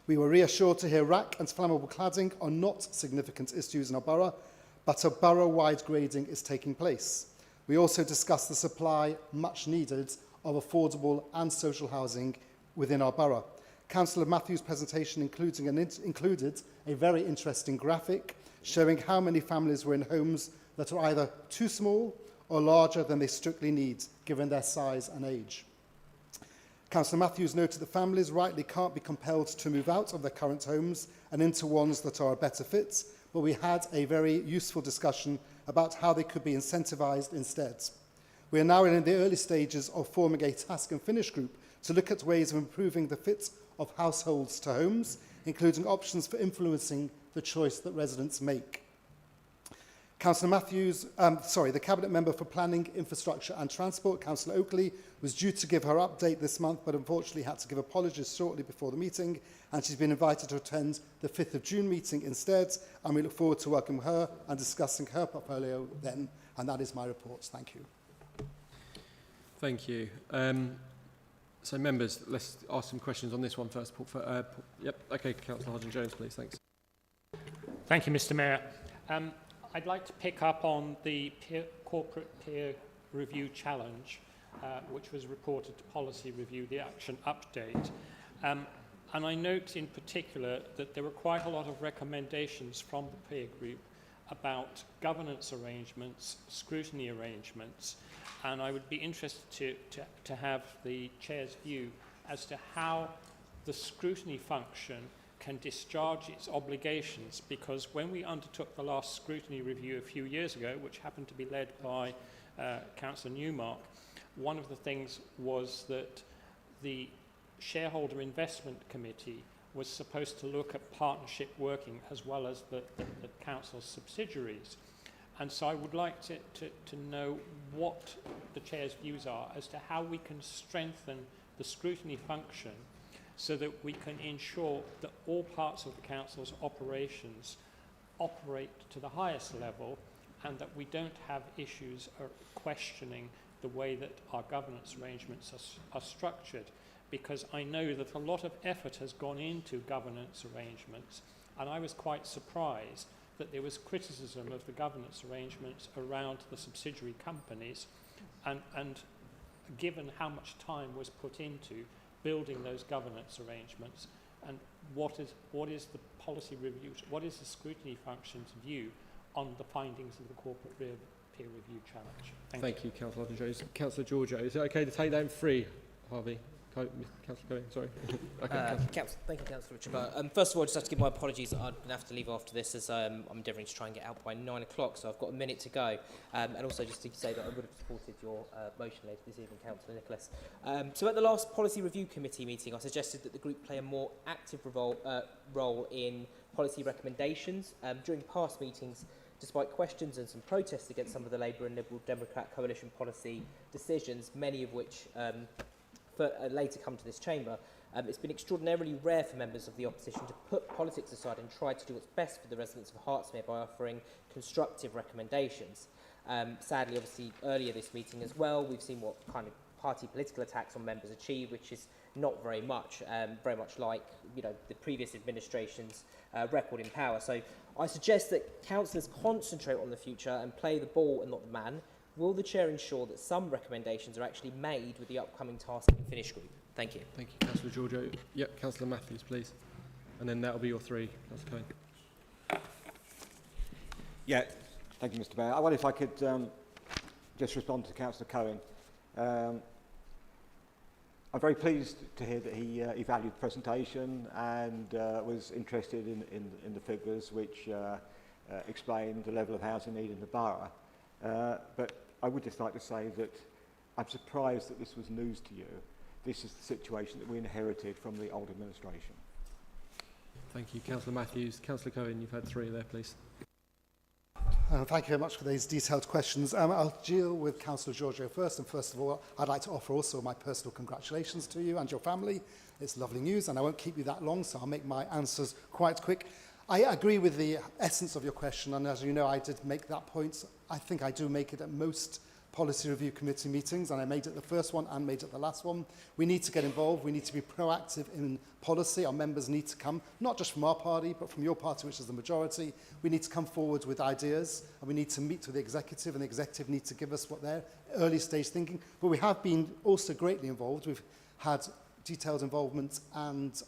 We were reassured to hear rack and flammable cladding are not significant issues in our borough, but a borough-wide grading is taking place. We also discussed the supply, much needed, of affordable and social housing within our borough. Councillor Matthews' presentation included a very interesting graphic showing how many families were in homes that are either too small or larger than they strictly need, given their size and age. Councillor Matthews noted that families rightly can't be compelled to move out of their current homes and into ones that are a better fit, but we had a very useful discussion about how they could be incentivised instead. We are now in the early stages of forming a task and finish group to look at ways of improving the fit of households to homes, including options for influencing the choice that residents make. Councillor Matthews, the Cabinet Member for Planning, Infrastructure and Transport, Councillor Oakley, was due to give her update this month, but unfortunately had to give apologies shortly before the meeting, and she's been invited to attend the 5th of June meeting instead, and we look forward to welcoming her and discussing her portfolio then, and that is my report. Thank you. Thank you. So members, let's ask some questions on this one first. Yep, okay, Councillor Hodgson-Jones, please, thanks. Thank you, Mr. Mayor. I'd like to pick up on the corporate peer review challenge, which was reported to policy review, the action update. And I note in particular that there were quite a lot of recommendations from the peer group about governance arrangements, scrutiny arrangements, and I would be interested to have the chair's view as to how the scrutiny function can discharge its obligations, because when we undertook the last scrutiny review a few years ago, which happened to be led by Councillor Newmark, one of the things was that the Shareholder Investment Committee was supposed to look at partnership working as well as the council's subsidiaries. And so I would like to know what the chair's views are as to how we can strengthen the scrutiny function so that we can ensure that all parts of the council's operations operate to the highest level, and that we don't have issues questioning the way that our governance arrangements are structured. Because I know that a lot of effort has gone into governance arrangements, and I was quite surprised that there was criticism of the governance arrangements around the subsidiary companies, and given how much time was put into building those governance arrangements, and what is the policy review, what is the scrutiny function's view on the findings of the corporate peer review challenge? Thank you, Councillor Jones. Councillor Giorgio, is it okay to take that in three, Harvey? Councillor Cohen, sorry. Okay, Thank you, Councillor Richard. First of all, I just have to give my apologies that I'm going to have to leave after this, as I'm endeavouring to try and get out by 9 o'clock, so I've got a minute to go. And also just to say that I would have supported your motion later this evening, Councillor Nicholas. So at the last Policy Review Committee meeting, I suggested that the group play a more active role in policy recommendations. During past meetings, despite questions and some protests against some of the Labour and Liberal Democrat coalition policy decisions, many of which later come to this chamber, it's been extraordinarily rare for members of the opposition to put politics aside and try to do what's best for the residents of Hertsmere by offering constructive recommendations. Sadly, obviously, earlier this meeting as well, we've seen what kind of party political attacks on members achieve, which is not very much like the previous administration's record in power. So I suggest that councillors concentrate on the future and play the ball and not the man. Will the Chair ensure that some recommendations are actually made with the upcoming task and finish group? Thank you. Thank you, Councillor Giorgio. Yep, Councillor Matthews, please. And then that'll be your three, Councillor Cohen. Yeah, thank you, Mr. Mayor. I wonder if I could just respond to Councillor Cohen. I'm very pleased to hear that he valued the presentation and was interested in the figures which explain the level of housing need in the borough. But I would just like to say that I'm surprised that this was news to you. This is the situation that we inherited from the old administration. Thank you, Councillor Matthews. Councillor Cohen, you've had three there, please. Thank you very much for these detailed questions. I'll deal with Councillor Giorgio first. And first of all, I'd like to offer also my personal congratulations to you and your family. It's lovely news, and I won't keep you that long, so I'll make my answers quite quick. I agree with the essence of your question, and as you know, I did make that point. I think I do make it at most Policy Review Committee meetings, and I made it the first one and made it the last one. We need to get involved. We need to be proactive in policy. Our members need to come, not just from our party, but from your party, which is the majority. We need to come forward with ideas, and we need to meet with the executive, and the executive need to give us what their early stage thinking. But we have been also greatly involved. We've had detailed involvement and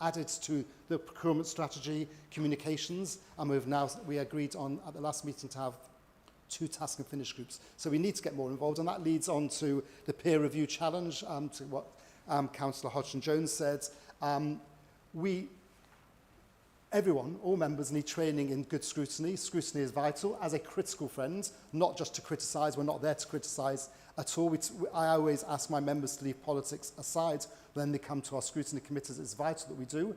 added to the procurement strategy, communications, and we agreed on at the last meeting to have 2 task and finish groups. So we need to get more involved, and that leads on to the peer review challenge, to what Councillor Hodgson-Jones said. Everyone, all members, need training in good scrutiny. Scrutiny is vital as a critical friend, not just to criticise. We're not there to criticise at all. I always ask my members to leave politics aside when they come to our scrutiny committees. It's vital that we do.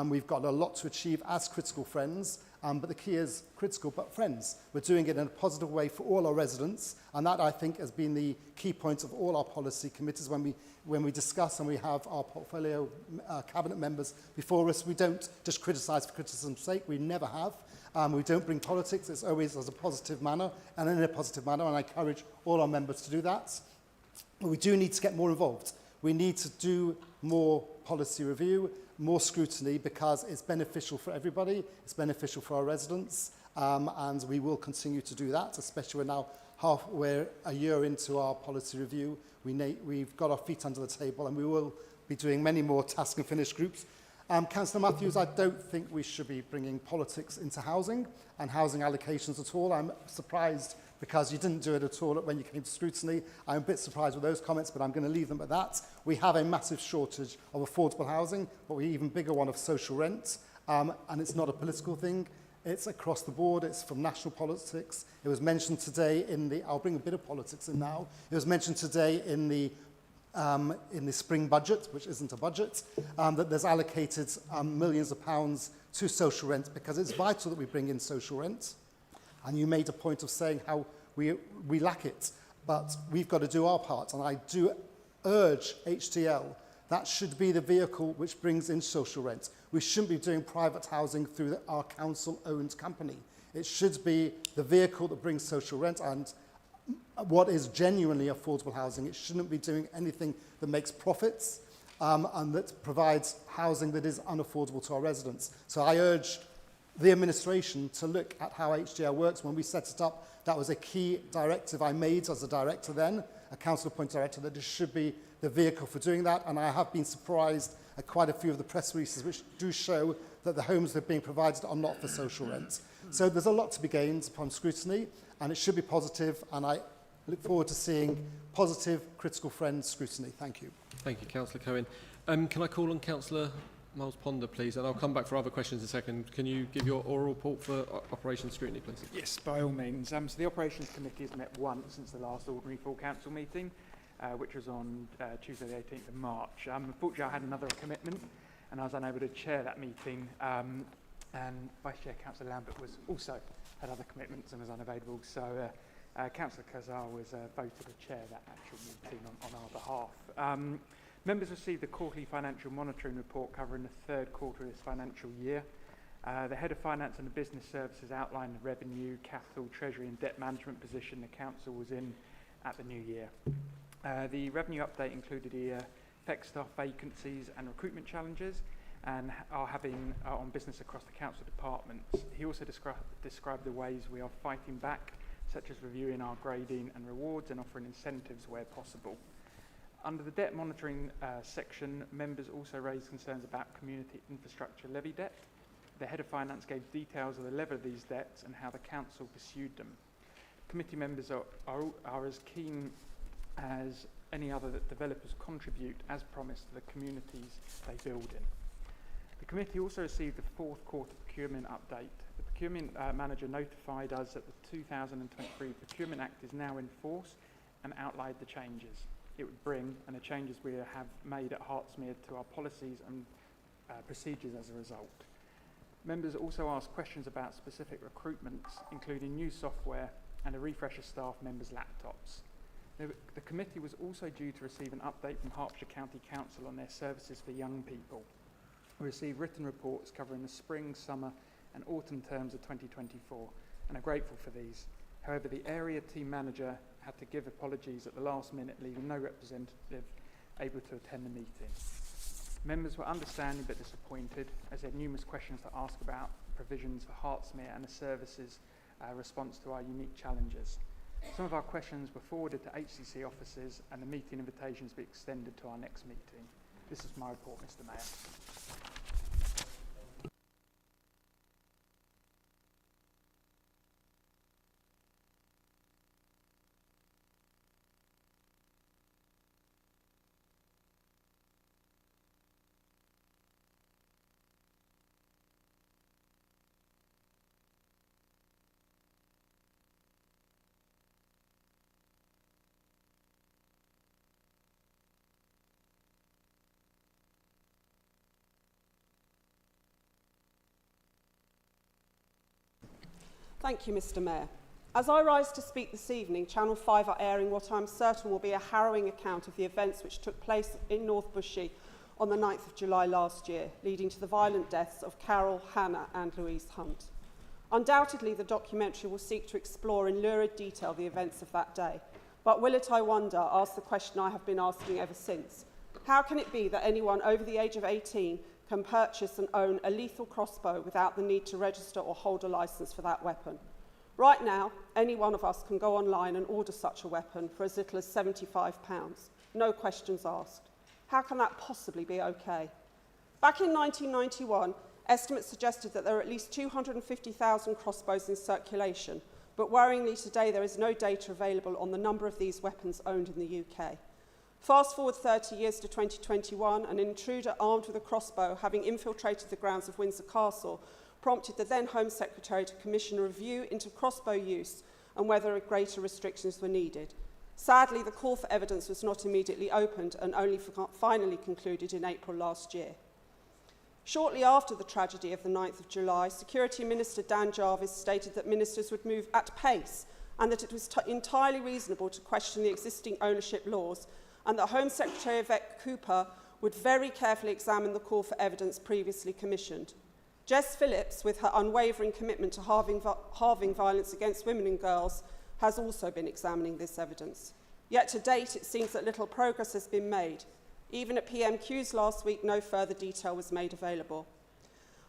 We've got a lot to achieve as critical friends, but the key is critical but friends. We're doing it in a positive way for all our residents, and that, I think, has been the key point of all our policy committees. When we discuss and we have our portfolio cabinet members before us, we don't just criticise for criticism's sake. We never have. We don't bring politics. It's always as a positive manner and in a positive manner, and I encourage all our members to do that. But we do need to get more involved. We need to do more policy review, more scrutiny, because it's beneficial for everybody, it's beneficial for our residents, and we will continue to do that, especially we're a year into our policy review. We've got our feet under the table, and we will be doing many more task and finish groups. Councillor Matthews, I don't think we should be bringing politics into housing and housing allocations at all. I'm surprised because you didn't do it at all when you came to scrutiny. I'm a bit surprised with those comments, but I'm going to leave them at that. We have a massive shortage of affordable housing, but we have an even bigger one of social rent, and it's not a political thing. It's across the board. It's from national politics. It was mentioned today I'll bring a bit of politics in now. It was mentioned today in the spring budget, which isn't a budget, that there's allocated millions of pounds to social rent, because it's vital that we bring in social rent. And you made a point of saying how we lack it, but we've got to do our part. And I do urge HTL, that should be the vehicle which brings in social rent. We shouldn't be doing private housing through our council-owned company. It should be the vehicle that brings social rent and what is genuinely affordable housing. It shouldn't be doing anything that makes profits and that provides housing that is unaffordable to our residents. So I urge the administration to look at how HDL works. When we set it up, that was a key directive I made as a director then, a council appointed director, that this should be the vehicle for doing that. And I have been surprised quite a few of the press releases which do show that the homes that are being provided are not for social rent. So there's a lot to be gained upon scrutiny, and it should be positive, and I look forward to seeing positive, critical friends scrutiny. Thank you. Thank you, Councillor Cohen. Can I call on Councillor Miles Ponder, please? And I'll come back for other questions in a second. Can you give your oral report for Operation Scrutiny, please? Yes, by all means. So the Operations Committee has met once since the last ordinary full council meeting, which was on Tuesday the 18th of March. Unfortunately, I had another commitment and I was unable to chair that meeting. And Vice Chair Councillor Lambert was also had other commitments and was unavailable. So Councillor Kazar was voted to chair that actual meeting on our behalf. Members received the quarterly financial monitoring report covering the third quarter of this financial year. The Head of Finance and the Business Services outlined the revenue, capital, treasury and debt management position the Council was in at the new year. The revenue update included the FEC staff vacancies and recruitment challenges and are having on business across the Council departments. He also described the ways we are fighting back, such as reviewing our grading and rewards and offering incentives where possible. Under the debt monitoring section, members also raised concerns about community infrastructure levy debt. The Head of Finance gave details of the level of these debts and how the Council pursued them. Committee members are as keen as any other that developers contribute as promised to the communities they build in. The committee also received the fourth quarter procurement update. The procurement manager notified us that the 2023 Procurement Act is now in force and outlined the changes it would bring and the changes we have made at Hertsmere to our policies and procedures as a result. Members also asked questions about specific recruitments, including new software and a refresh of staff members' laptops. The committee was also due to receive an update from Hertfordshire County Council on their services for young people. We received written reports covering the spring, summer and autumn terms of 2024 and are grateful for these. However, the area team manager had to give apologies at the last minute, leaving no representative able to attend the meeting. Members were understanding but disappointed, as they had numerous questions to ask about provisions for Hertsmere and the services response to our unique challenges. Some of our questions were forwarded to HCC officers and the meeting invitations will be extended to our next meeting. This is my report, Mr. Mayor. Thank you, Mr. Mayor. As I rise to speak this evening, Channel 5 are airing what I'm certain will be a harrowing account of the events which took place in North Bushey on the 9th of July last year, leading to the violent deaths of Carol, Hannah and Louise Hunt. Undoubtedly, the documentary will seek to explore in lurid detail the events of that day. But will it, I wonder, ask the question I have been asking ever since? How can it be that anyone over the age of 18 can purchase and own a lethal crossbow without the need to register or hold a licence for that weapon? Right now, any one of us can go online and order such a weapon for as little as £75. No questions asked. How can that possibly be okay? Back in 1991, estimates suggested that there are at least 250,000 crossbows in circulation, but worryingly today there is no data available on the number of these weapons owned in the UK. Fast forward 30 years to 2021, an intruder armed with a crossbow, having infiltrated the grounds of Windsor Castle, prompted the then Home Secretary to commission a review into crossbow use and whether greater restrictions were needed. Sadly, the call for evidence was not immediately opened and only finally concluded in April last year. Shortly after the tragedy of the 9th of July, Security Minister Dan Jarvis stated that ministers would move at pace and that it was entirely reasonable to question the existing ownership laws, and that Home Secretary Yvette Cooper would very carefully examine the call for evidence previously commissioned. Jess Phillips, with her unwavering commitment to halving violence against women and girls, has also been examining this evidence. Yet to date, it seems that little progress has been made. Even at PMQs last week, no further detail was made available.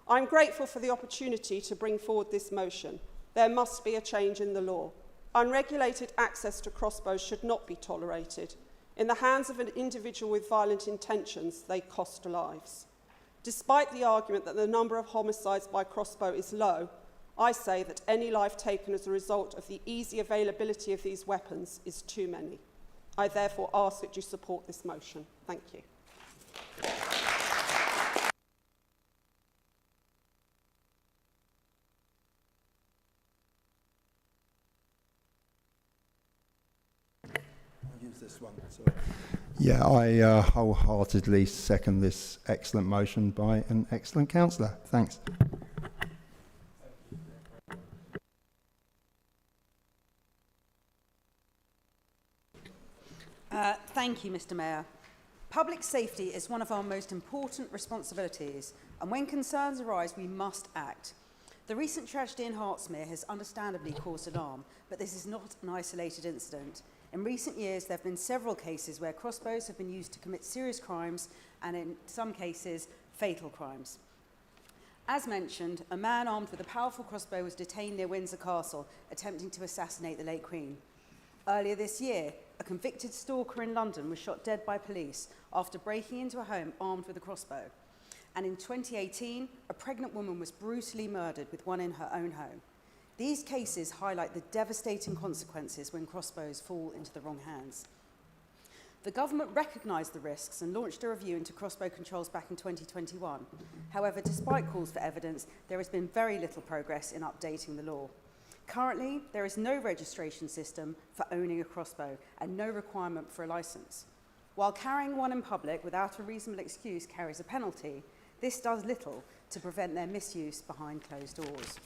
I'm grateful for the opportunity to bring forward this motion. There must be a change in the law. Unregulated access to crossbows should not be tolerated. In the hands of an individual with violent intentions, they cost lives. Despite the argument that the number of homicides by Crossbow is low, I say that any life taken as a result of the easy availability of these weapons is too many. I therefore ask that you support this motion. Thank you. Use this one. Sorry. Yeah, I wholeheartedly second this excellent motion by an excellent councillor. Thanks. Thank you, Mr. Mayor. Public safety is one of our most important responsibilities, and when concerns arise, we must act. The recent tragedy in Hertsmere has understandably caused alarm, but this is not an isolated incident. In recent years, there have been several cases where crossbows have been used to commit serious crimes and, in some cases, fatal crimes. As mentioned, a man armed with a powerful crossbow was detained near Windsor Castle, attempting to assassinate the late Queen. Earlier this year, a convicted stalker in London was shot dead by police after breaking into a home armed with a crossbow. And in 2018, a pregnant woman was brutally murdered with one in her own home. These cases highlight the devastating consequences when crossbows fall into the wrong hands. The government recognised the risks and launched a review into crossbow controls back in 2021. However, despite calls for evidence, there has been very little progress in updating the law. Currently, there is no registration system for owning a crossbow and no requirement for a licence. While carrying one in public without a reasonable excuse carries a penalty, this does little to prevent their misuse behind closed doors.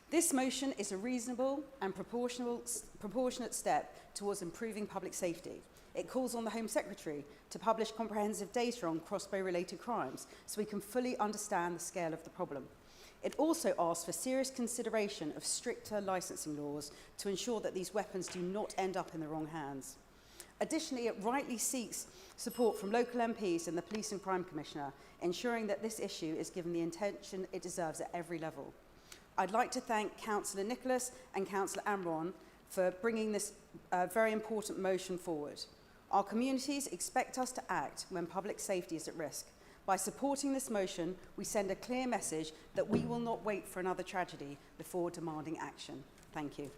This motion is a reasonable and proportionate step towards improving public safety. It calls on the Home Secretary to publish comprehensive data on crossbow-related crimes so we can fully understand the scale of the problem. It also asks for serious consideration of stricter licensing laws to ensure that these weapons do not end up in the wrong hands. Additionally, it rightly seeks support from local MPs and the Police and Crime Commissioner, ensuring that this issue is given the attention it deserves at every level. I'd like to thank Councillor Nicholas and Councillor Amron for bringing this very important motion forward. Our communities expect us to act when public safety is at risk. By supporting this motion, we send a clear message that we will not wait for another tragedy before demanding action. Thank you.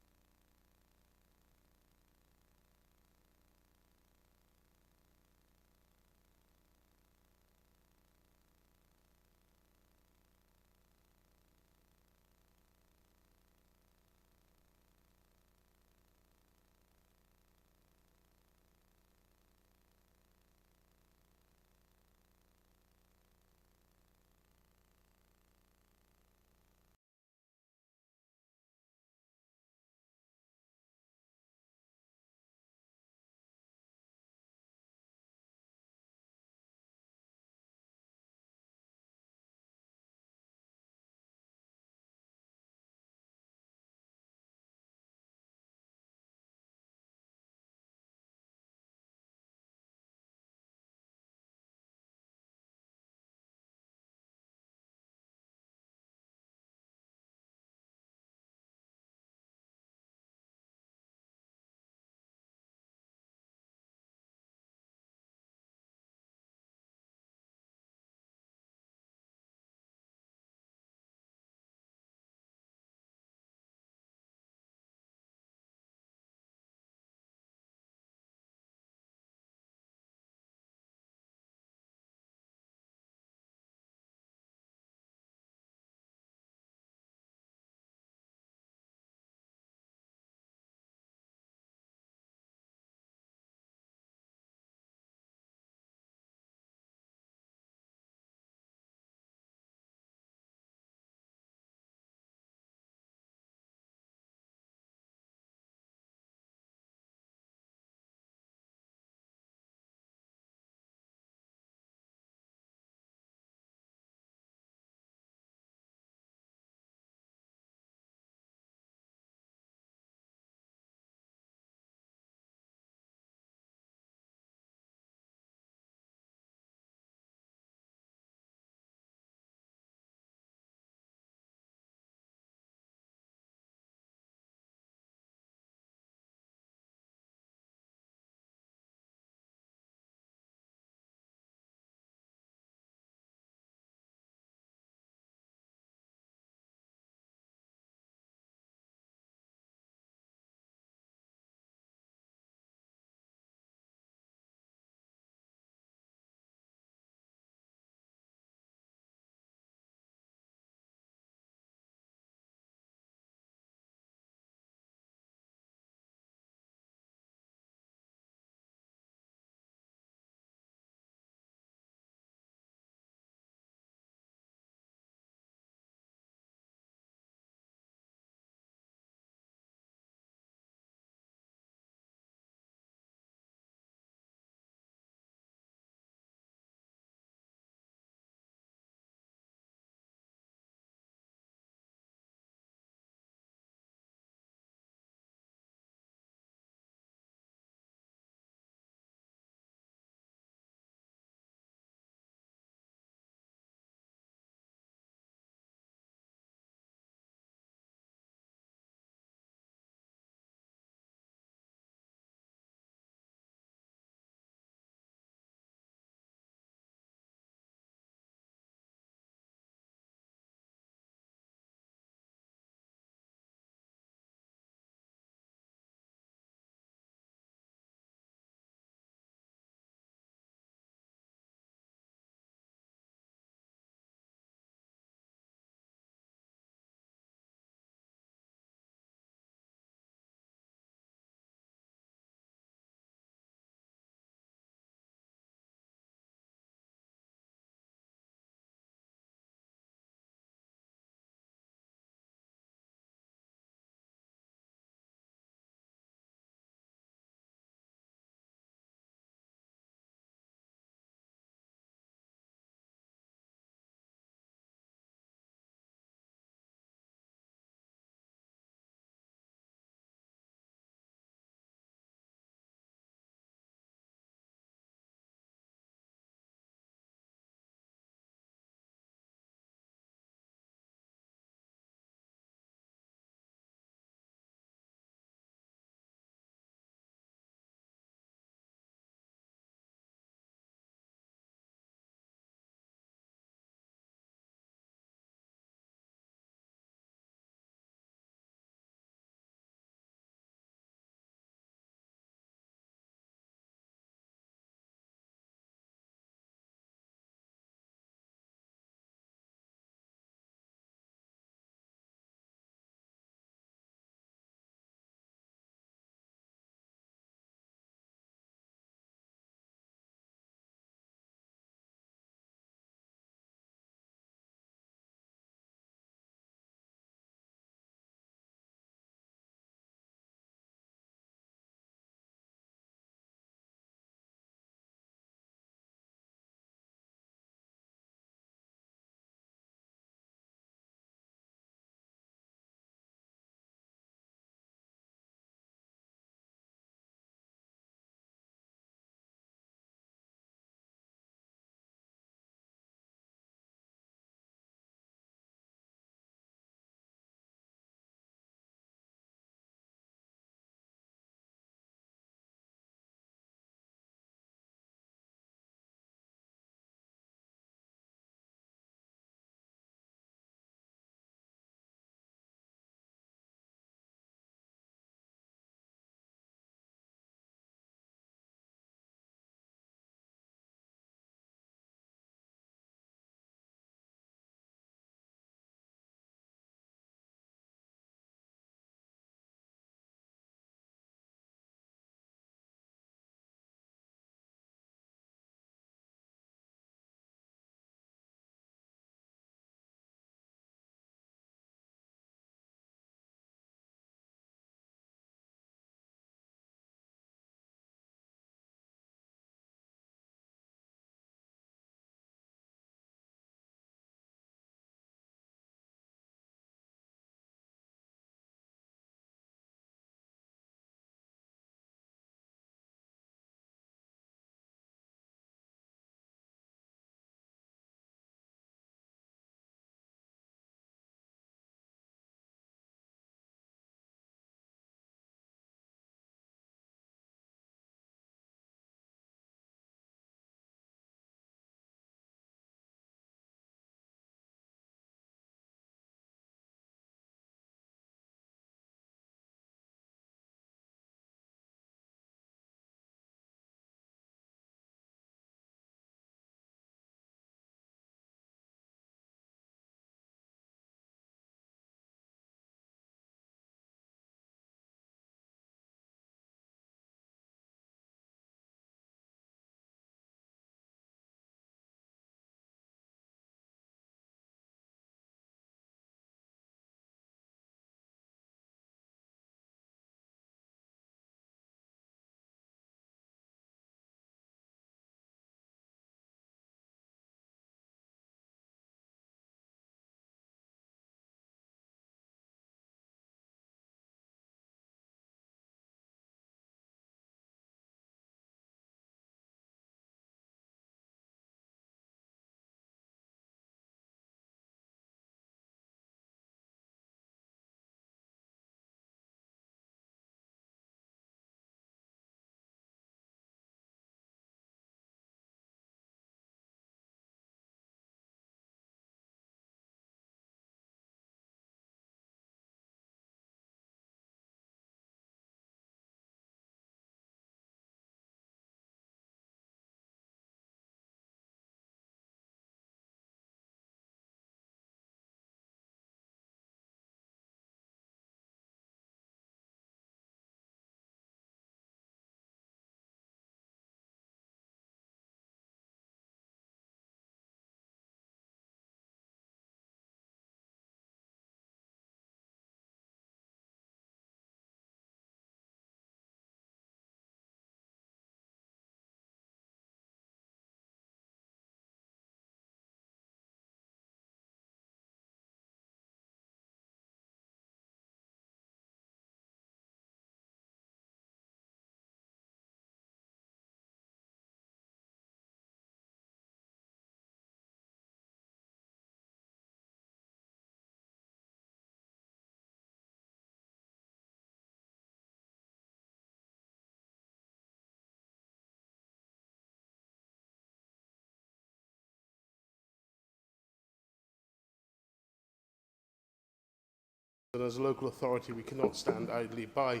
and as a local authority we cannot stand idly by.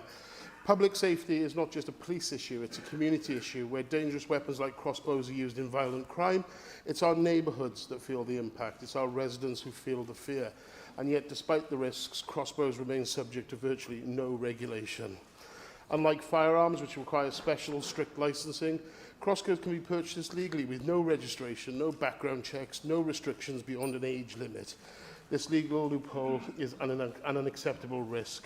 Public safety is not just a police issue, it's a community issue where dangerous weapons like crossbows are used in violent crime. It's our neighbourhoods that feel the impact, it's our residents who feel the fear. And yet, despite the risks, crossbows remain subject to virtually no regulation. Unlike firearms, which require special, strict licensing, crossbows can be purchased legally with no registration, no background checks, no restrictions beyond an age limit. This legal loophole is an unacceptable risk.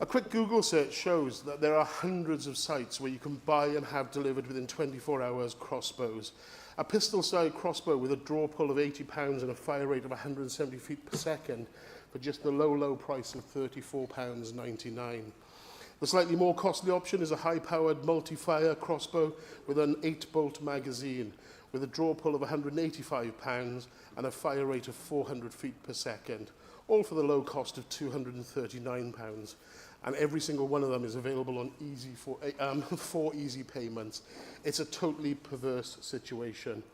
A quick Google search shows that there are hundreds of sites where you can buy and have delivered within 24 hours crossbows. A pistol-style crossbow with a draw pull of £80 and a fire rate of 170 feet per second for just the low, low price of £34.99. The slightly more costly option is a high-powered multi-fire crossbow with an 8-bolt magazine with a draw pull of £185 and a fire rate of 400 feet per second, all for the low cost of £239. And every single one of them is available on for easy payments. It's a totally perverse situation,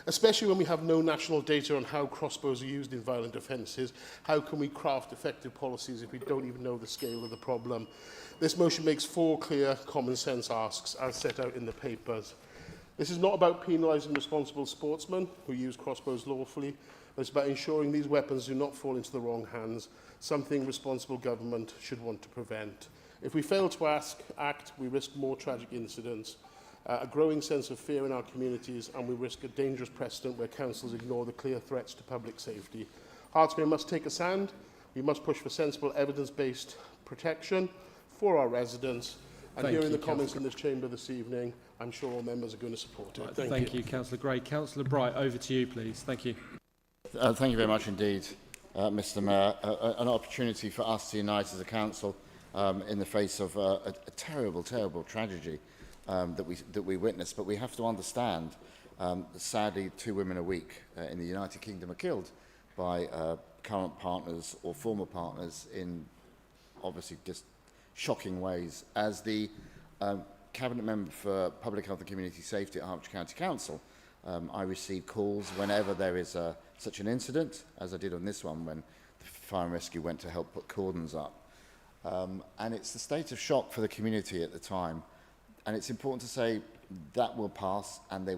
especially when we have no national data on how crossbows are used in violent offences. How can we craft effective policies if we don't even know the scale of the problem? This motion makes 4 clear, common sense asks, as set out in the papers. This is not about penalising responsible sportsmen who use crossbows lawfully, but it's about ensuring these weapons do not fall into the wrong hands, something responsible government should want to prevent. If we fail to act, we risk more tragic incidents, a growing sense of fear in our communities, and we risk a dangerous precedent where councils ignore the clear threats to public safety. Hertsmere must take a stand. We must push for sensible evidence-based protection for our residents. And hearing the comments in this chamber this evening, I'm sure all members are going to support it. Thank you, Councillor Gray. Councillor Bright, over to you, please. Thank you. Thank you very much indeed, Mr Mayor. An opportunity for us to unite as a council in the face of a terrible, terrible tragedy that we witnessed. But we have to understand that sadly 2 women a week in the United Kingdom are killed by current partners or former partners in obviously just shocking ways. As the Cabinet Member for Public Health and Community Safety at Hertfordshire County Council, I receive calls whenever there is such an incident, as I did on this one when the fire and rescue went to help put cordons up. And it's the state of shock for the community at the time. And it's important to say that will pass and we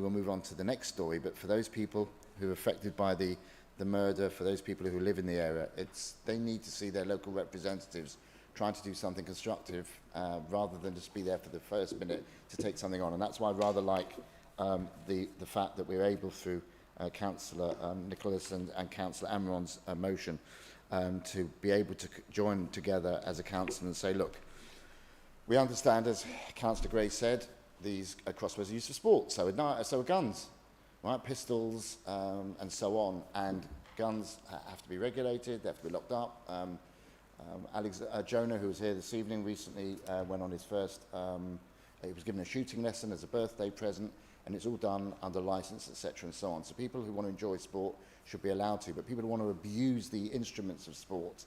will move on to the next story. But for those people who are affected by the murder, for those people who live in the area, they need to see their local representatives trying to do something constructive rather than just be there for the first minute to take something on. And that's why I rather like the fact that we're able, through Councillor Nicholas and Councillor Amron's motion, to be able to join together as a council and say, look, we understand, as Councillor Gray said, these crossbows are used for sport, so are guns, right? Pistols and so on. And guns have to be regulated, they have to be locked up. Jonah, who was here this evening, recently went on his first, he was given a shooting lesson as a birthday present, and it's all done under licence, etc. and so on. So people who want to enjoy sport should be allowed to, but people who want to abuse the instruments of sport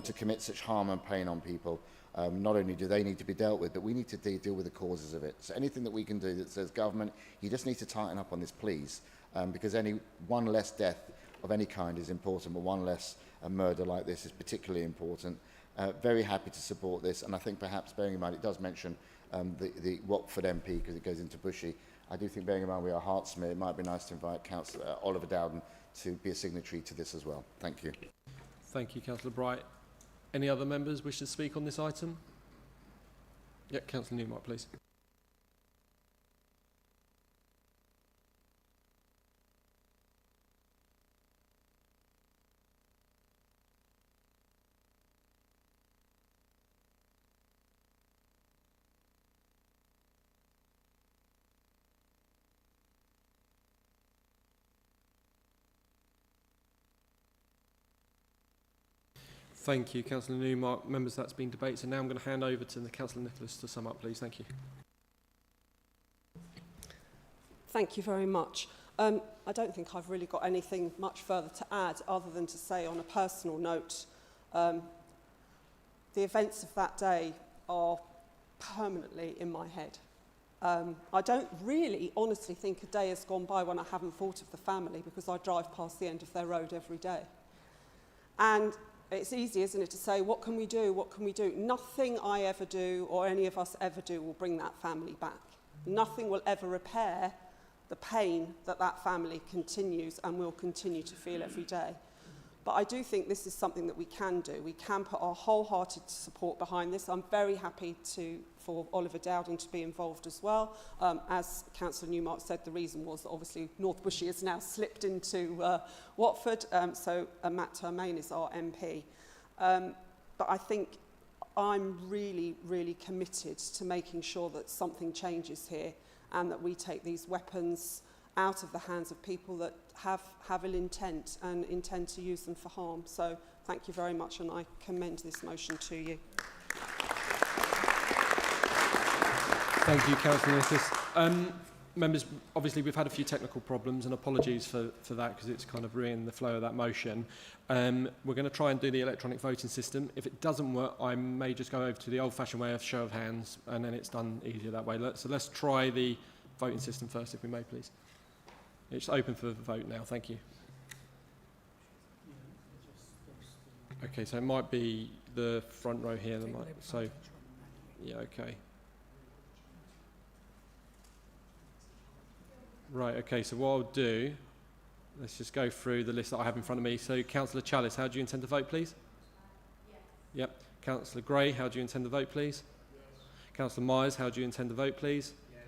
to commit such harm and pain on people, not only do they need to be dealt with, but we need to deal with the causes of it. So anything that we can do that says, government, you just need to tighten up on this, please, because any one less death of any kind is important, but one less murder like this is particularly important. Very happy to support this, and I think perhaps, bearing in mind it does mention the Watford MP because it goes into Bushy, I do think, bearing in mind we are Hertsmere, it might be nice to invite Councillor Oliver Dowden to be a signatory to this as well. Thank you. Thank you, Councillor Bright. Any other members wish to speak on this item? Yeah, Councillor Newmark, please. Thank you, Councillor Newmark. Members, that's been debated. So now I'm going to hand over to the Councillor Nicholas to sum up, please. Thank you. Thank you very much. I don't think I've really got anything much further to add other than to say, on a personal note, the events of that day are permanently in my head. I don't really honestly think a day has gone by when I haven't thought of the family, because I drive past the end of their road every day. And it's easy, isn't it, to say, what can we do, what can we do? Nothing I ever do or any of us ever do will bring that family back. Nothing will ever repair the pain that that family continues and will continue to feel every day. But I do think this is something that we can do. We can put our wholehearted support behind this. I'm very happy for Oliver Dowding to be involved as well. As Councillor Newmark said, the reason was that obviously North Bushy has now slipped into Watford, so Matt Termaine is our MP. But I think I'm really, really committed to making sure that something changes here and that we take these weapons out of the hands of people that have ill intent and intend to use them for harm. So thank you very much, and I commend this motion to you. Thank you, Councillor Nicholas. Members, obviously we've had a few technical problems, and apologies for that because it's kind of ruined the flow of that motion. We're going to try and do the electronic voting system. If it doesn't work, I may just go over to the old-fashioned way of show of hands, and then it's done easier that way. So let's try the voting system first, if we may, please. It's open for vote now. Thank you. Okay, so it might be the front row here. So, yeah, okay. Right, okay, so what I'll do, let's just go through the list that I have in front of me. So, Councillor Chalice, how do you intend to vote, please? Yes. Yep. Councillor Gray, how do you intend to vote, please? Yes. Councillor Myers, how do you intend to vote, please? Yes.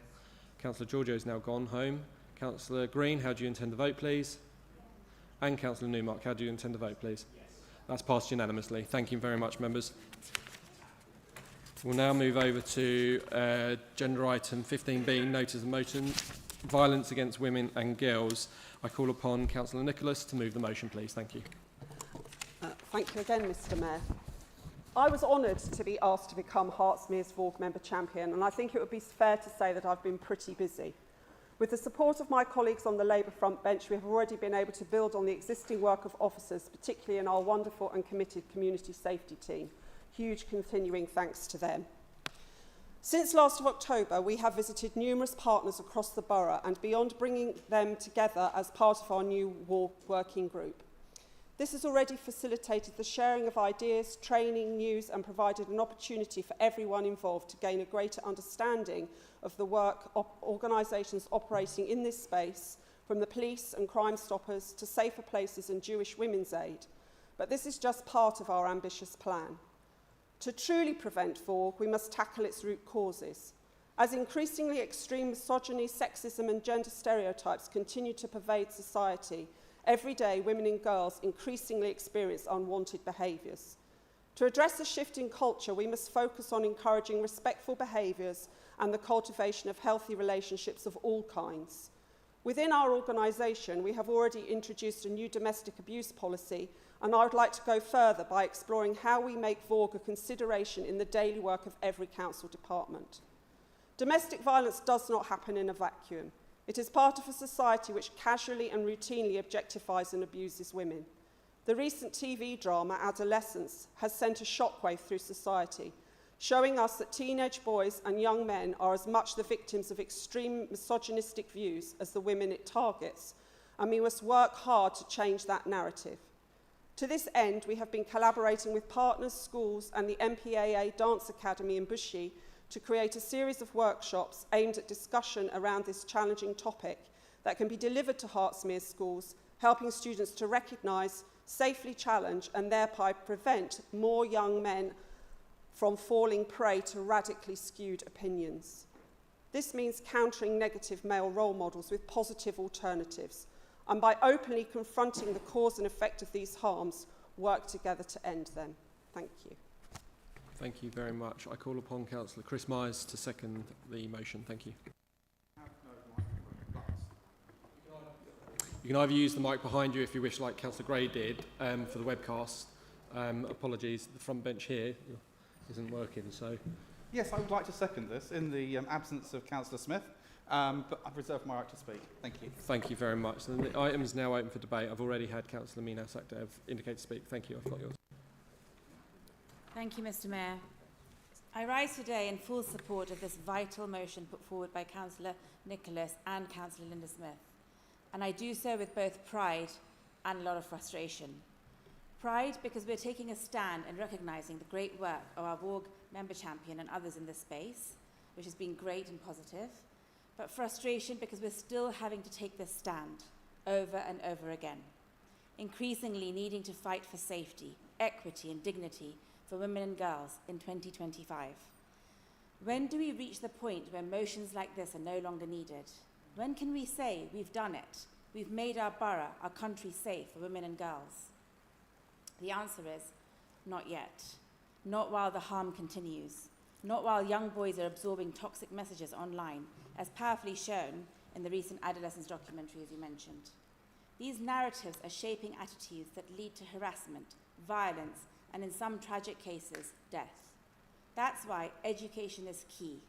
Councillor Giorgio's now gone home. Councillor Green, how do you intend to vote, please? Yes. And Councillor Newmark, how do you intend to vote, please? Yes. That's passed unanimously. Thank you very much, members. We'll now move over to agenda item 15B, notice of motion, violence against women and girls. I call upon Councillor Nicholas to move the motion, please. Thank you. Thank you again, Mr Mayor. I was honoured to be asked to become Hertsmere's Vorg Member Champion, and I think it would be fair to say that I've been pretty busy. With the support of my colleagues on the Labour front bench, we have already been able to build on the existing work of officers, particularly in our wonderful and committed community safety team. Huge continuing thanks to them. Since last of October, we have visited numerous partners across the borough and beyond, bringing them together as part of our new working group. This has already facilitated the sharing of ideas, training, news, and provided an opportunity for everyone involved to gain a greater understanding of the work of organisations operating in this space, from the police and Crime Stoppers to Safer Places and Jewish Women's Aid. But this is just part of our ambitious plan. To truly prevent VORG, we must tackle its root causes. As increasingly extreme misogyny, sexism and gender stereotypes continue to pervade society, every day women and girls increasingly experience unwanted behaviours. To address the shift in culture, we must focus on encouraging respectful behaviours and the cultivation of healthy relationships of all kinds. Within our organisation, we have already introduced a new domestic abuse policy, and I would like to go further by exploring how we make VORG a consideration in the daily work of every council department. Domestic violence does not happen in a vacuum. It is part of a society which casually and routinely objectifies and abuses women. The recent TV drama, Adolescence, has sent a shockwave through society, showing us that teenage boys and young men are as much the victims of extreme misogynistic views as the women it targets, and we must work hard to change that narrative. To this end, we have been collaborating with partners, schools, and the MPAA Dance Academy in Bushy to create a series of workshops aimed at discussion around this challenging topic that can be delivered to Hertsmere schools, helping students to recognise, safely challenge, and thereby prevent more young men from falling prey to radically skewed opinions. This means countering negative male role models with positive alternatives, and by openly confronting the cause and effect of these harms, work together to end them. Thank you. Thank you very much. I call upon Councillor Chris Myers to second the motion. Thank you. You can either use the mic behind you if you wish, like Councillor Gray did for the webcast. Apologies, the front bench here isn't working, so... Yes, I would like to second this in the absence of Councillor Smith, but I've reserved my right to speak. Thank you. Thank you very much. So the item is now open for debate. I've already had Councillor Mina Sakdev indicate to speak. Thank you. I've got yours. Thank you, Mr Mayor. I rise today in full support of this vital motion put forward by Councillor Nicholas and Councillor Linda Smith, and I do so with both pride and a lot of frustration. Pride because we're taking a stand and recognising the great work of our WARG member champion and others in this space, which has been great and positive. But frustration because we're still having to take this stand over and over again, increasingly needing to fight for safety, equity and dignity for women and girls in 2025. When do we reach the point where motions like this are no longer needed? When can we say we've done it? We've made our borough, our country safe for women and girls? The answer is not yet. Not while the harm continues. Not while young boys are absorbing toxic messages online, as powerfully shown in the recent adolescence documentary, as you mentioned. These narratives are shaping attitudes that lead to harassment, violence, and in some tragic cases, death. That's why education is key,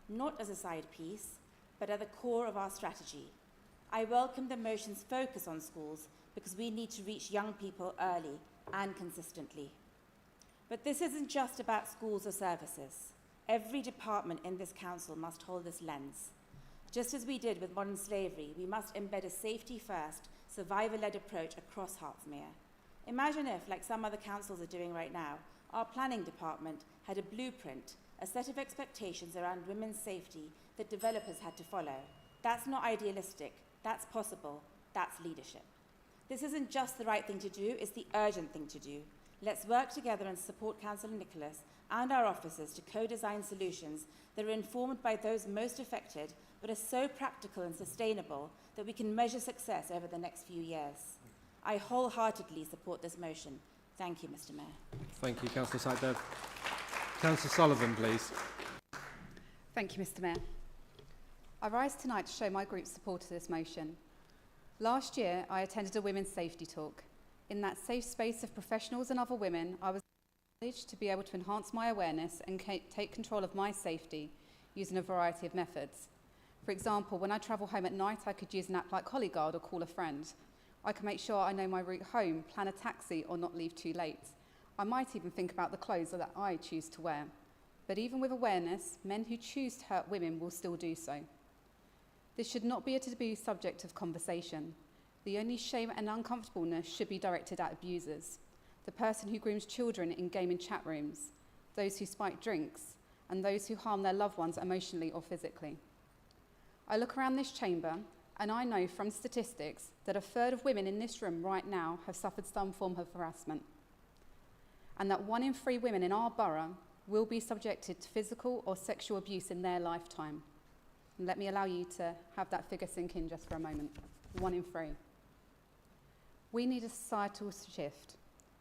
not as a side piece, but at the core of our strategy. I welcome the motion's focus on schools because we need to reach young people early and consistently. But this isn't just about schools or services. Every department in this council must hold this lens. Just as we did with modern slavery, we must embed a safety-first, survivor-led approach across Hertsmere. Imagine if, like some other councils are doing right now, our planning department had a blueprint, a set of expectations around women's safety that developers had to follow. That's not idealistic, that's possible, that's leadership. This isn't just the right thing to do, it's the urgent thing to do. Let's work together and support Councillor Nicholas and our officers to co-design solutions that are informed by those most affected, but are so practical and sustainable that we can measure success over the next few years. I wholeheartedly support this motion. Thank you, Mr. Mayor. Thank you, Councillor Sackdev. Councillor Sullivan, please. Thank you, Mr. Mayor. I rise tonight to show my group's support to this motion. Last year, I attended a women's safety talk. In that safe space of professionals and other women, I was privileged to be able to enhance my awareness and take control of my safety using a variety of methods. For example, when I travel home at night, I could use an app like Hollyguard or call a friend. I can make sure I know my route home, plan a taxi, or not leave too late. I might even think about the clothes that I choose to wear. But even with awareness, men who choose to hurt women will still do so. This should not be a taboo subject of conversation. The only shame and uncomfortableness should be directed at abusers, the person who grooms children in gaming chat rooms, those who spike drinks, and those who harm their loved ones emotionally or physically. I look around this chamber, and I know from statistics that a third of women in this room right now have suffered some form of harassment, and that 1 in 3 women in our borough will be subjected to physical or sexual abuse in their lifetime. And let me allow you to have that figure sink in just for a moment. 1 in 3. We need a societal shift.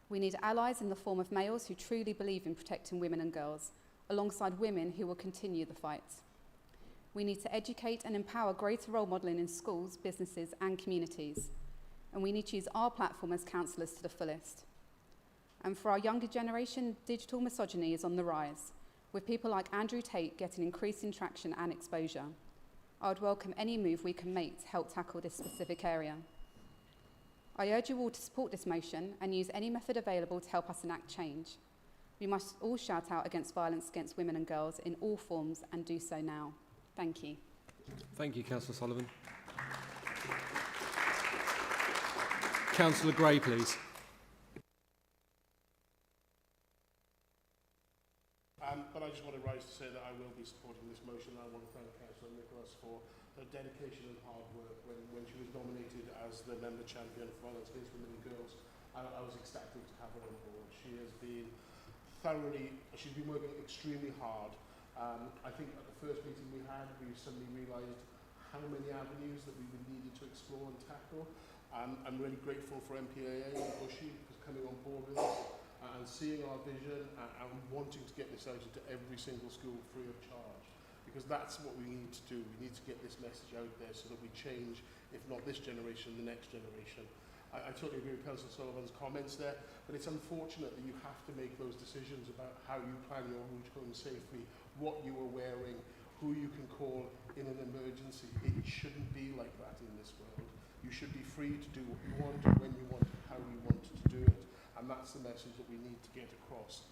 We need allies in the form of males who truly believe in protecting women and girls, alongside women who will continue the fight. We need to educate and empower greater role modelling in schools, businesses and communities. And we need to use our platform as councillors to the fullest. And for our younger generation, digital misogyny is on the rise, with people like Andrew Tate getting increasing traction and exposure. I would welcome any move we can make to help tackle this specific area. I urge you all to support this motion and use any method available to help us enact change. We must all shout out against violence against women and girls in all forms and do so now. Thank you. Thank you, Councillor Sullivan. Councillor Gray, please. But I just want to rise to say that I will be supporting this motion. I want to thank Councillor Nicholas for her dedication and hard work when she was nominated as the member champion for violence against women and girls. I was ecstatic to have her on board. She has been she's been working extremely hard. I think at the first meeting we had, we suddenly realised how many avenues that we would needed to explore and tackle. I'm really grateful for MPAA and Bushy for coming on board with us and seeing our vision and wanting to get this out into every single school free of charge. Because that's what we need to do. We need to get this message out there so that we change, if not this generation, the next generation. I totally agree with Councillor Sullivan's comments there, but it's unfortunate that you have to make those decisions about how you plan your route home safely, what you are wearing, who you can call in an emergency. It shouldn't be like that in this world. You should be free to do what you want, when you want, how you want to do it. And that's the message that we need to get across.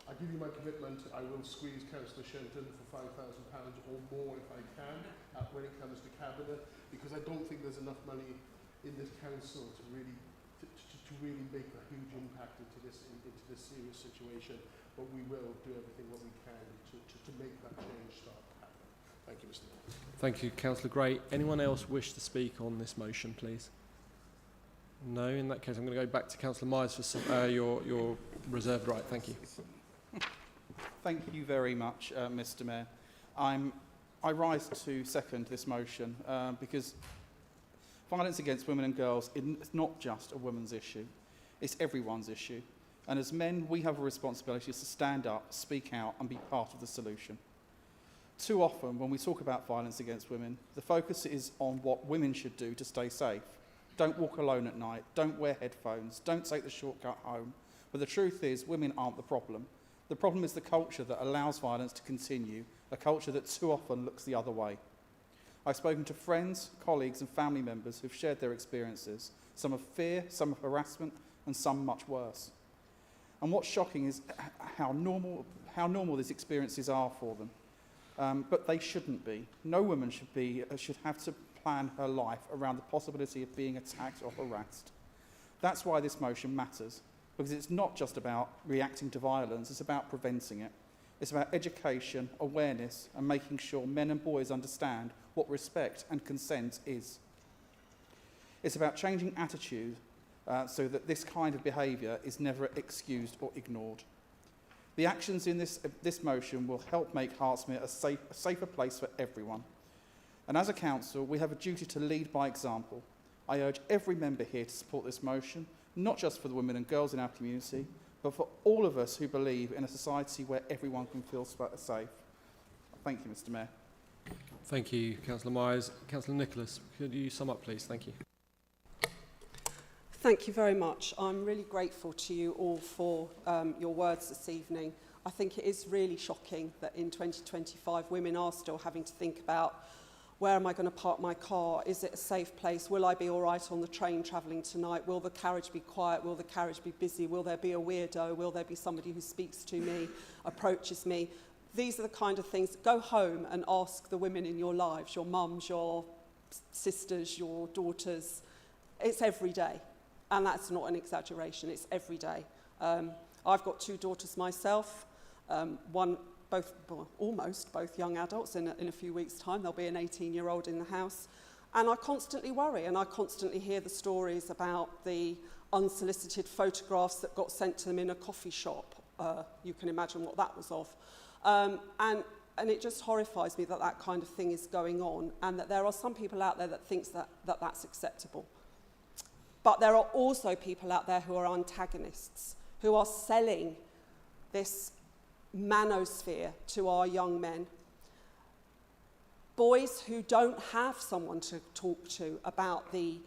I give you my commitment. I will squeeze Councillor Shenton for £5,000 or more if I can when it comes to Cabinet, because I don't think there's enough money in this council to really to to really make a huge impact into this serious situation, but we will do everything what we can to make that change start happening. Thank you, Mr. Mayor. Thank you, Councillor Gray. Anyone else wish to speak on this motion, please? No. In that case, I'm going to go back to Councillor Myers for some, your reserved right. Thank you. Thank you very much, Mr. Mayor. I rise to second this motion because violence against women and girls is not just a women's issue, it's everyone's issue. And as men, we have a responsibility to stand up, speak out and be part of the solution. Too often, when we talk about violence against women, the focus is on what women should do to stay safe. Don't walk alone at night, don't wear headphones, don't take the shortcut home. But the truth is, women aren't the problem. The problem is the culture that allows violence to continue, a culture that too often looks the other way. I've spoken to friends, colleagues and family members who've shared their experiences, some of fear, some of harassment and some much worse. And what's shocking is how normal these experiences are for them. But they shouldn't be. No woman should have to plan her life around the possibility of being attacked or harassed. That's why this motion matters, because it's not just about reacting to violence, it's about preventing it. It's about education, awareness, and making sure men and boys understand what respect and consent is. It's about changing attitude so that this kind of behaviour is never excused or ignored. The actions in this motion will help make Hertsmere a safer place for everyone. And as a council, we have a duty to lead by example. I urge every member here to support this motion, not just for the women and girls in our community, but for all of us who believe in a society where everyone can feel safe. Thank you, Mr. Mayor. Thank you, Councillor Myers. Councillor Nicholas, could you sum up, please? Thank you. Thank you very much. I'm really grateful to you all for your words this evening. I think it is really shocking that in 2025 women are still having to think about, where am I going to park my car? Is it a safe place? Will I be all right on the train travelling tonight? Will the carriage be quiet? Will the carriage be busy? Will there be a weirdo? Will there be somebody who speaks to me, approaches me? These are the kind of things. Go home and ask the women in your lives, your mums, your sisters, your daughters. It's every day. And that's not an exaggeration, it's every day. I've got 2 daughters myself, almost both young adults. In a few weeks' time, there'll be an 18-year-old in the house. And I constantly worry, and I constantly hear the stories about the unsolicited photographs that got sent to them in a coffee shop. You can imagine what that was of. And it just horrifies me that that kind of thing is going on, and that there are some people out there that thinks that that's acceptable. But there are also people out there who are antagonists, who are selling this manosphere to our young men. Boys who don't have someone to talk to about the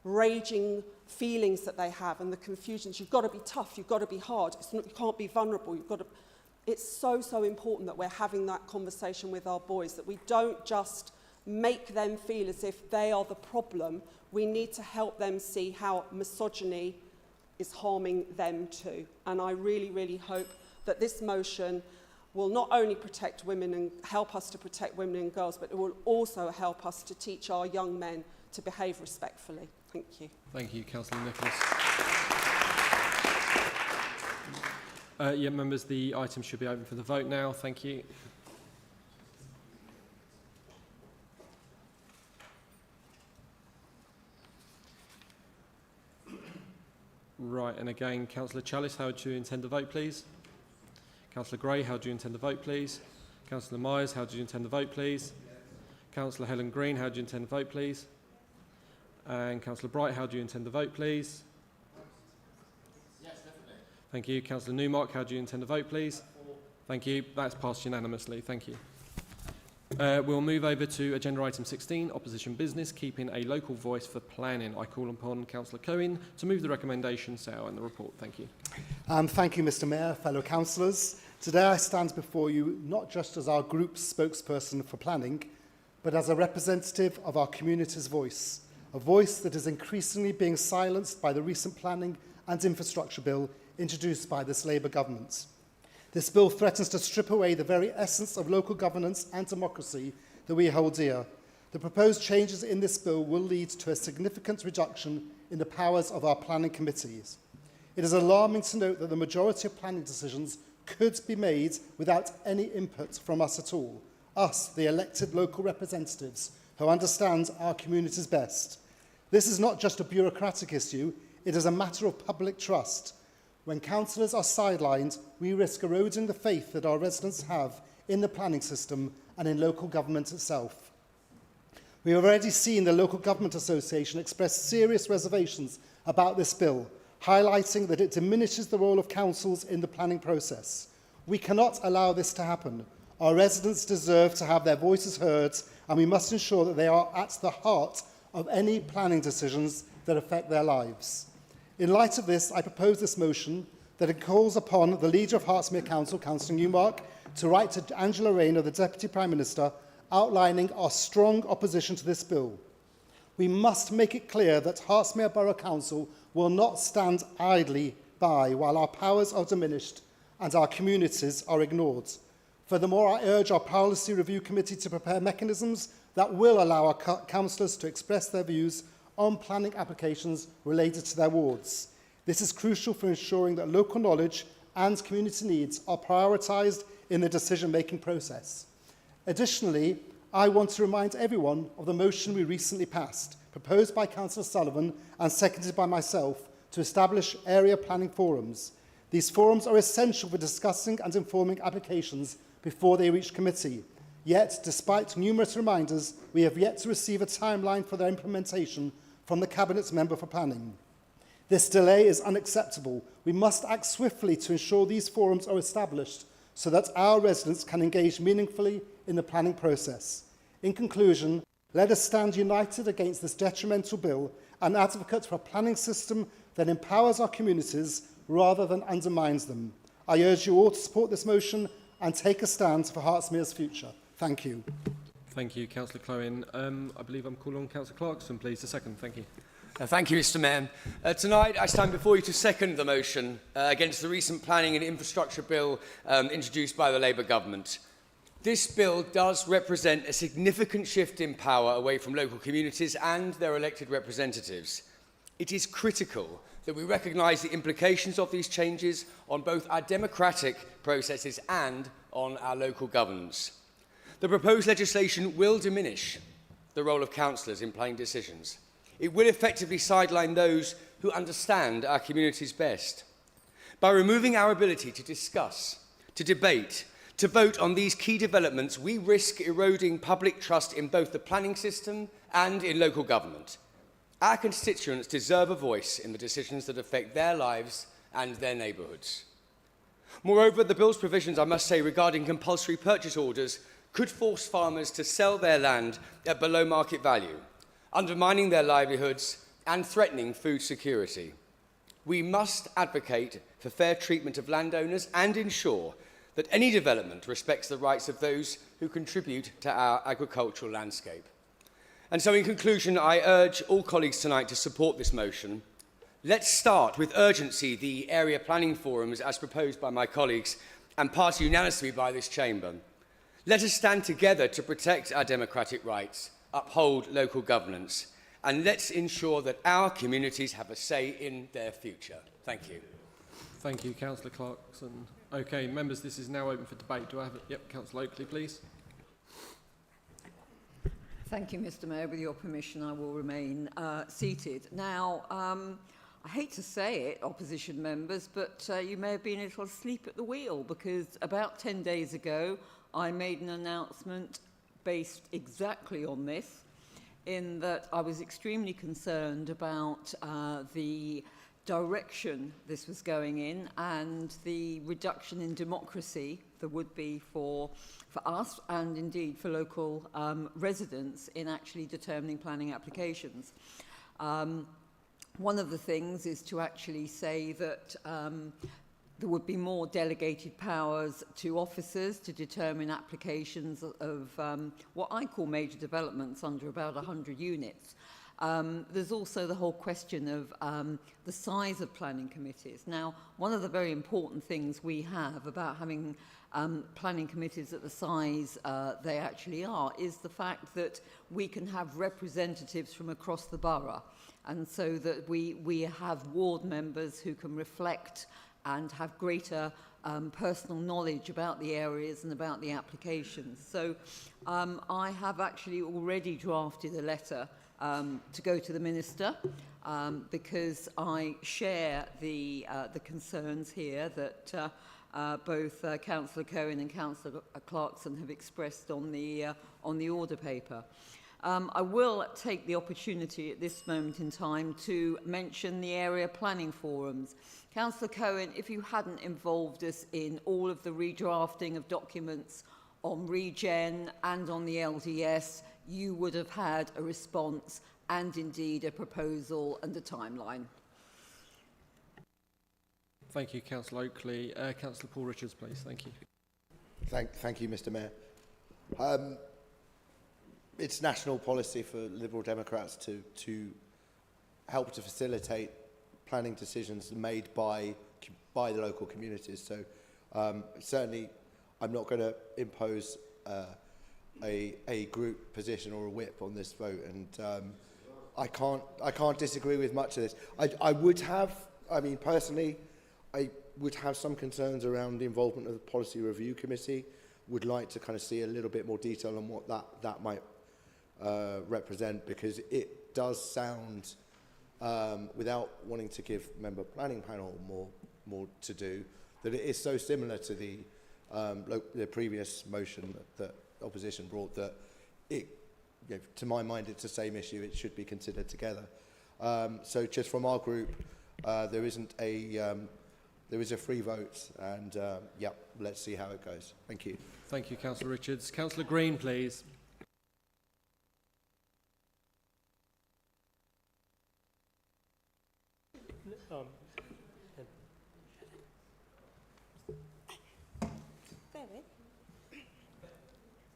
raging feelings that they have and the confusions. You've got to be tough, you've got to be hard, you can't be vulnerable, It's so important that we're having that conversation with our boys, that we don't just make them feel as if they are the problem. We need to help them see how misogyny is harming them too. And I really, really hope that this motion will not only protect women and help us to protect women and girls, but it will also help us to teach our young men to behave respectfully. Thank you. Thank you, Councillor Nicholas. Members, the item should be open for the vote now. Thank you. Right, and again, Councillor Chalice, how do you intend to vote, please? Councillor Gray, how do you intend to vote, please? Councillor Myers, how do you intend to vote, please? Councillor Helen Green, how do you intend to vote, please? And Councillor Bright, how do you intend to vote, please? Yes, definitely. Thank you. Councillor Newmark, how do you intend to vote, please? Thank you. That's passed unanimously. Thank you. We'll move over to agenda item 16, opposition business, keeping a local voice for planning. I call upon Councillor Cohen to move the recommendation set out in the report. Thank you. Thank you, Mr. Mayor, fellow councillors. Today I stand before you not just as our group's spokesperson for planning, but as a representative of our community's voice, a voice that is increasingly being silenced by the recent planning and infrastructure bill introduced by this Labour government. This bill threatens to strip away the very essence of local governance and democracy that we hold dear. The proposed changes in this bill will lead to a significant reduction in the powers of our planning committees. It is alarming to note that the majority of planning decisions could be made without any input from us at all, us, the elected local representatives, who understand our communities best. This is not just a bureaucratic issue, it is a matter of public trust. When councillors are sidelined, we risk eroding the faith that our residents have in the planning system and in local government itself. We have already seen the Local Government Association express serious reservations about this bill, highlighting that it diminishes the role of councils in the planning process. We cannot allow this to happen. Our residents deserve to have their voices heard, and we must ensure that they are at the heart of any planning decisions that affect their lives. In light of this, I propose this motion that it calls upon the leader of Hertsmere Council, Councillor Newmark, to write to Angela Rayner, the Deputy Prime Minister, outlining our strong opposition to this bill. We must make it clear that Hertsmere Borough Council will not stand idly by while our powers are diminished and our communities are ignored. Furthermore, I urge our Policy Review Committee to prepare mechanisms that will allow our councillors to express their views on planning applications related to their wards. This is crucial for ensuring that local knowledge and community needs are prioritised in the decision-making process. Additionally, I want to remind everyone of the motion we recently passed, proposed by Councillor Sullivan and seconded by myself, to establish area planning forums. These forums are essential for discussing and informing applications before they reach committee. Yet, despite numerous reminders, we have yet to receive a timeline for their implementation from the Cabinet's Member for Planning. This delay is unacceptable. We must act swiftly to ensure these forums are established so that our residents can engage meaningfully in the planning process. In conclusion, let us stand united against this detrimental bill and advocate for a planning system that empowers our communities rather than undermines them. I urge you all to support this motion and take a stand for Hertsmere's future. Thank you. Thank you, Councillor Clowen. I believe I'm calling on Councillor Clarkson, please, a second. Thank you. Thank you, Mr Mayor. Tonight I stand before you to second the motion against the recent planning and infrastructure bill introduced by the Labour government. This bill does represent a significant shift in power away from local communities and their elected representatives. It is critical that we recognise the implications of these changes on both our democratic processes and on our local governance. The proposed legislation will diminish the role of councillors in planning decisions. It will effectively sideline those who understand our communities best. By removing our ability to discuss, to debate, to vote on these key developments, we risk eroding public trust in both the planning system and in local government. Our constituents deserve a voice in the decisions that affect their lives and their neighbourhoods. Moreover, the bill's provisions, I must say, regarding compulsory purchase orders could force farmers to sell their land at below market value, undermining their livelihoods and threatening food security. We must advocate for fair treatment of landowners and ensure that any development respects the rights of those who contribute to our agricultural landscape. And so in conclusion, I urge all colleagues tonight to support this motion. Let's start with urgency the area planning forums as proposed by my colleagues and passed unanimously by this chamber. Let us stand together to protect our democratic rights, uphold local governance, and let's ensure that our communities have a say in their future. Thank you. Thank you, Councillor Clarkson. Okay, members, this is now open for debate. Do I have it? Yep, Councillor Oakley, please. Thank you, Mr Mayor. With your permission, I will remain seated. Now, I hate to say it, opposition members, but you may have been a little asleep at the wheel, because about 10 days ago, I made an announcement based exactly on this, in that I was extremely concerned about the direction this was going in and the reduction in democracy there would be for us and indeed for local residents in actually determining planning applications. One of the things is to actually say that there would be more delegated powers to officers to determine applications of what I call major developments under about 100 units. There's also the whole question of the size of planning committees. Now, one of the very important things we have about having planning committees at the size they actually are is the fact that we can have representatives from across the borough, and so that we have ward members who can reflect and have greater personal knowledge about the areas and about the applications. So I have actually already drafted a letter to go to the Minister because I share the concerns here that both Councillor Cohen and Councillor Clarkson have expressed on the order paper. I will take the opportunity at this moment in time to mention the area planning forums. Councillor Cohen, if you hadn't involved us in all of the redrafting of documents on regen and on the LDS, you would have had a response and indeed a proposal and a timeline. Thank you, Councillor Oakley. Councillor Paul Richards, please. Thank you. Thank you, Mr. Mayor. It's national policy for Liberal Democrats to help to facilitate planning decisions made by the local communities. So certainly I'm not going to impose a group position or a whip on this vote, and I can't disagree with much of this. I would have, I mean, personally, I would have some concerns around the involvement of the Policy Review Committee. Would like to kind of see a little bit more detail on what that might represent, because it does sound, without wanting to give member planning panel more to do, that it is so similar to the previous motion that opposition brought that it, you know, to my mind, it's the same issue. It should be considered together. So just from our group, there is a free vote, and yeah, let's see how it goes. Thank you. Thank you, Councillor Richards. Councillor Green, please.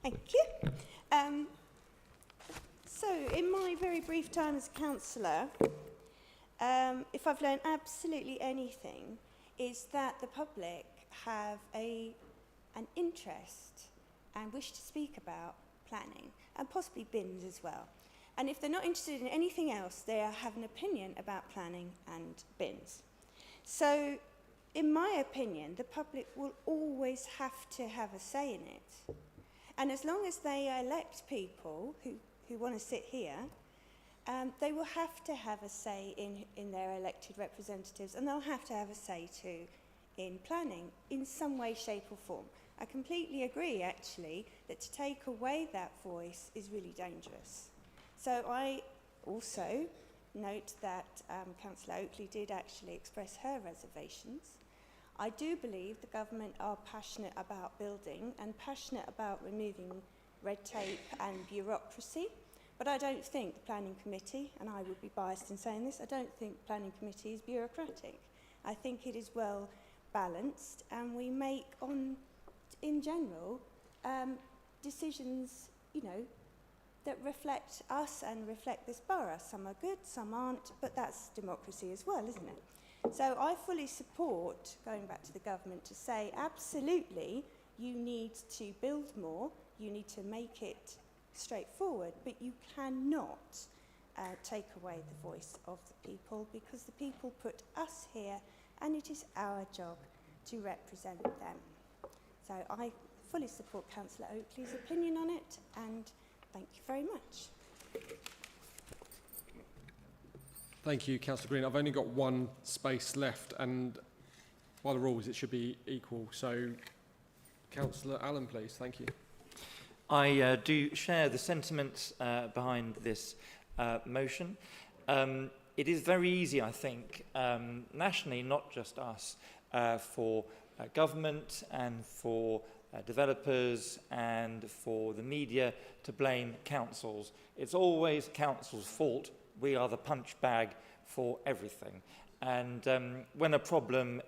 Thank you. So, in my very brief time as a councillor, if I've learned absolutely anything, is that the public have an interest and wish to speak about planning, and possibly bins as well. And if they're not interested in anything else, they have an opinion about planning and bins. So, in my opinion, the public will always have to have a say in it. And as long as they elect people who want to sit here, they will have to have a say in their elected representatives, and they'll have to have a say too in planning in some way, shape or form. I completely agree, actually, that to take away that voice is really dangerous. So I also note that Councillor Oakley did actually express her reservations. I do believe the government are passionate about building and passionate about removing red tape and bureaucracy, but I don't think the Planning Committee, and I would be biased in saying this, I don't think the Planning Committee is bureaucratic. I think it is well balanced, and we make in general, decisions, you know, that reflect us and reflect this borough. Some are good, some aren't, but that's democracy as well, isn't it? So I fully support going back to the government to say, absolutely, you need to build more, you need to make it straightforward, but you cannot take away the voice of the people, because the people put us here, and it is our job to represent them. So I fully support Councillor Oakley's opinion on it, and thank you very much. Thank you, Councillor Green. I've only got one space left, and by the rules, it should be equal. So, Councillor Allen, please. Thank you. I do share the sentiments behind this motion. It is very easy, I think, nationally, not just us, for government and for developers and for the media to blame councils. It's always council's fault. We are the punch bag for everything. And when a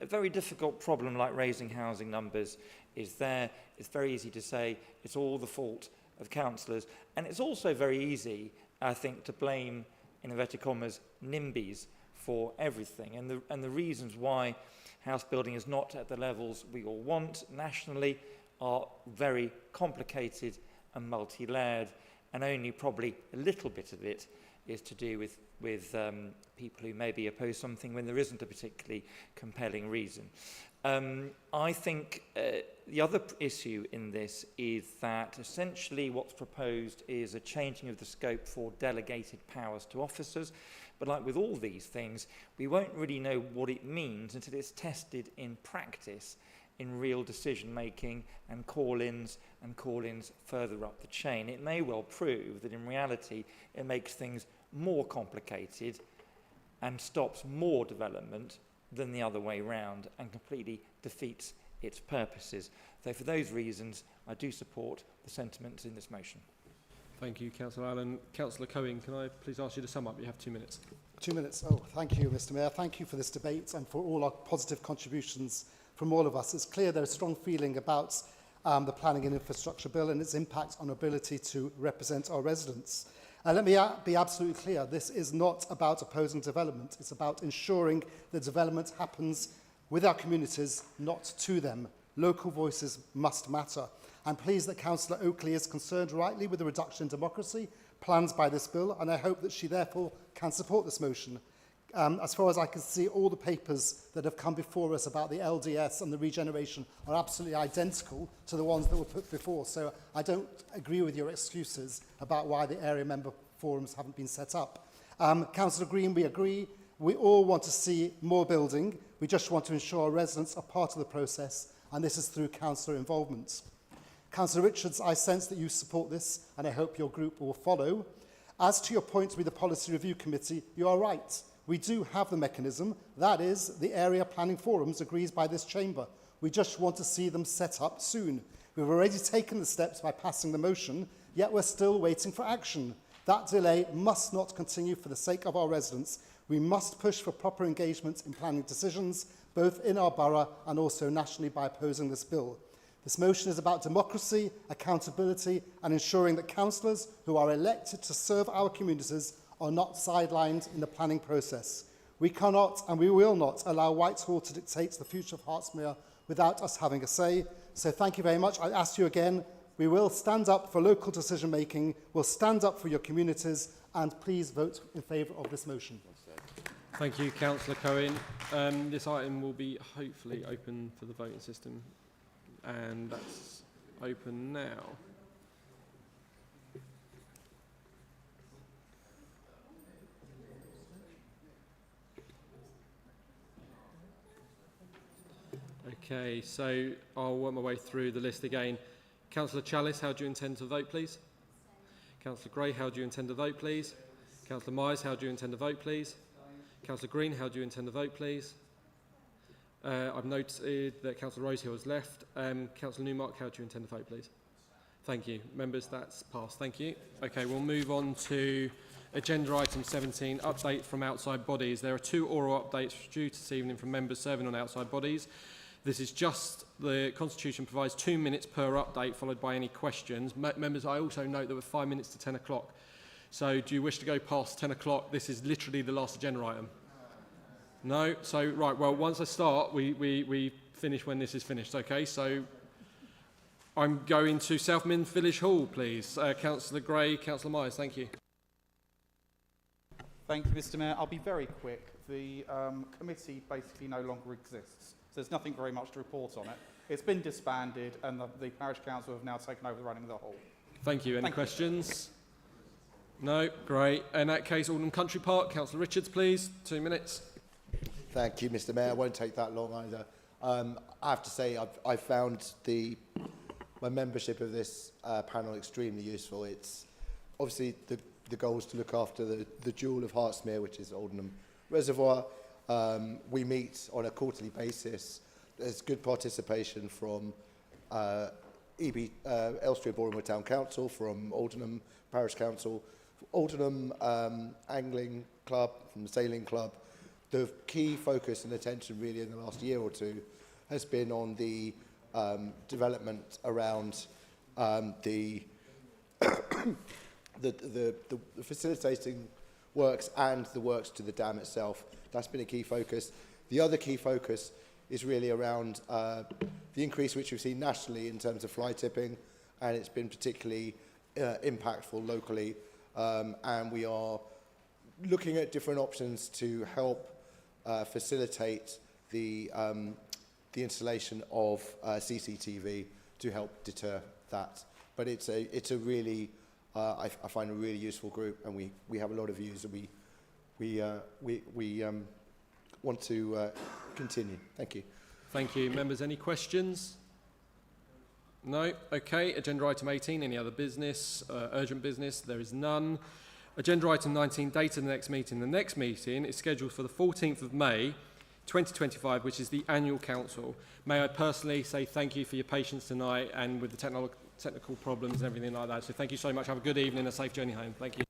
very difficult problem like raising housing numbers is there, it's very easy to say it's all the fault of councillors. And it's also very easy, I think, to blame, in inverted commas, NIMBYs for everything. And the reasons why house building is not at the levels we all want nationally are very complicated and multi-layered, and only probably a little bit of it is to do with people who maybe oppose something when there isn't a particularly compelling reason. I think the other issue in this is that essentially what's proposed is a changing of the scope for delegated powers to officers. But like with all these things, we won't really know what it means until it's tested in practice, in real decision-making and call-ins further up the chain. It may well prove that in reality it makes things more complicated and stops more development than the other way round and completely defeats its purposes. So for those reasons, I do support the sentiments in this motion. Thank you, Councillor Allen. Councillor Cohen, can I please ask you to sum up? You have 2 minutes. 2 minutes. Oh, thank you, Mr. Mayor. Thank you for this debate and for all our positive contributions from all of us. It's clear there's a strong feeling about the Planning and Infrastructure Bill and its impact on our ability to represent our residents. Let me be absolutely clear. This is not about opposing development. It's about ensuring that development happens with our communities, not to them. Local voices must matter. I'm pleased that Councillor Oakley is concerned rightly with the reduction in democracy planned by this bill, and I hope that she therefore can support this motion. As far as I can see, all the papers that have come before us about the LDS and the regeneration are absolutely identical to the ones that were put before. So I don't agree with your excuses about why the area member forums haven't been set up. Councillor Green, we agree. We all want to see more building. We just want to ensure our residents are part of the process, and this is through councillor involvement. Councillor Richards, I sense that you support this, and I hope your group will follow. As to your point with the Policy Review Committee, you are right. We do have the mechanism. That is, the Area Planning Forums agrees by this chamber. We just want to see them set up soon. We've already taken the steps by passing the motion, yet we're still waiting for action. That delay must not continue for the sake of our residents. We must push for proper engagement in planning decisions, both in our borough and also nationally by opposing this bill. This motion is about democracy, accountability, and ensuring that councillors who are elected to serve our communities are not sidelined in the planning process. We cannot and we will not allow Whitehall to dictate the future of Hertsmere without us having a say. So thank you very much. I ask you again, we will stand up for local decision making, we'll stand up for your communities, and please vote in favour of this motion. Thank you, Councillor Cohen. This item will be hopefully open for the voting system, and that's open now. Okay, so I'll work my way through the list again. Councillor Chalice, how do you intend to vote, please? Councillor Gray, how do you intend to vote, please? Councillor Myers, how do you intend to vote, please? Councillor Green, how do you intend to vote, please? I've noted that Councillor Rosehill has left. Councillor Newmark, how do you intend to vote, please? Thank you. Members, that's passed. Thank you. Okay, we'll move on to agenda item 17, update from outside bodies. There are 2 oral updates due this evening from members serving on outside bodies. This is just, the Constitution provides 2 minutes per update, followed by any questions. Members, I also note that we're 5 minutes to 10 o'clock. So do you wish to go past 10 o'clock? This is literally the last agenda item. No? So, right, well, once I start, we finish when this is finished, okay? So I'm going to Southmid Village Hall, please. Councillor Gray, Councillor Myers, thank you. Thank you, Mr. Mayor. I'll be very quick. The committee basically no longer exists. So there's nothing very much to report on it. It's been disbanded, and the parish council have now taken over the running of the hall. Thank you. Any questions? No? Great. In that case, Aldenham Country Park. Councillor Richards, please. 2 minutes. Thank you, Mr. Mayor. I won't take that long either. I have to say I've found my membership of this panel extremely useful. It's obviously the goal is to look after the jewel of Hertsmere, which is Aldenham Reservoir. We meet on a quarterly basis. There's good participation from Hertsmere Borough Town Council, from Aldenham Parish Council, Aldenham Angling Club, from the Sailing Club. The key focus and attention really in the last year or two has been on the development around the facilitating works and the works to the dam itself. That's been a key focus. The other key focus is really around increase which we've seen nationally in terms of fly tipping, and it's been particularly impactful locally. And we are looking at different options to help facilitate the installation of CCTV to help deter that. But it's a really, I find a really useful group, and we have a lot of views, and we want to continue. Thank you. Thank you. Members, any questions? No? Okay. Agenda item 18, any other business, urgent business? There is none. Agenda item 19, date of the next meeting. The next meeting is scheduled for the 14th of May, 2025, which is the annual council. May I personally say thank you for your patience tonight and with the technical problems and everything like that. So thank you so much. Have a good evening, a safe journey home. Thank you.